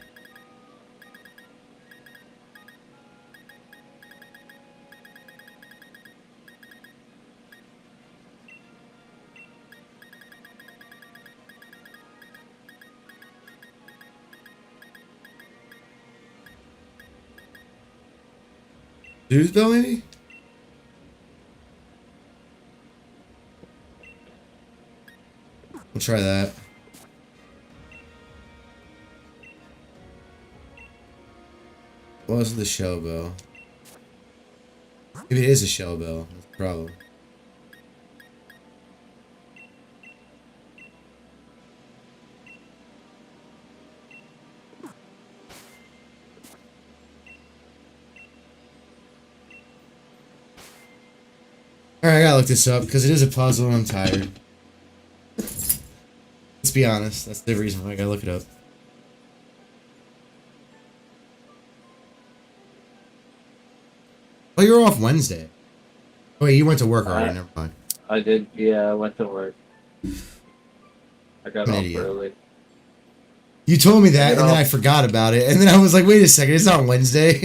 Dude's bell, maybe? We'll try that. What was the shell bell? Maybe it is a shell bell. That's the problem. Alright, I gotta look this up because it is a puzzle and I'm tired. Let's be honest, that's the reason why I gotta look it up. Oh, you're off Wednesday. Oh, wait, you went to work already, never mind. I did, yeah, I went to work. I got I'm an off idiot. early. You told me that, You and then know- I forgot about it, and then I was like, wait a second, it's not Wednesday.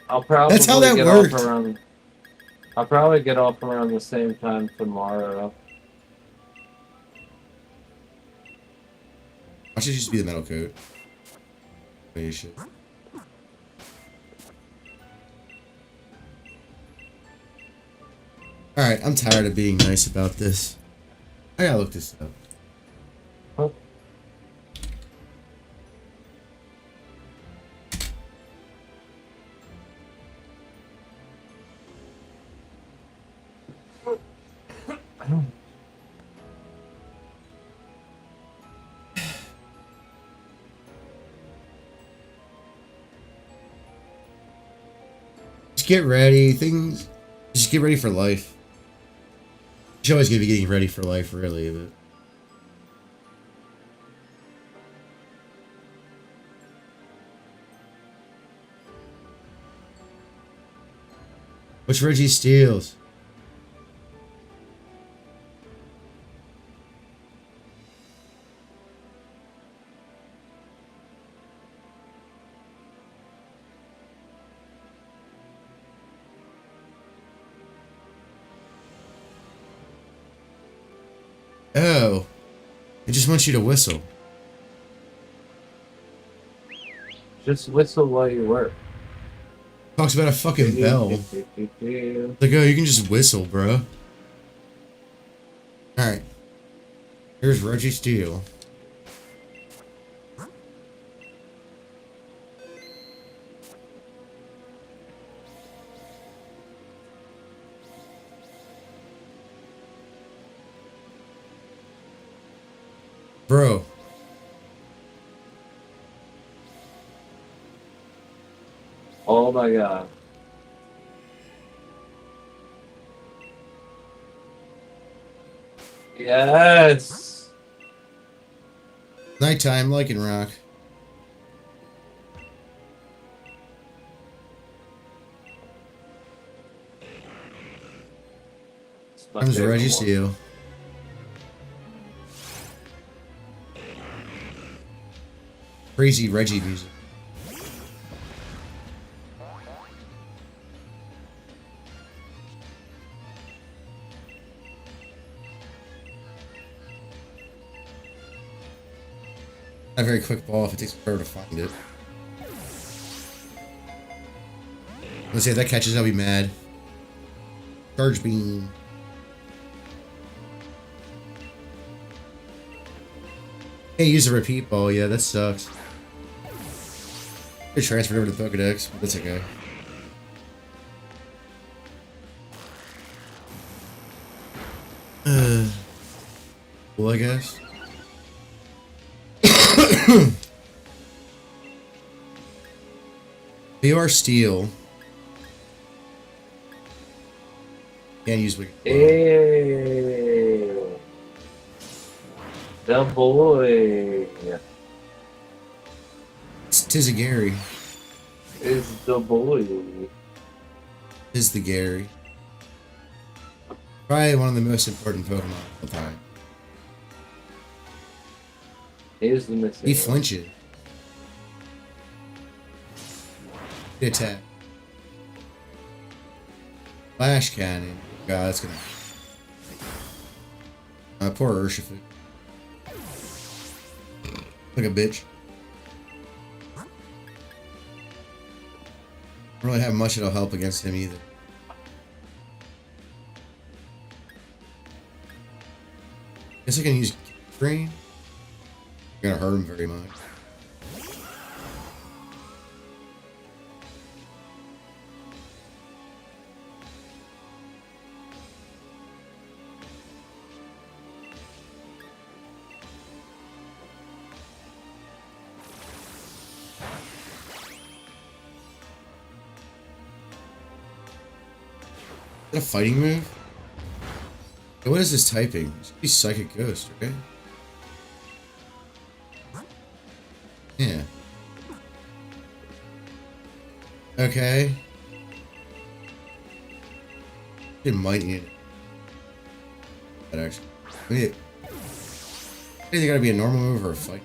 I'll probably That's how that get worked. off around. I'll probably get off around the same time tomorrow. Why should it just be the metal coat? Maybe you should. Alright, I'm tired of being nice about this. I gotta look this up. Huh? Just get ready. Just get ready for life. You're always gonna be getting ready for life, really, but. Which Reggie steals? Oh. It just wants you to whistle. Just whistle while you work. Talks about a fucking bell. Like, oh, you can just whistle, bro. Alright. Here's Reggie Steele. Bro. Oh my god. Yes. Nighttime, Lycan Rock. Comes Reggie Steele. Crazy Reggie music. Not a very quick ball if it takes forever to find it. Let's say if that catches, I'll be mad. Charge beam. Can't use a repeat ball, yeah, that sucks. I transferred over to the Pokedex, but that's okay. Well, I guess. PR Steel. Can't use Wicked. Ew. The boy. Tis a Gary. Is the boy. Tis the Gary. Probably one of the most important Pokemon of all time. Is the missing. He flinches. Good attack. Flash Cannon. God, that's gonna. Poor Urshifu. Like a bitch. Don't really have much that'll help against him either. Guess I can use Drain. Gonna hurt him very much. Is that a fighting move? Hey, what is this typing? It should be Psychic Ghost, right? Yeah. Okay. It might need it. That actually. I mean, it's either gotta be a normal move or a fight.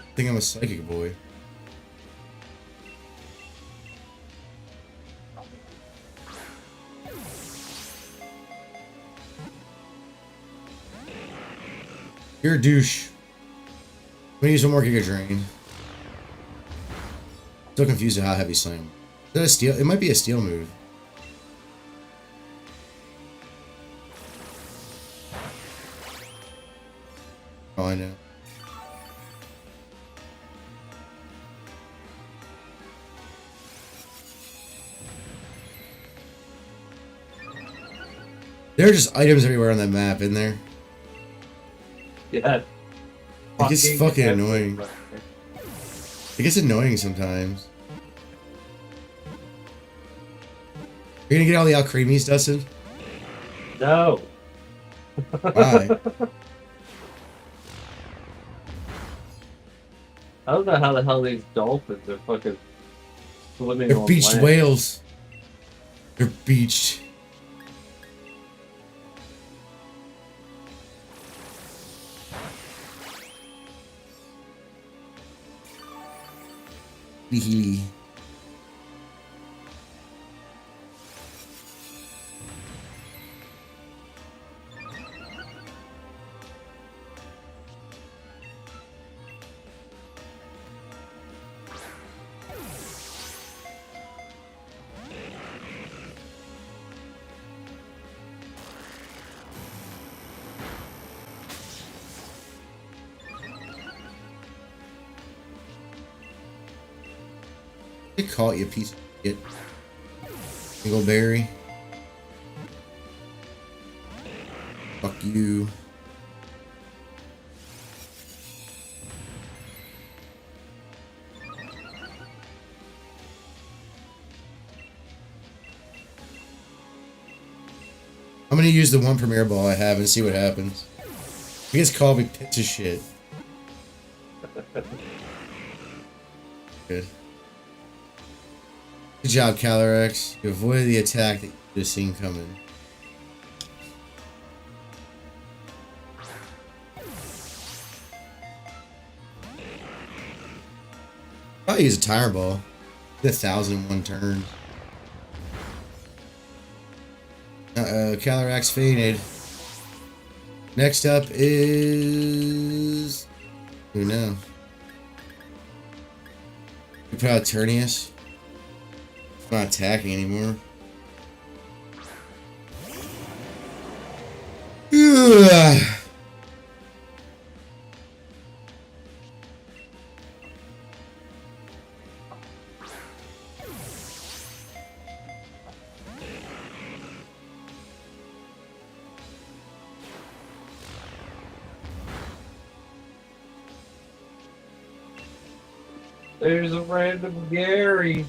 I think I'm a psychic boy. You're a douche. I'm gonna use one more Giga Drain. Still confused at how heavy Slam. Is that a steel? It might be a steel move. Oh, I know. There are just items everywhere on that map, isn't there? Yeah. It gets fucking annoying. It gets annoying sometimes. You're gonna get all the Alcremies, Dustin? No. Why? I don't know how the hell these dolphins are fucking swimming They're on beached land. whales. They're beached. Hee. Get caught, you piece of shit. Dingleberry. Fuck you. I'm gonna use the one Premier Ball I have and see what happens. He gets called me piece of shit. Good. Good job, Calyrex. You avoided the attack that you just seen coming. Probably use a Tire Ball. Did 1,001 turns. Calyrex fainted. Next up is... who knows? We put out Turnius. Not attacking anymore. Ugh. There's a random Gary.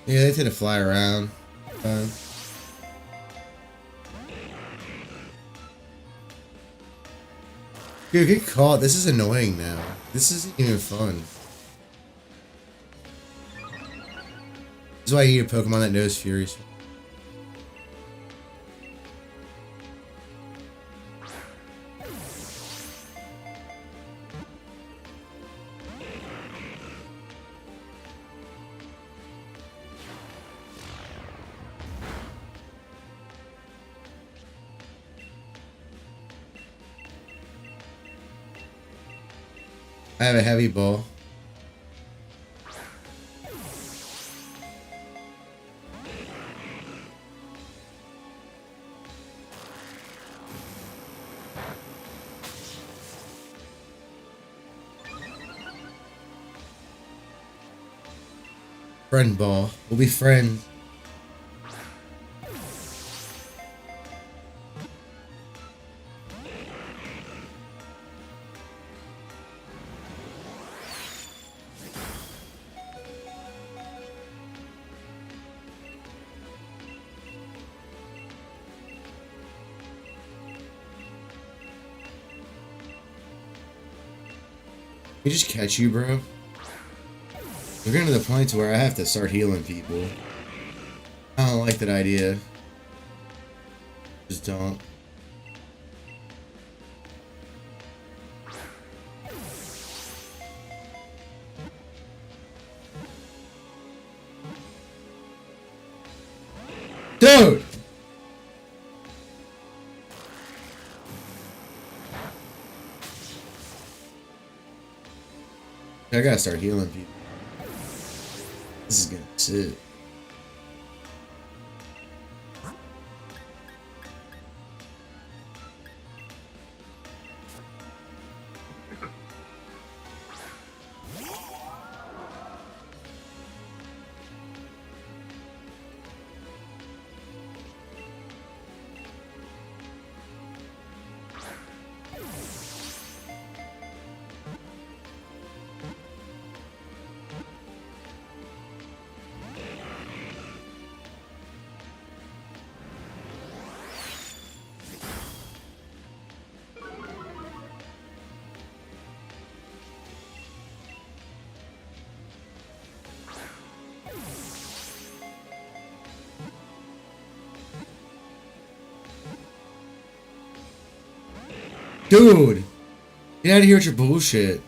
Yeah, they tend to fly around. Dude, get caught. This is annoying now. This isn't even fun. This is why you need a Pokemon that knows Fury. I have a heavy ball. Friend ball. We'll be friends. Can we just catch you, bro? We're getting to the point to where I have to start healing people. I don't like that idea. Just don't. Dude! I gotta start healing people. This is gonna sit. Dude! Get out of here with your bullshit.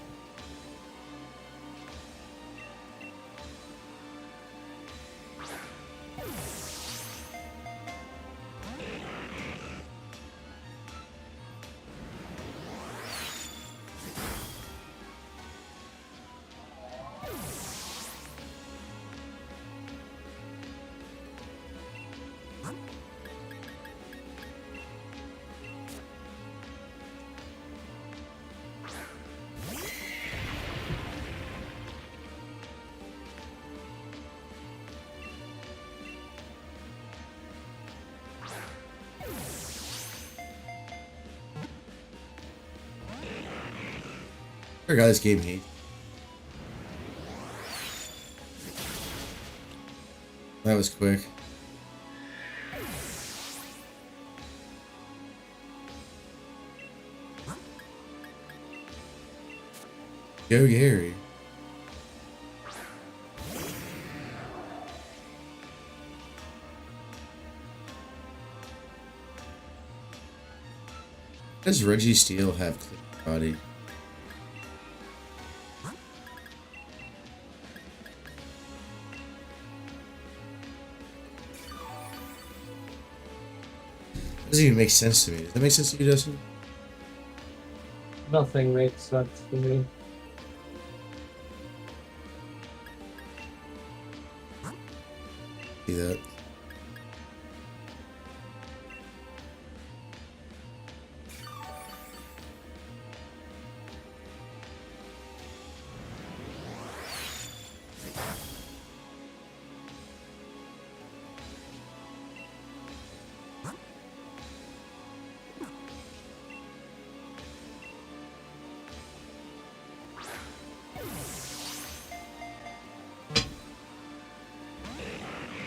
I forgot this game hate. That was quick. Go Gary. Does Reggie Steele have clean body? Doesn't even make sense to me. Does that make sense to you, Justin? Nothing makes sense to me. See that?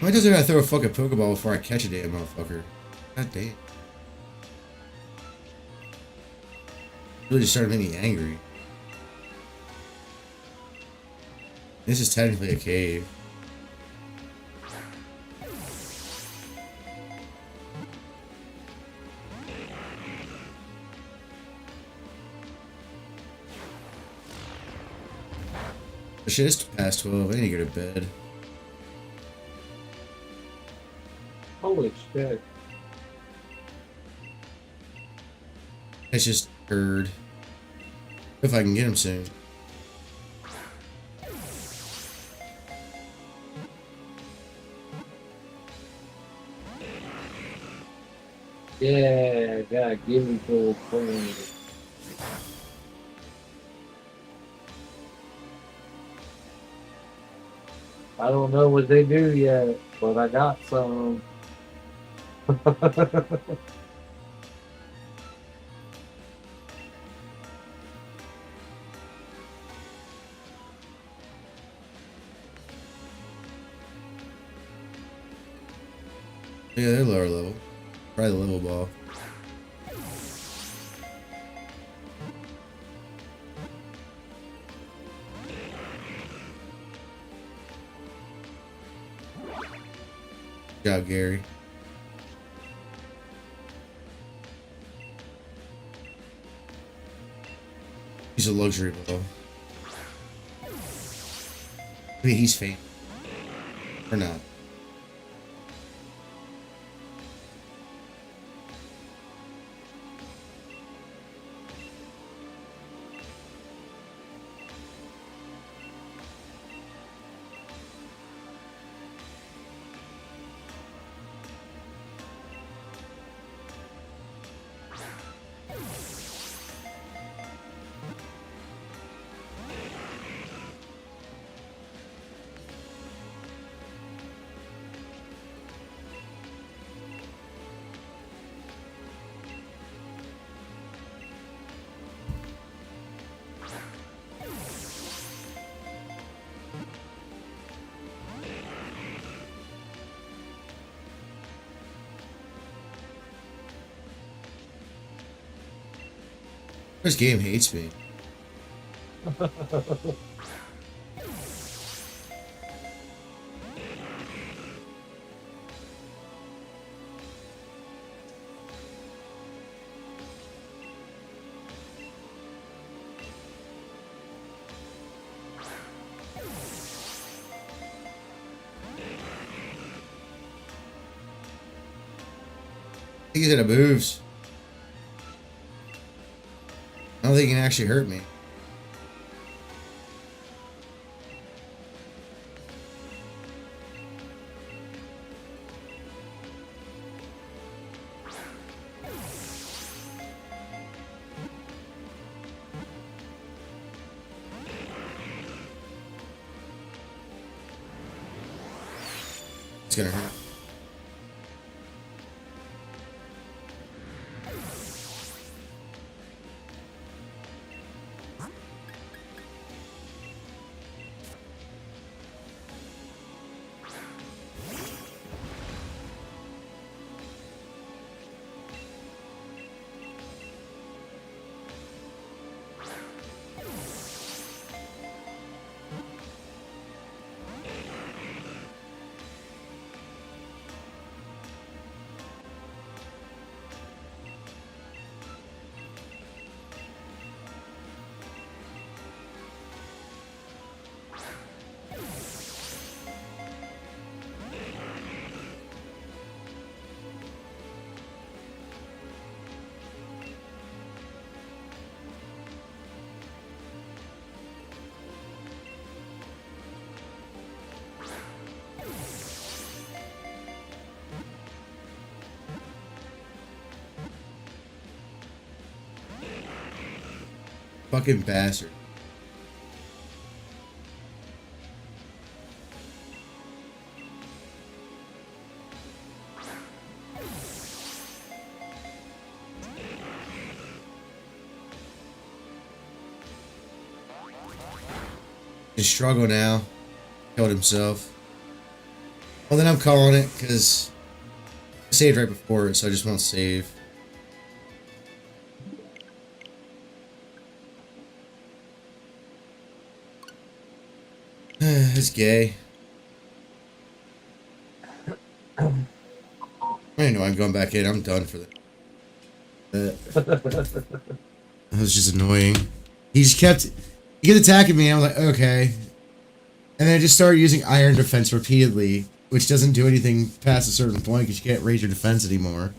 Why doesn't I throw a fucking Pokeball before I catch a damn motherfucker? God damn. Really just started making me angry. This is technically a cave. Shit, it's past 12. I need to go to bed. Holy shit. It's just heard. If I can get him soon. Yeah, God, give me full plane. I don't know what they do yet, but I got some. Yeah, they're lower level. Probably the level ball. Good job, Gary. He's a luxury ball. I mean, he's fake. Or not. This game hates me. see that it moves. I don't think it can actually hurt me. It's gonna hurt. Fucking bastard. Just struggle now. Killed himself. Well, then I'm calling it because I saved right before it, so I just won't save. It's gay. I didn't know I'm going back in. I'm done for that. That was just annoying. He just kept attacking me. I was like, okay. And then I just started using iron defense repeatedly, which doesn't do anything past a certain point because you can't raise your defense anymore.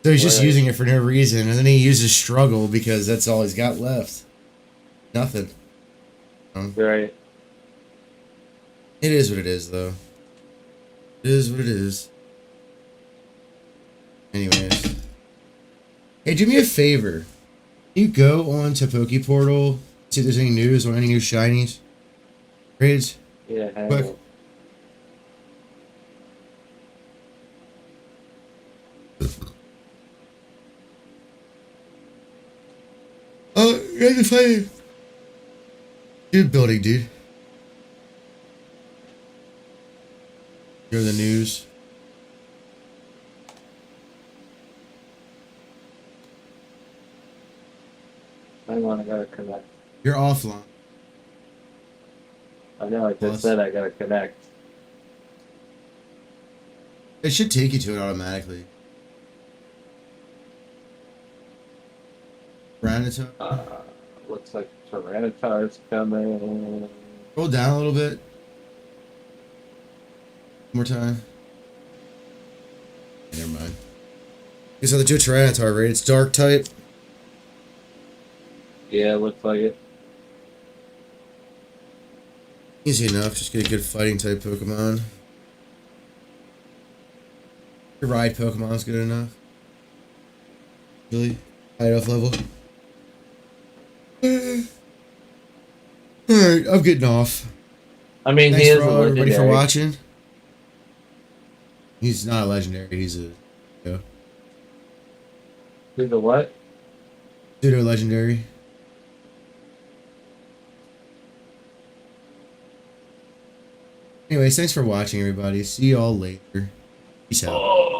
So he's just using it for no reason. And then he uses struggle because that's all he's got left. Nothing. Right. It is what it is, though. It is what it is. Anyways. Hey, do me a favor. Can you go on to Pokeportal, see if there's any news on any new shinies? Raids? Yeah, Quick. Oh, you're the fire. Dude, building, dude. You're the news. Hang on, I gotta connect. You're offline. I know, I just said I gotta connect. It should take you to it automatically. Tyranitar? Looks like Tyranitar's coming. Roll down a little bit. One more time. Never mind. Okay, so the two Tyranitar raid. It's dark type. Yeah, looks like it. Easy enough. Just get a good fighting type Pokemon. Your ride Pokemon's good enough. Really? High enough level. Alright, I'm getting off. I mean, Thanks he is for a legendary. everybody for watching. He's not a legendary. He's a He's a what? pseudo legendary. Anyways, thanks for watching, everybody. See y'all later. Peace out. Oh.